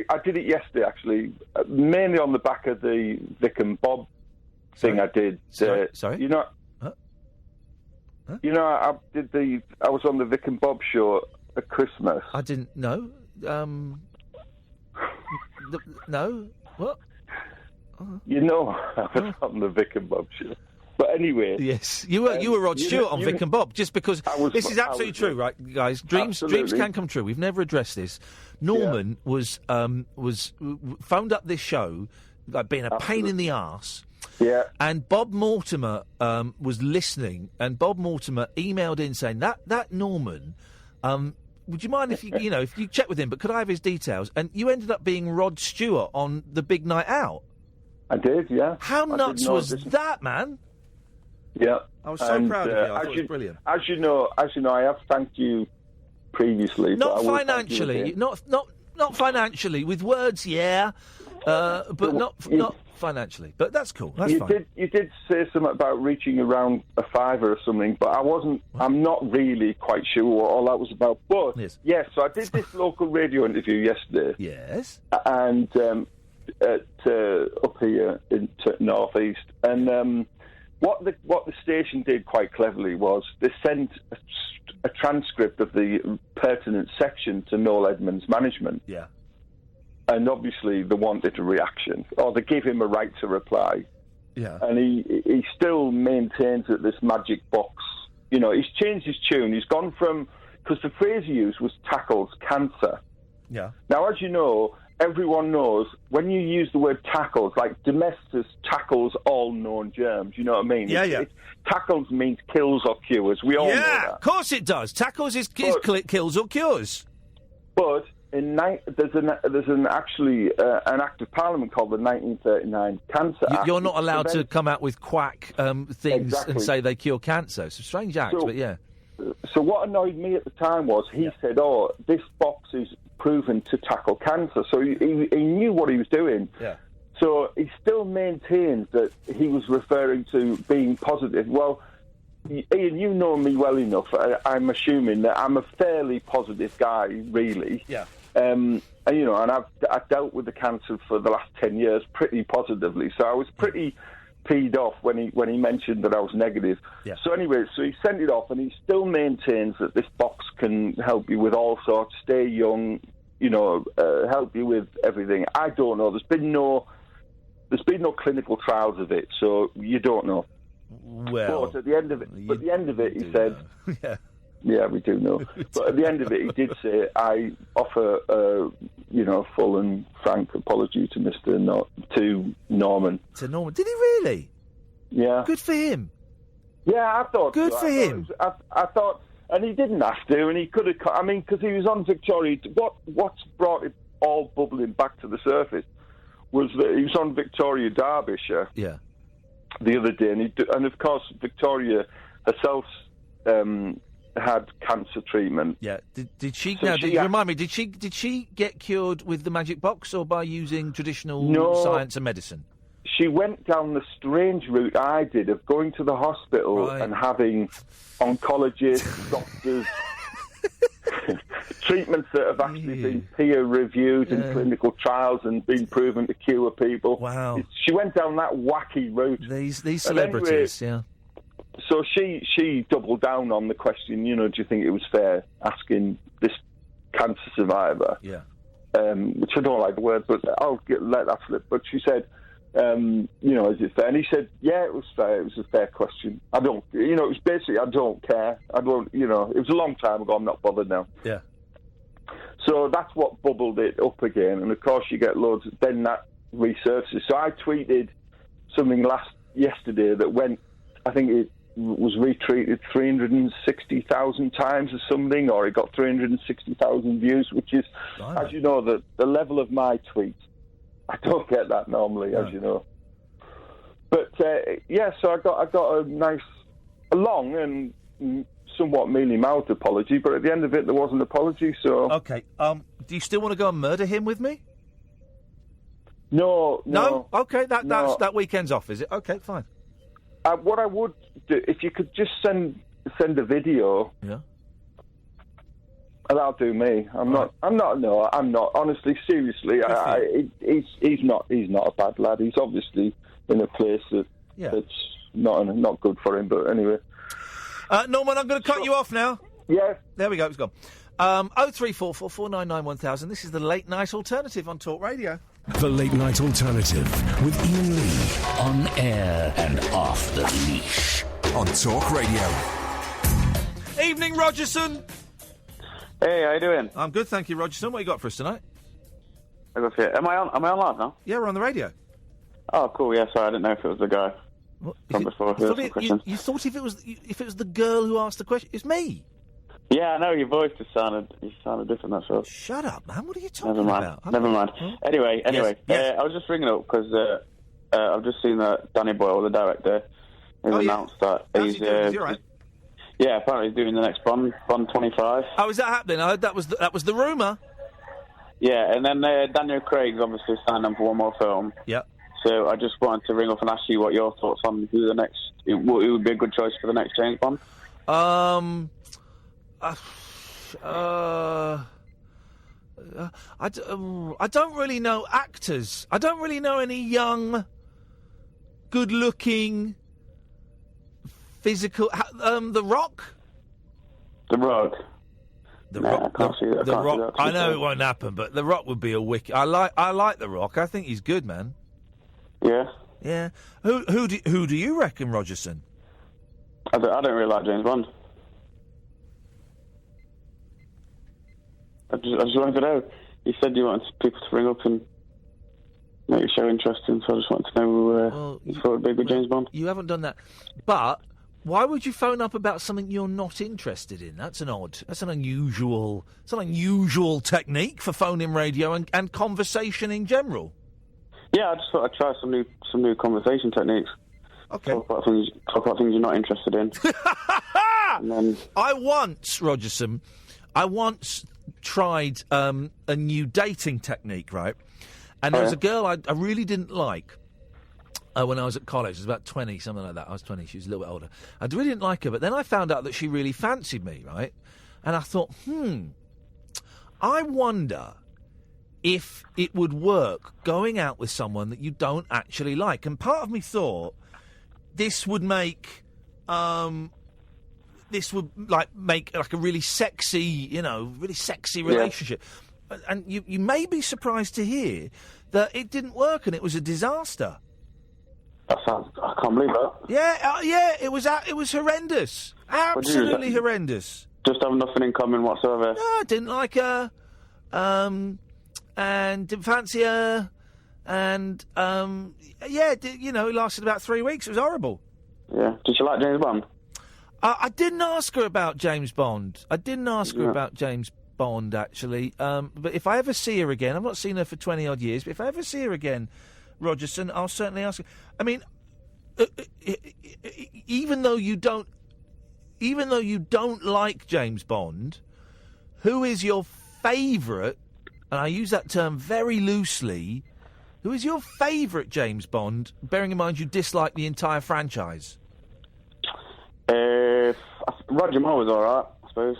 I did it yesterday, actually, mainly on the back of the Vic and Bob thing I did. Sorry? Huh? I was on the Vic and Bob show at Christmas. I didn't know. No? What? I was on the Vic and Bob show. But anyway... Yes, you were Rod Stewart on Vic and Bob, just because... This is absolutely true, right, guys? Dreams can come true. We've never addressed this. Norman was phoned up this show, like being a pain in the arse... Yeah. And Bob Mortimer was listening, and Bob Mortimer emailed in saying that Norman, would you mind if you check with him? But could I have his details? And you ended up being Rod Stewart on the Big Night Out. I did, yeah. How nuts was that, man? Yeah, I was so proud of you. I thought it was brilliant. As you know, I have thanked you previously. Not financially, not financially. With words, but not financially, but that's cool. That's fine. You did say something about reaching around a fiver or something, but I'm not really quite sure what all that was about. But yes, so I did this local radio interview yesterday. Yes, and up here in North East, and what the station did quite cleverly was they sent a transcript of the pertinent section to Noel Edmonds' management. Yeah. And obviously they wanted a reaction, or they gave him a right to reply. Yeah. And he still maintains that this magic box, he's changed his tune. He's gone from, because the phrase he used was tackles cancer. Yeah. Now, as you know, everyone knows when you use the word tackles, like domestos tackles all known germs, you know what I mean? Yeah. Tackles means kills or cures. We all know that. Yeah, of course it does. Tackles is kills or cures. But... there's an act of Parliament called the 1939 Cancer Act. You're not allowed to come out with quack things and say they cure cancer. It's a strange act, but yeah. So what annoyed me at the time was he said, this box is proven to tackle cancer. So he knew what he was doing. Yeah. So he still maintains that he was referring to being positive. Well, Ian, you know me well enough. I'm assuming that I'm a fairly positive guy, really. Yeah. And I've dealt with the cancer for the last 10 years pretty positively. So I was pretty peed off when he mentioned that I was negative. Yeah. So anyway, he sent it off, and he still maintains that this box can help you with all sorts, stay young, help you with everything. I don't know. There's been no clinical trials of it, so you don't know. Well, but at the end of it, he said, "Yeah, yeah, we do know." But at the end of it, he did say, "I offer a full and frank apology to Norman." To Norman, did he really? Yeah. Good for him. Yeah, I thought. Good for him. I thought, and he didn't have to, and he could have. I mean, because he was on Victoria. What's brought it all bubbling back to the surface was that he was on Victoria Derbyshire the other day, and of course Victoria herself had cancer treatment. Yeah. Did she? So remind me. Did she get cured with the magic box or by using traditional science and medicine? She went down the strange route I did of going to the hospital and having oncologists, doctors, treatments that have actually been peer-reviewed in clinical trials and been proven to cure people. Wow. She went down that wacky route. These celebrities, So she doubled down on the question, do you think it was fair asking this cancer survivor, which I don't like the word, but I'll let that slip. But she said, is it fair? And he said, yeah, it was fair. It was a fair question. I don't, it was basically, I don't care. I don't, it was a long time ago. I'm not bothered now. Yeah. So that's what bubbled it up again. And of course you get loads, then that resurfaces. So I tweeted something yesterday that went, I think it was retweeted 360,000 times or something, or it got 360,000 views, which is, as you know, the level of my tweets. I don't get that normally, as you know. But so I got a long and somewhat mealy-mouthed apology, but at the end of it, there was an apology. So okay, do you still want to go and murder him with me? No. Okay, that weekend's off, is it? Okay, fine. What I would do, if you could just send a video. Yeah. That'll do me. I'm not. Honestly, seriously, he's not a bad lad. He's obviously in a place that's not good for him. But anyway, Norman, I'm going to cut you off now. Yeah. There we go. It's gone. 0344 499 1000. This is the Late Night Alternative on Talk Radio. The Late Night Alternative with Iain Lee. On air and off the leash. On Talk Radio. Evening, Rogerson. Hey, how you doing? I'm good, thank you, Rogerson. What you got for us tonight? Am I on live now? Yeah, we're on the radio. Oh, cool. Yeah, sorry, I didn't know if it was the guy from before who asked the question. You thought if it was the girl who asked the question, it's me. Yeah, I know your voice just sounded different. That's all. Shut up, man! What are you talking about? Never mind. Huh? Anyway, yes. I was just ringing up because I've just seen that Danny Boyle, the director, has announced that he's. Is he all right? Yeah, apparently he's doing the next Bond 25. Oh, is that happening? I heard that was the rumour. Yeah, and then Daniel Craig's obviously signed on for one more film. Yeah. So I just wanted to ring up and ask you what your thoughts on who would be a good choice for the next James Bond. I don't really know actors. I don't really know any young, good-looking, physical. The Rock. The Rock. I can't see that. The Rock. I know it won't happen, but The Rock would be a wicked. I like The Rock. I think he's good, man. Yeah. Yeah. Who do you reckon, Rogerson? I don't really like James Bond. I just wanted to know. You said you wanted people to ring up and make your show interesting, so I just wanted to know you thought it'd be a good James Bond. You haven't done that, but why would you phone up about something you're not interested in? That's an unusual technique for phone-in radio and conversation in general. Yeah, I just thought I'd try some new conversation techniques. Okay. Talk about things you're not interested in. And then... I once tried a new dating technique, right? And there was a girl I really didn't like when I was at college. I was about 20, something like that. I was 20, she was a little bit older. I really didn't like her, but then I found out that she really fancied me, right? And I thought, I wonder if it would work going out with someone that you don't actually like. And part of me thought this would make... This would make a really sexy, relationship. Yeah. And you may be surprised to hear that it didn't work and it was a disaster. I can't believe that. Yeah, it was horrendous. Absolutely horrendous. Just have nothing in common whatsoever. No, I didn't like her, and didn't fancy her, and it lasted about 3 weeks. It was horrible. Yeah. Did you like James Bond? I didn't ask her about James Bond. I didn't ask her about James Bond, actually. But if I ever see her again, I've not seen her for 20-odd years, but if I ever see her again, Rogerson, I'll certainly ask her. I mean, even though you don't like James Bond, who is your favourite, and I use that term very loosely, who is your favourite James Bond, bearing in mind you dislike the entire franchise? Roger Moore was all right, I suppose.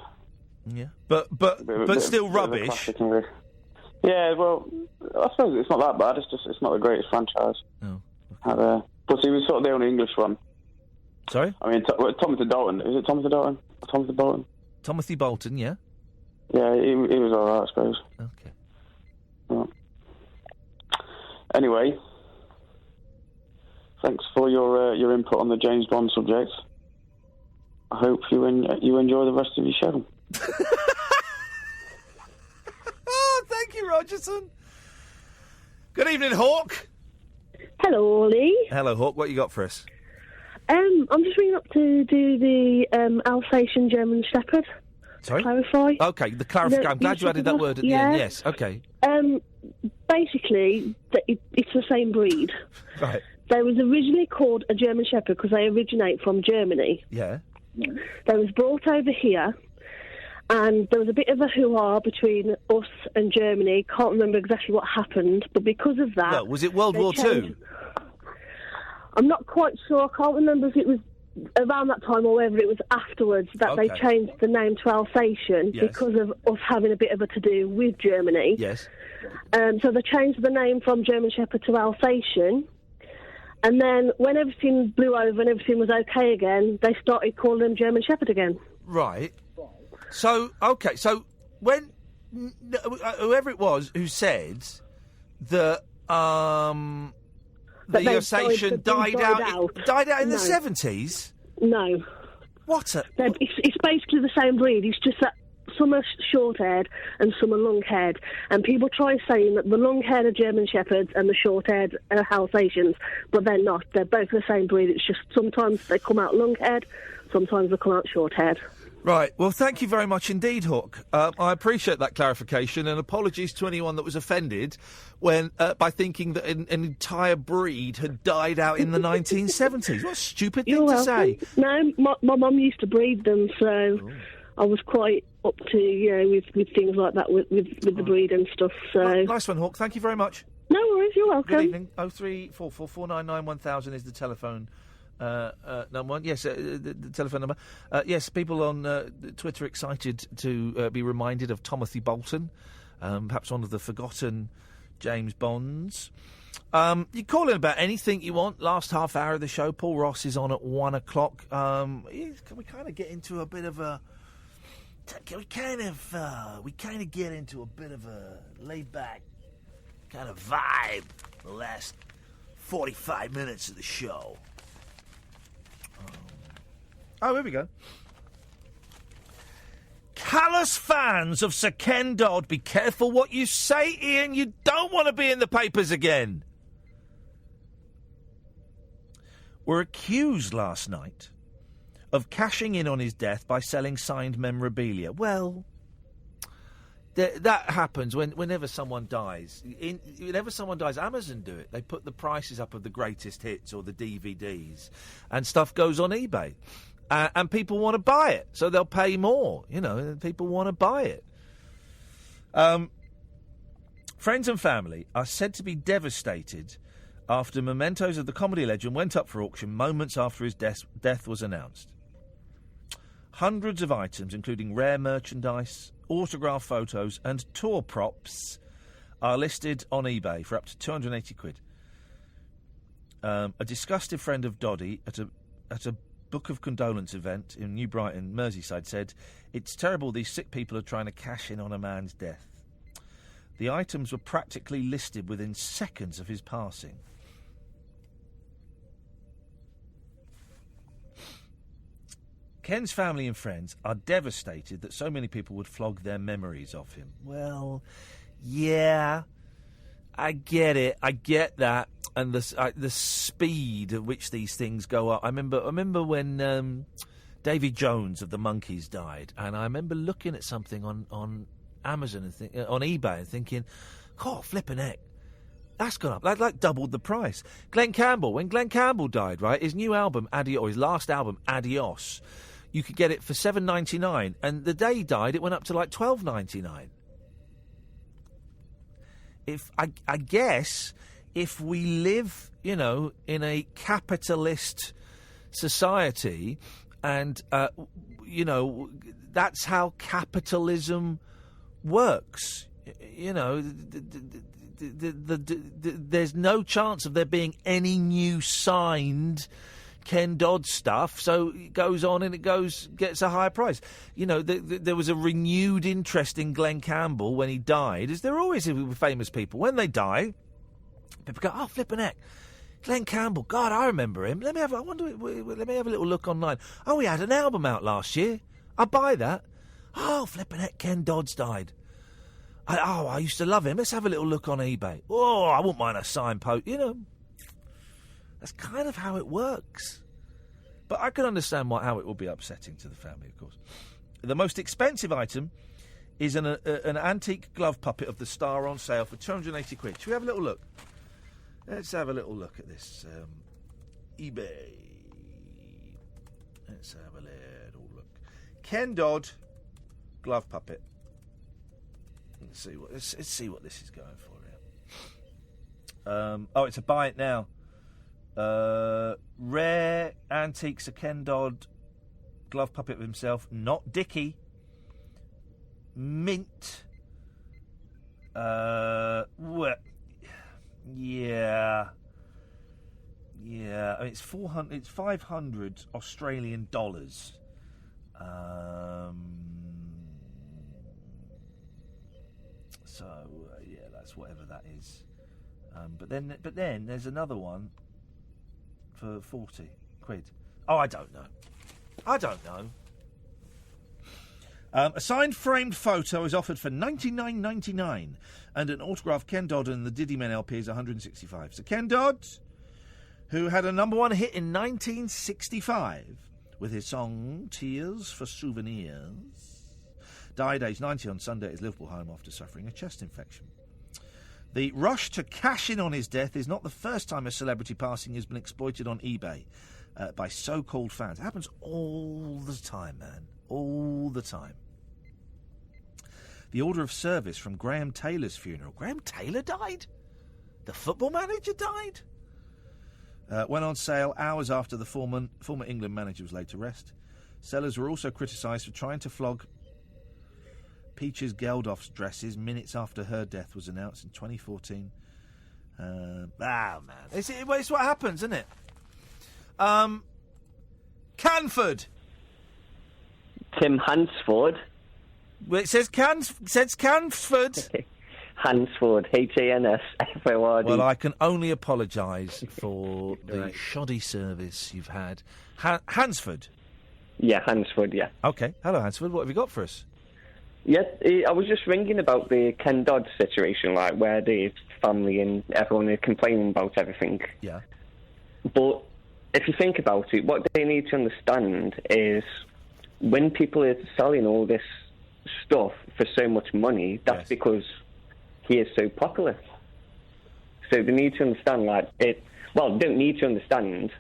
Yeah, but still rubbish. Yeah, well, I suppose it's not that bad. It's not the greatest franchise. No. Plus, he was sort of the only English one. Sorry? I mean, Timothy Dalton. Is it Timothy Dalton? Timothy Bolton? Timothy Bolton, yeah. Yeah, he was all right, I suppose. Okay. Yeah. Anyway, thanks for your input on the James Bond subject. I hope you enjoy the rest of your show. Oh, thank you, Rogerson. Good evening, Hawk. Hello, Lee. Hello, Hawk. What you got for us? I'm just ringing up to do the Alsatian German Shepherd. Sorry? Clarify. Okay, the clarification. I'm glad you added that word at the end. Yes, okay. Basically, it's the same breed. Right. They was originally called a German Shepherd because they originate from Germany. Yeah. They was brought over here, and there was a bit of a hoo-ha between us and Germany. Can't remember exactly what happened, but because of that... Well, was it World War II? I'm not quite sure. I can't remember if it was around that time or whether it was afterwards that they changed the name to Alsatian because of us having a bit of a to-do with Germany. Yes. So they changed the name from German Shepherd to Alsatian. And then when everything blew over and everything was okay again, they started calling them German Shepherd again. Right. So, okay, so when whoever it was who said that the Alsatian died out in the 70s? No. What a... It's basically the same breed. It's just that some are short-haired and some are long-haired. And people try saying that the long-haired are German Shepherds and the short-haired are Alsatians, but they're not. They're both the same breed. It's just sometimes they come out long-haired, sometimes they come out short-haired. Right. Well, thank you very much indeed, Hawk. I appreciate that clarification, and apologies to anyone that was offended when by thinking that an entire breed had died out in the 1970s. What a stupid thing to say. No, my mum used to breed them, so I was quite up to, with things like that, with the breed and stuff. So nice one, Hawk. Thank you very much. No worries. You're welcome. Good evening. 0344 499 1000 is the telephone number one. Yes, the telephone number. Yes, people on Twitter excited to be reminded of Timothy Bolton, perhaps one of the forgotten James Bonds. You call in about anything you want. Last half hour of the show, Paul Ross is on at 1 o'clock. Can we kind of get into a bit of a... we kind of get into a bit of a laid-back kind of vibe the last 45 minutes of the show. Oh, here we go. Callous fans of Sir Ken Dodd, be careful what you say, Iain. You don't want to be in the papers again. Were accused last night of cashing in on his death by selling signed memorabilia. Well, that happens whenever someone dies. Whenever someone dies, Amazon do it. They put the prices up of the greatest hits or the DVDs, and stuff goes on eBay. And people want to buy it, so they'll pay more, and people want to buy it. Friends and family are said to be devastated after mementos of the comedy legend went up for auction moments after his death was announced. Hundreds of items, including rare merchandise, autograph photos and tour props, are listed on eBay for up to 280 quid. A disgusted friend of Doddy at a Book of Condolence event in New Brighton, Merseyside, said, "It's terrible these sick people are trying to cash in on a man's death." The items were practically listed within seconds of his passing. Ken's family and friends are devastated that so many people would flog their memories of him. Well, yeah, I get it. I get that. And the speed at which these things go up. I remember when Davy Jones of the Monkees died, and I remember looking at something on Amazon and on eBay and thinking, God, flipping heck, that's gone up. That like doubled the price. Glenn Campbell, when Glenn Campbell died, right, his new album, or his last album, Adios, you could get it for $7.99, and the day he died, it went up to like $12.99. I guess if we live, in a capitalist society, and that's how capitalism works. There's no chance of there being any new signed Ken Dodd stuff, so it goes on and gets a higher price. There was a renewed interest in Glenn Campbell when he died, as there always is with famous people. When they die, people go, oh, flippin' heck, Glenn Campbell, God, I remember him. Let me have a little look online. Oh, he had an album out last year. I'll buy that. Oh, flippin' heck, Ken Dodd's died. I used to love him. Let's have a little look on eBay. Oh, I wouldn't mind a signed post. That's kind of how it works. But I can understand how it will be upsetting to the family, of course. The most expensive item is an antique glove puppet of the Star on sale for £280. Should we have a little look? Let's have a little look at this. eBay. Let's have a little look. Ken Dodd glove puppet. Let's see what this is going for here. It's a buy it now. Rare antiques, a Ken Dodd glove puppet of himself, not Dickie. Mint. Yeah. I mean, it's 400. It's 500 Australian dollars. That's whatever that is. But then there's another one for 40 quid. Oh, I don't know. A signed framed photo is offered for $99.99, and an autographed Ken Dodd and the Diddy Men LP is $165. So Ken Dodd, who had a number one hit in 1965 with his song Tears for Souvenirs, died aged 90 on Sunday at his Liverpool home after suffering a chest infection. The rush to cash in on his death is not the first time a celebrity passing has been exploited on eBay by so-called fans. It happens all the time, man. All the time. The order of service from Graham Taylor's funeral. Graham Taylor died? The football manager died? Went on sale hours after the former England manager was laid to rest. Sellers were also criticised for trying to flog Peaches Geldof's dresses minutes after her death was announced in 2014. Man. It's what happens, isn't it? Canford. Tim Hansford. Well, it says Canford. Hansford, Hansford. Well, I can only apologise for the shoddy service you've had. Hansford? Yeah, Hansford, yeah. OK. Hello, Hansford. What have you got for us? Yeah, I was just ringing about the Ken Dodd situation, like where the family and everyone are complaining about everything. Yeah. But if you think about it, what they need to understand is when people are selling all this stuff for so much money, that's because he is so popular. So they need to understand, they don't need to understand,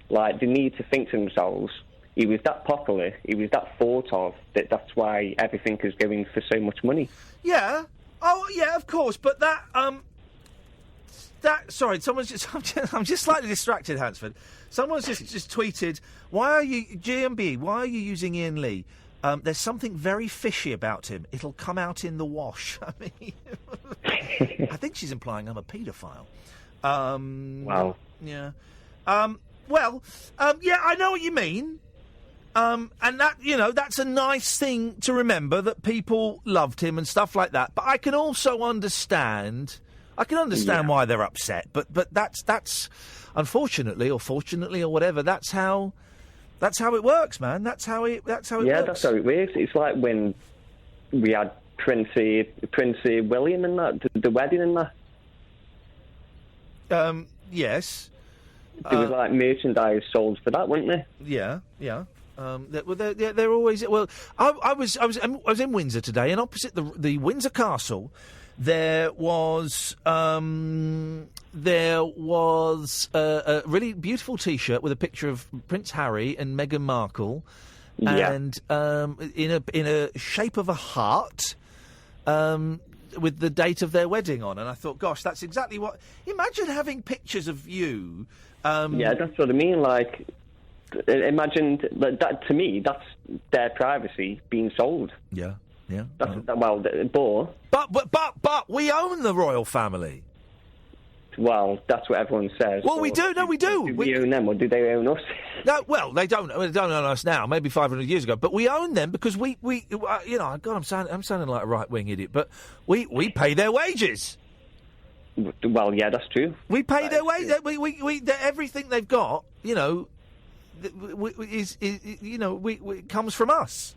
they need to think to themselves, he was that popular, he was that thought of, that's why everything is going for so much money. Yeah. Oh, yeah, of course, but sorry, someone's just... I'm just slightly distracted, Hansford. Someone's just tweeted, GMB, why are you using Iain Lee? There's something very fishy about him. It'll come out in the wash. I mean... I think she's implying I'm a paedophile. Wow. Yeah. I know what you mean. And that, that's a nice thing to remember, that people loved him and stuff like that. But I can also understand... why they're upset, but that's unfortunately or fortunately or whatever. That's how it works, man. That's how it works. Yeah, that's how it works. It's like when we had Prince William and that, the wedding and that. Yes. There was merchandise sold for that, wasn't there? Yeah. They're always... Well, I was in Windsor today, and opposite the Windsor Castle, there was a really beautiful T-shirt with a picture of Prince Harry and Meghan Markle, and in a shape of a heart, with the date of their wedding on. And I thought, gosh, that's exactly what... Imagine having pictures of you... that's what I mean, like... Imagine that. To me, that's their privacy being sold. Yeah. But we own the royal family. Well, that's what everyone says. Well, we do. No, we do. Do we own them, or do they own us? No, well, they don't own us now. Maybe 500 years ago, but we own them because we God, I'm sounding like a right-wing idiot, but we pay their wages. Well, yeah, that's true. We pay their wages. We everything they've got, it comes from us.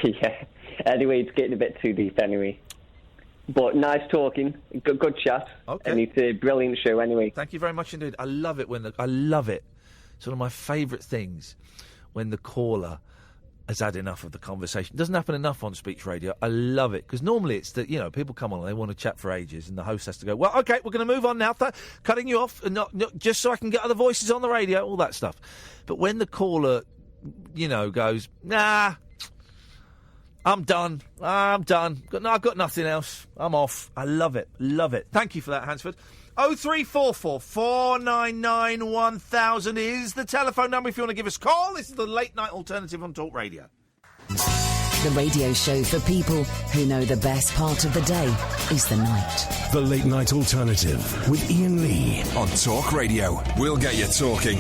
Yeah. Anyway, it's getting a bit too deep anyway. But nice talking. Good chat. Okay. And it's a brilliant show anyway. Thank you very much indeed. I love it I love it. It's one of my favourite things when the caller has had enough of the conversation. It doesn't happen enough on speech radio. I love it because normally it's that people come on and they want to chat for ages, and the host has to go, well, okay, we're going to move on now. Cutting you off, and not just so I can get other voices on the radio, all that stuff. But when the caller, goes, nah, I'm done. I've got nothing else. I'm off. I love it. Love it. Thank you for that, Hansford. 0344 499 1000 is the telephone number if you want to give us a call. This is the Late Night Alternative on Talk Radio. The radio show for people who know the best part of the day is the night. The Late Night Alternative with Iain Lee on Talk Radio. We'll get you talking.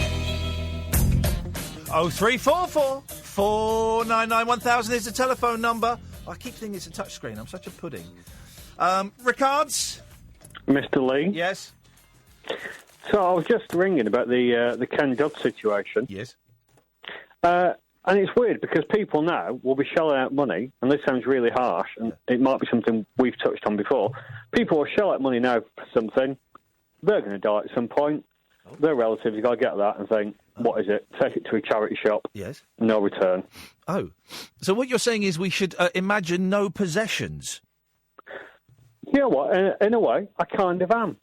0344 499 1000 is the telephone number. I keep thinking it's a touchscreen. I'm such a pudding. Ricards? Mr. Lee? Yes? So I was just ringing about the Ken Dodd situation. Yes. And it's weird because people now will be shelling out money, and this sounds really harsh, and it might be something we've touched on before. People will shell out money now for something. They're going to die at some point. Their relatives have got to get that and think, what is it? Take it to a charity shop. Yes. No return. Oh. So what you're saying is we should imagine no possessions? You know what? In a way, I kind of am.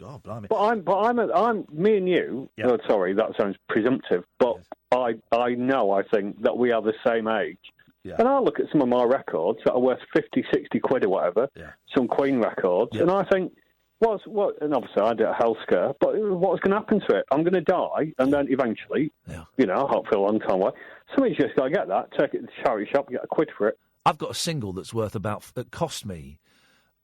God, blimey. But I'm me and you. Yep. Oh, sorry, that sounds presumptive. But yes. I think that we are the same age. Yeah. And I look at some of my records that are worth 50, 60 quid or whatever. Yeah. Some Queen records, and I think, what? And obviously I did a health scare. But what's going to happen to it? I'm going to die, and then eventually, hopefully a long time away, somebody's just got to get that, take it to the charity shop, get a quid for it. I've got a single that's worth it cost me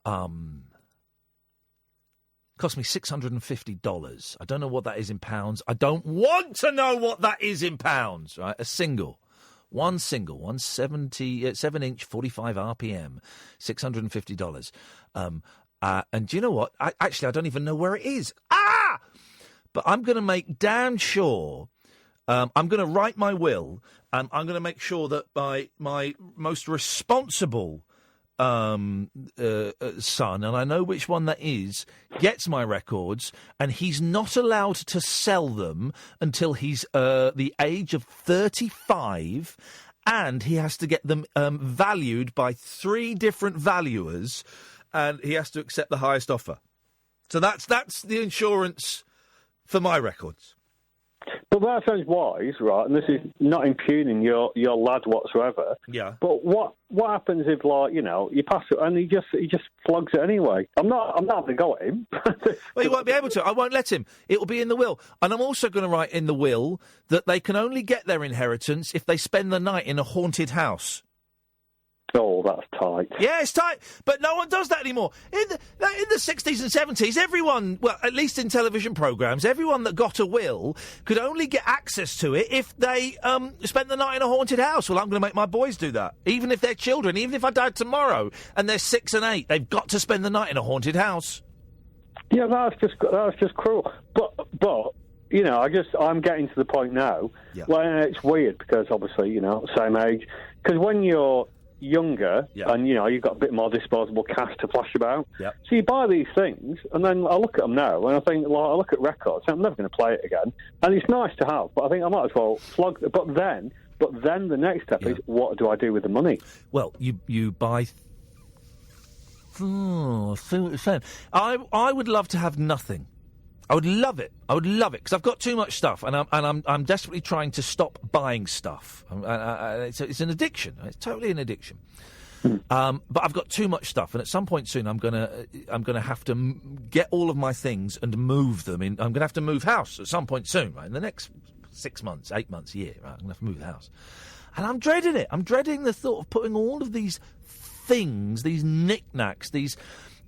$650. I don't know what that is in pounds. I don't want to know what that is in pounds, right? One 7-inch, 45 RPM, $650. And do you know what? I don't even know where it is. But I'm going to make damn sure... I'm going to write my will, and I'm going to make sure that my most responsible son, and I know which one that is, gets my records, and he's not allowed to sell them until he's the age of 35, and he has to get them valued by 3 different valuers, and he has to accept the highest offer. So that's the insurance for my records. But that sounds wise, right? And this is not impugning your lad whatsoever. Yeah. But what happens if, you pass it and he just flogs it anyway? I'm not going to go at him. Well, he won't be able to. I won't let him. It will be in the will, and I'm also going to write in the will that they can only get their inheritance if they spend the night in a haunted house. Oh, that's tight. Yeah, it's tight, but no one does that anymore. In the 60s and 70s, everyone, well, at least in television programmes, everyone that got a will could only get access to it if they spent the night in a haunted house. Well, I'm going to make my boys do that, even if they're children, even if I died tomorrow and they're 6 and 8, they've got to spend the night in a haunted house. Yeah, that's just cruel. But I'm getting to the point now where it's weird because obviously, same age. Because when you're younger, and you've got a bit more disposable cash to flash about. Yep. So you buy these things, and then I look at them now, and I think, I look at records, I'm never going to play it again. And it's nice to have, but I think I might as well flog. But then the next step is, what do I do with the money? Well, you buy. I would love to have nothing. I would love it because I've got too much stuff, and I'm desperately trying to stop buying stuff. It's an addiction. It's totally an addiction. But I've got too much stuff, and at some point soon, I'm gonna have to get all of my things and move them in. I'm gonna have to move house at some point soon, right? In the next 6 months, 8 months, a year, right? I'm gonna have to move the house, and I'm dreading it. I'm dreading the thought of putting all of these things, these knickknacks, these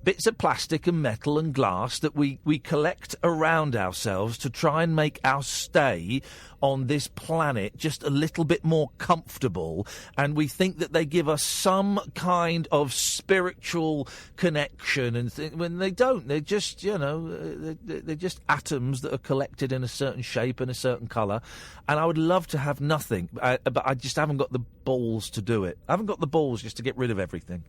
bits of plastic and metal and glass that we collect around ourselves to try and make our stay on this planet just a little bit more comfortable, and we think that they give us some kind of spiritual connection, and when they don't. They're just, they're just atoms that are collected in a certain shape and a certain colour, and I would love to have nothing, but I just haven't got the balls to do it. I haven't got the balls just to get rid of everything.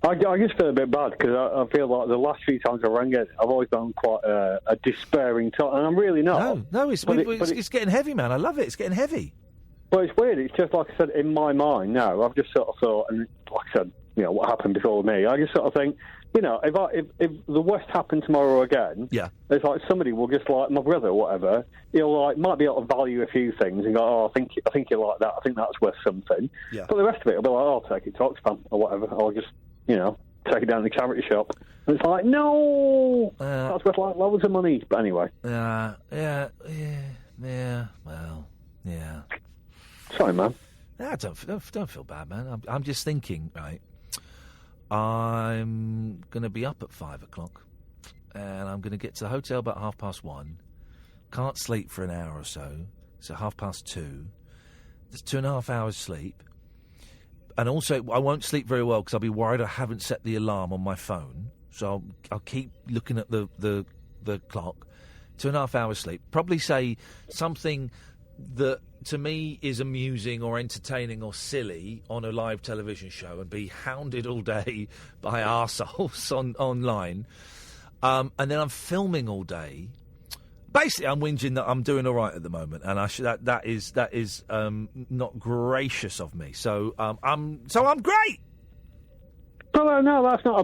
I just feel a bit bad because I feel like the last few times I rang it, I've always done quite a despairing time, and I'm really not. No, it's getting heavy, man. I love it. It's getting heavy. Well, it's weird. It's just like I said, in my mind now, I've just sort of thought, and like I said, what happened before me, I just sort of think, if the worst happened tomorrow again, it's like somebody will just, like my brother or whatever, he'll might be able to value a few things and go, I think you like that. I think that's worth something. Yeah. But the rest of it will be like, I'll take it to Oxfam or whatever. I'll just take it down to the charity shop. And it's like, no, that's worth like loads of money. But anyway. Well, yeah. Sorry, man. No, don't feel bad, man. I'm just thinking, right, I'm going to be up at 5 o'clock, and I'm going to get to the hotel about 1:30. Can't sleep for an hour or so 2:30. There's 2.5 hours sleep. And also, I won't sleep very well because I'll be worried I haven't set the alarm on my phone. So I'll keep looking at the clock. 2.5 hours sleep. Probably say something that, to me, is amusing or entertaining or silly on a live television show, and be hounded all day by arseholes online. And then I'm filming all day. Basically, I'm whinging that I'm doing all right at the moment, and that is not gracious of me. So I'm great. Well, no, that's not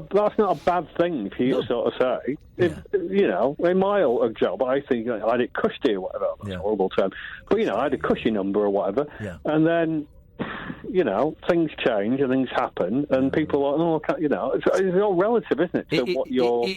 a bad thing for you to sort of say. In my old job, I think I had it cushy or whatever. That's a horrible term, but I had a cushy number or whatever, and then. Things change and things happen, and people are like, it's all relative, isn't it? It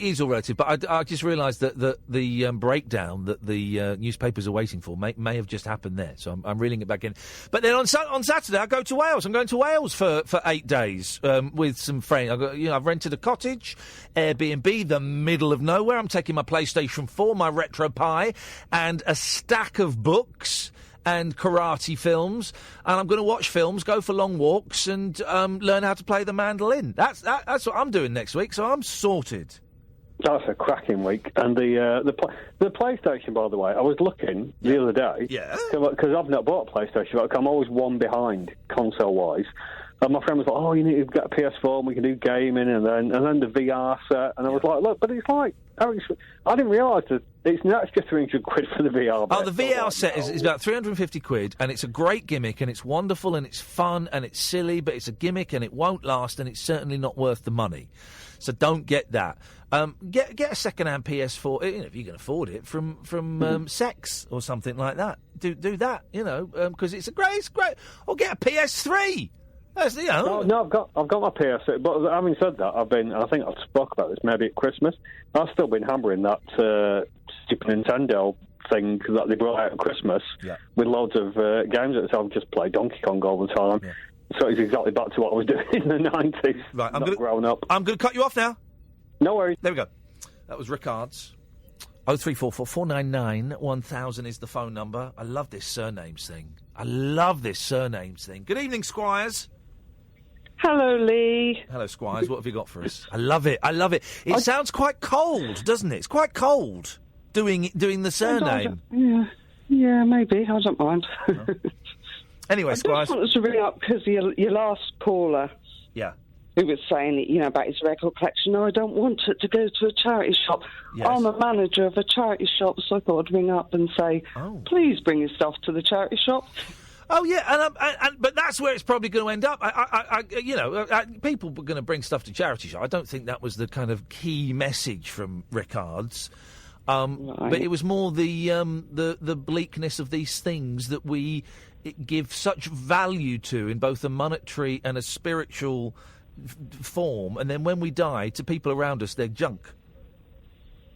is all relative, but I just realised that the breakdown that the newspapers are waiting for may have just happened there, so I'm reeling it back in. But then on Saturday I go to Wales. I'm going to Wales for 8 days with some friends. I've rented a cottage, Airbnb, the middle of nowhere. I'm taking my PlayStation 4, my Retro Pi, and a stack of books and karate films, and I'm going to watch films, go for long walks, and learn how to play the mandolin. That's what I'm doing next week, so I'm sorted. That's a cracking week. And the PlayStation, by the way, I was looking the other day, because I've not bought a PlayStation, I'm always one behind console-wise. And my friend was like, you need to get a PS4 and we can do gaming, and then the VR set. And I was like, look, but it's like, I didn't realise that that's just 300 quid for the VR. Oh, the VR set is about 350 quid, and it's a great gimmick, and it's wonderful, and it's fun, and it's silly, but it's a gimmick, and it won't last, and it's certainly not worth the money. So don't get that. Get a second-hand PS4, if you can afford it, from Sex or something like that. Do that, because it's great. Or get a PS3. No, I've got my PS3, but having said that, I think I've spoke about this maybe at Christmas. I've still been hammering that Super Nintendo thing that they brought out at Christmas with loads of games at it. So I've just played Donkey Kong all the time. Yeah. So it's exactly back to what I was doing in the 90s. Right, I'm growing up. I'm going to cut you off now. No worries. There we go. That was Rickard's. 0344 499 1000 is the phone number. I love this surnames thing. Good evening, Squires. Hello, Lee. Hello, Squires. What have you got for us? I love it. It sounds quite cold, doesn't it? It's quite cold doing the surname. Yeah, maybe. I don't mind. Anyway, Squires. I just wanted to ring up because your last caller Yeah. Who was saying, about his record collection. No, I don't want it to go to a charity shop. Yes. I'm a manager of a charity shop, so I thought I'd ring up and say, please bring your stuff to the charity shop. Oh yeah, but that's where it's probably going to end up. People were going to bring stuff to charity shop. I don't think that was the kind of key message from Ricard's. Right. But it was more the bleakness of these things that we give such value to in both a monetary and a spiritual form, and then when we die, to people around us, they're junk.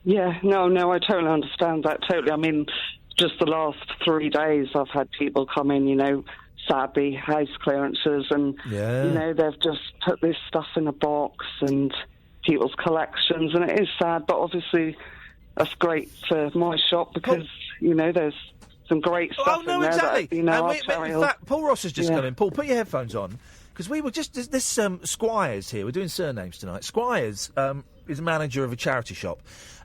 Yeah, no, I totally understand that. Totally. I mean, just the last 3 days, I've had people come in, sadly, house clearances, and, they've just put this stuff in a box and people's collections, and it is sad, but obviously that's great for my shop because, there's some great stuff in there. Exactly. That, in fact, Paul Ross has just come in. Paul, put your headphones on, because we were just... This Squires here, we're doing surnames tonight. Squires is a manager of a charity shop.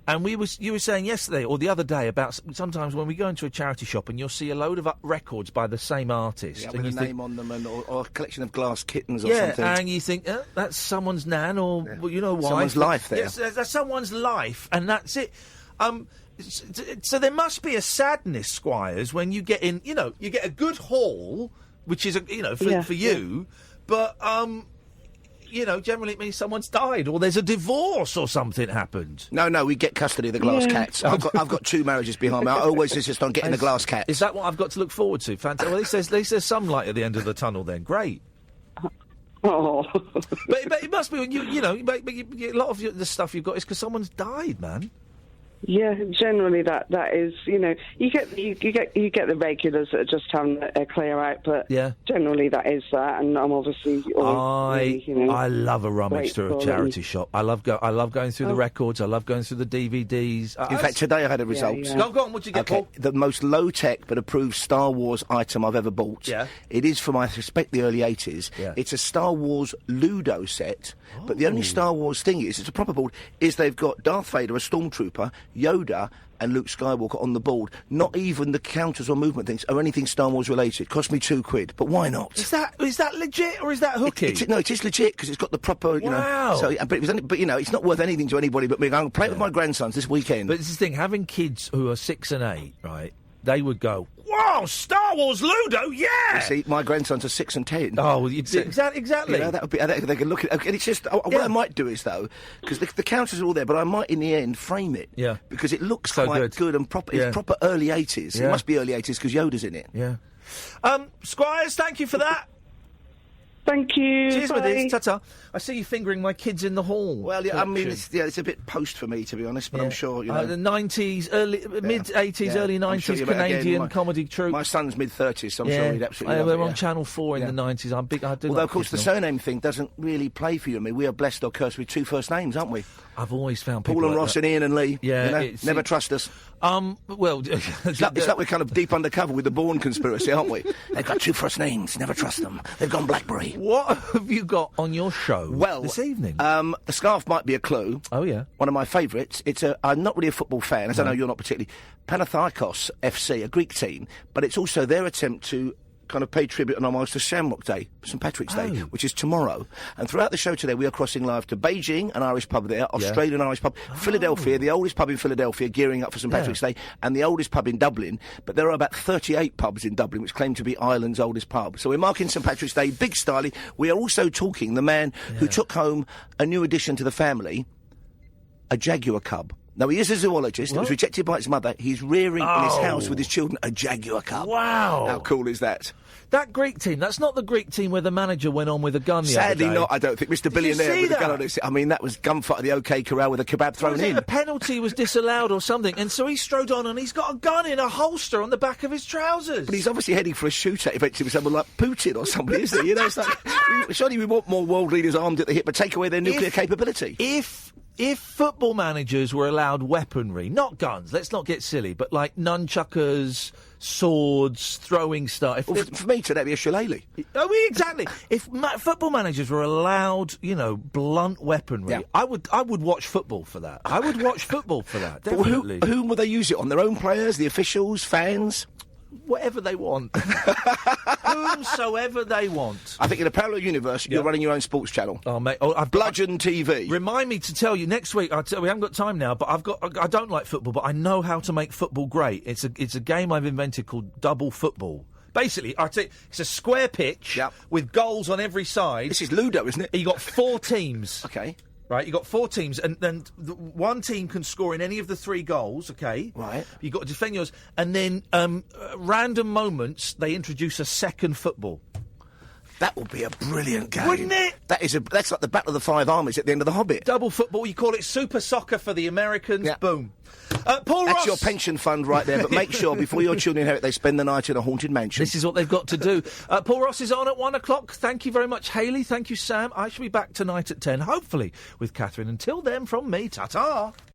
And you were saying yesterday or the other day about sometimes when we go into a charity shop and you'll see a load of records by the same artist. Yeah, and with a name on them or a collection of glass kittens or something. Yeah, and you think, that's someone's nan or, well, you know why. Someone's life there. Yes, that's someone's life, and that's it. So there must be a sadness, Squires, when you get in, you get a good haul, which is, for you, but... generally it means someone's died or there's a divorce or something happened. No, we get custody of the glass cats. I've got 2 marriages behind me. I always insist on getting the glass cats. Is that what I've got to look forward to? Fantastic. Well, at least there's some light at the end of the tunnel then. Great. Oh. but it must be, a lot of the stuff you've got is because someone's died, man. Yeah, generally that is, you get the regulars that are just having a clear out, but generally that is that, and I'm obviously I love a rummage through a charity shop. I love going through the records. I love going through the DVDs. In fact, today I had a result. Go on, what'd you get, Paul? The most low-tech but approved Star Wars item I've ever bought. Yeah. It is from, I suspect, the early 80s. Yeah. It's a Star Wars Ludo set, but the only Star Wars thing is, it's a proper board, is they've got Darth Vader, a stormtrooper, Yoda and Luke Skywalker on the board. Not even the counters or movement things or anything Star Wars related. Cost me £2. But why not? Is that legit or is that hooky? It is legit because it's got the proper, Wow. So, but it's not worth anything to anybody but me. I'm going to play it with my grandsons this weekend. But this is the thing, having kids who are 6 and 8, right? They would go, wow, Star Wars Ludo, yeah! You see, my grandsons are 6 and 10. Oh, well, exactly. That would be. They can look at it. And it's just what I might do is though, because the counters are all there, but I might in the end frame it. Yeah. Because it looks quite good and proper. It's proper early 80s. Yeah. It must be early 80s because Yoda's in it. Yeah. Squires, thank you for that. Thank you. Cheers with this. Ta-ta. I see you fingering my kids in the hall. Well, yeah, I mean, it's a bit post for me, to be honest, but I'm sure, the 90s, mid-80s, early 90s Canadian comedy troupe. My son's mid-30s, so I'm sure he'd absolutely love it. We're on Channel 4 in the 90s. I'm big. Although, of course, the surname thing doesn't really play for you and me. We are blessed or cursed with 2 first names, aren't we? I've always found people Paul and like Ross that. and Ian and Lee. Yeah. Never trust us. Well... it's like we're kind of deep undercover with the Bourne conspiracy, aren't we? They've got 2 first names. Never trust them. They've gone BlackBerry. What have you got on your show this evening? The scarf might be a clue. Oh, yeah. One of my favourites. I'm not really a football fan, as I know you're not particularly. Panathinaikos FC, a Greek team, but it's also their attempt to kind of pay tribute and homage to Shamrock Day, St Patrick's Day, which is tomorrow. And throughout the show today, we are crossing live to Beijing, an Irish pub there, Australian Irish pub, Philadelphia, the oldest pub in Philadelphia, gearing up for St Patrick's Day, and the oldest pub in Dublin. But there are about 38 pubs in Dublin which claim to be Ireland's oldest pub. So we're marking St Patrick's Day, big styly. We are also talking the man who took home a new addition to the family, a Jaguar cub. Now, he is a zoologist. It was rejected by his mother. He's rearing in his house with his children a Jaguar cub. Wow. How cool is that? That Greek team, that's not the Greek team where the manager went on with a gun the other day. Sadly not, I don't think. Mr. Billionaire with a gun on his... I mean, that was gunfight at the OK Corral with a kebab thrown in. A penalty was disallowed or something, and so he strode on and he's got a gun in a holster on the back of his trousers. But he's obviously heading for a shootout eventually with someone like Putin or somebody, isn't he? It's like... surely we want more world leaders armed at the hip, but take away their nuclear capability. If football managers were allowed weaponry, not guns, let's not get silly, but like nunchuckers, swords, throwing stuff. For me, today, that'd be a shillelagh. Oh, exactly. If football managers were allowed, blunt weaponry, I would watch football for that. I would watch football for that, definitely. Whom would they use it on? Their own players, the officials, fans? whatever they want. Whomsoever they want. I think in a parallel universe, you're running your own sports channel. Oh, mate. I've Bludgeon TV. Remind me to tell you, next week, we haven't got time now, but I don't like football, but I know how to make football great. It's a game I've invented called double football. Basically, it's a square pitch with goals on every side. This is Ludo, isn't it? You got 4 teams. Okay. Right, you got 4 teams, and then one team can score in any of the 3 goals, okay? Right. You've got to defend yours, and then random moments, they introduce a second football. That will be a brilliant game. Wouldn't it? That's like the Battle of the Five Armies at the end of The Hobbit. Double football, you call it Super Soccer for the Americans, boom. Paul Ross! That's your pension fund right there, but make sure before your children inherit, they spend the night in a haunted mansion. This is what they've got to do. Paul Ross is on at 1 o'clock. Thank you very much, Hayley. Thank you, Sam. I shall be back tonight at 10, hopefully with Catherine. Until then, from me, ta-ta!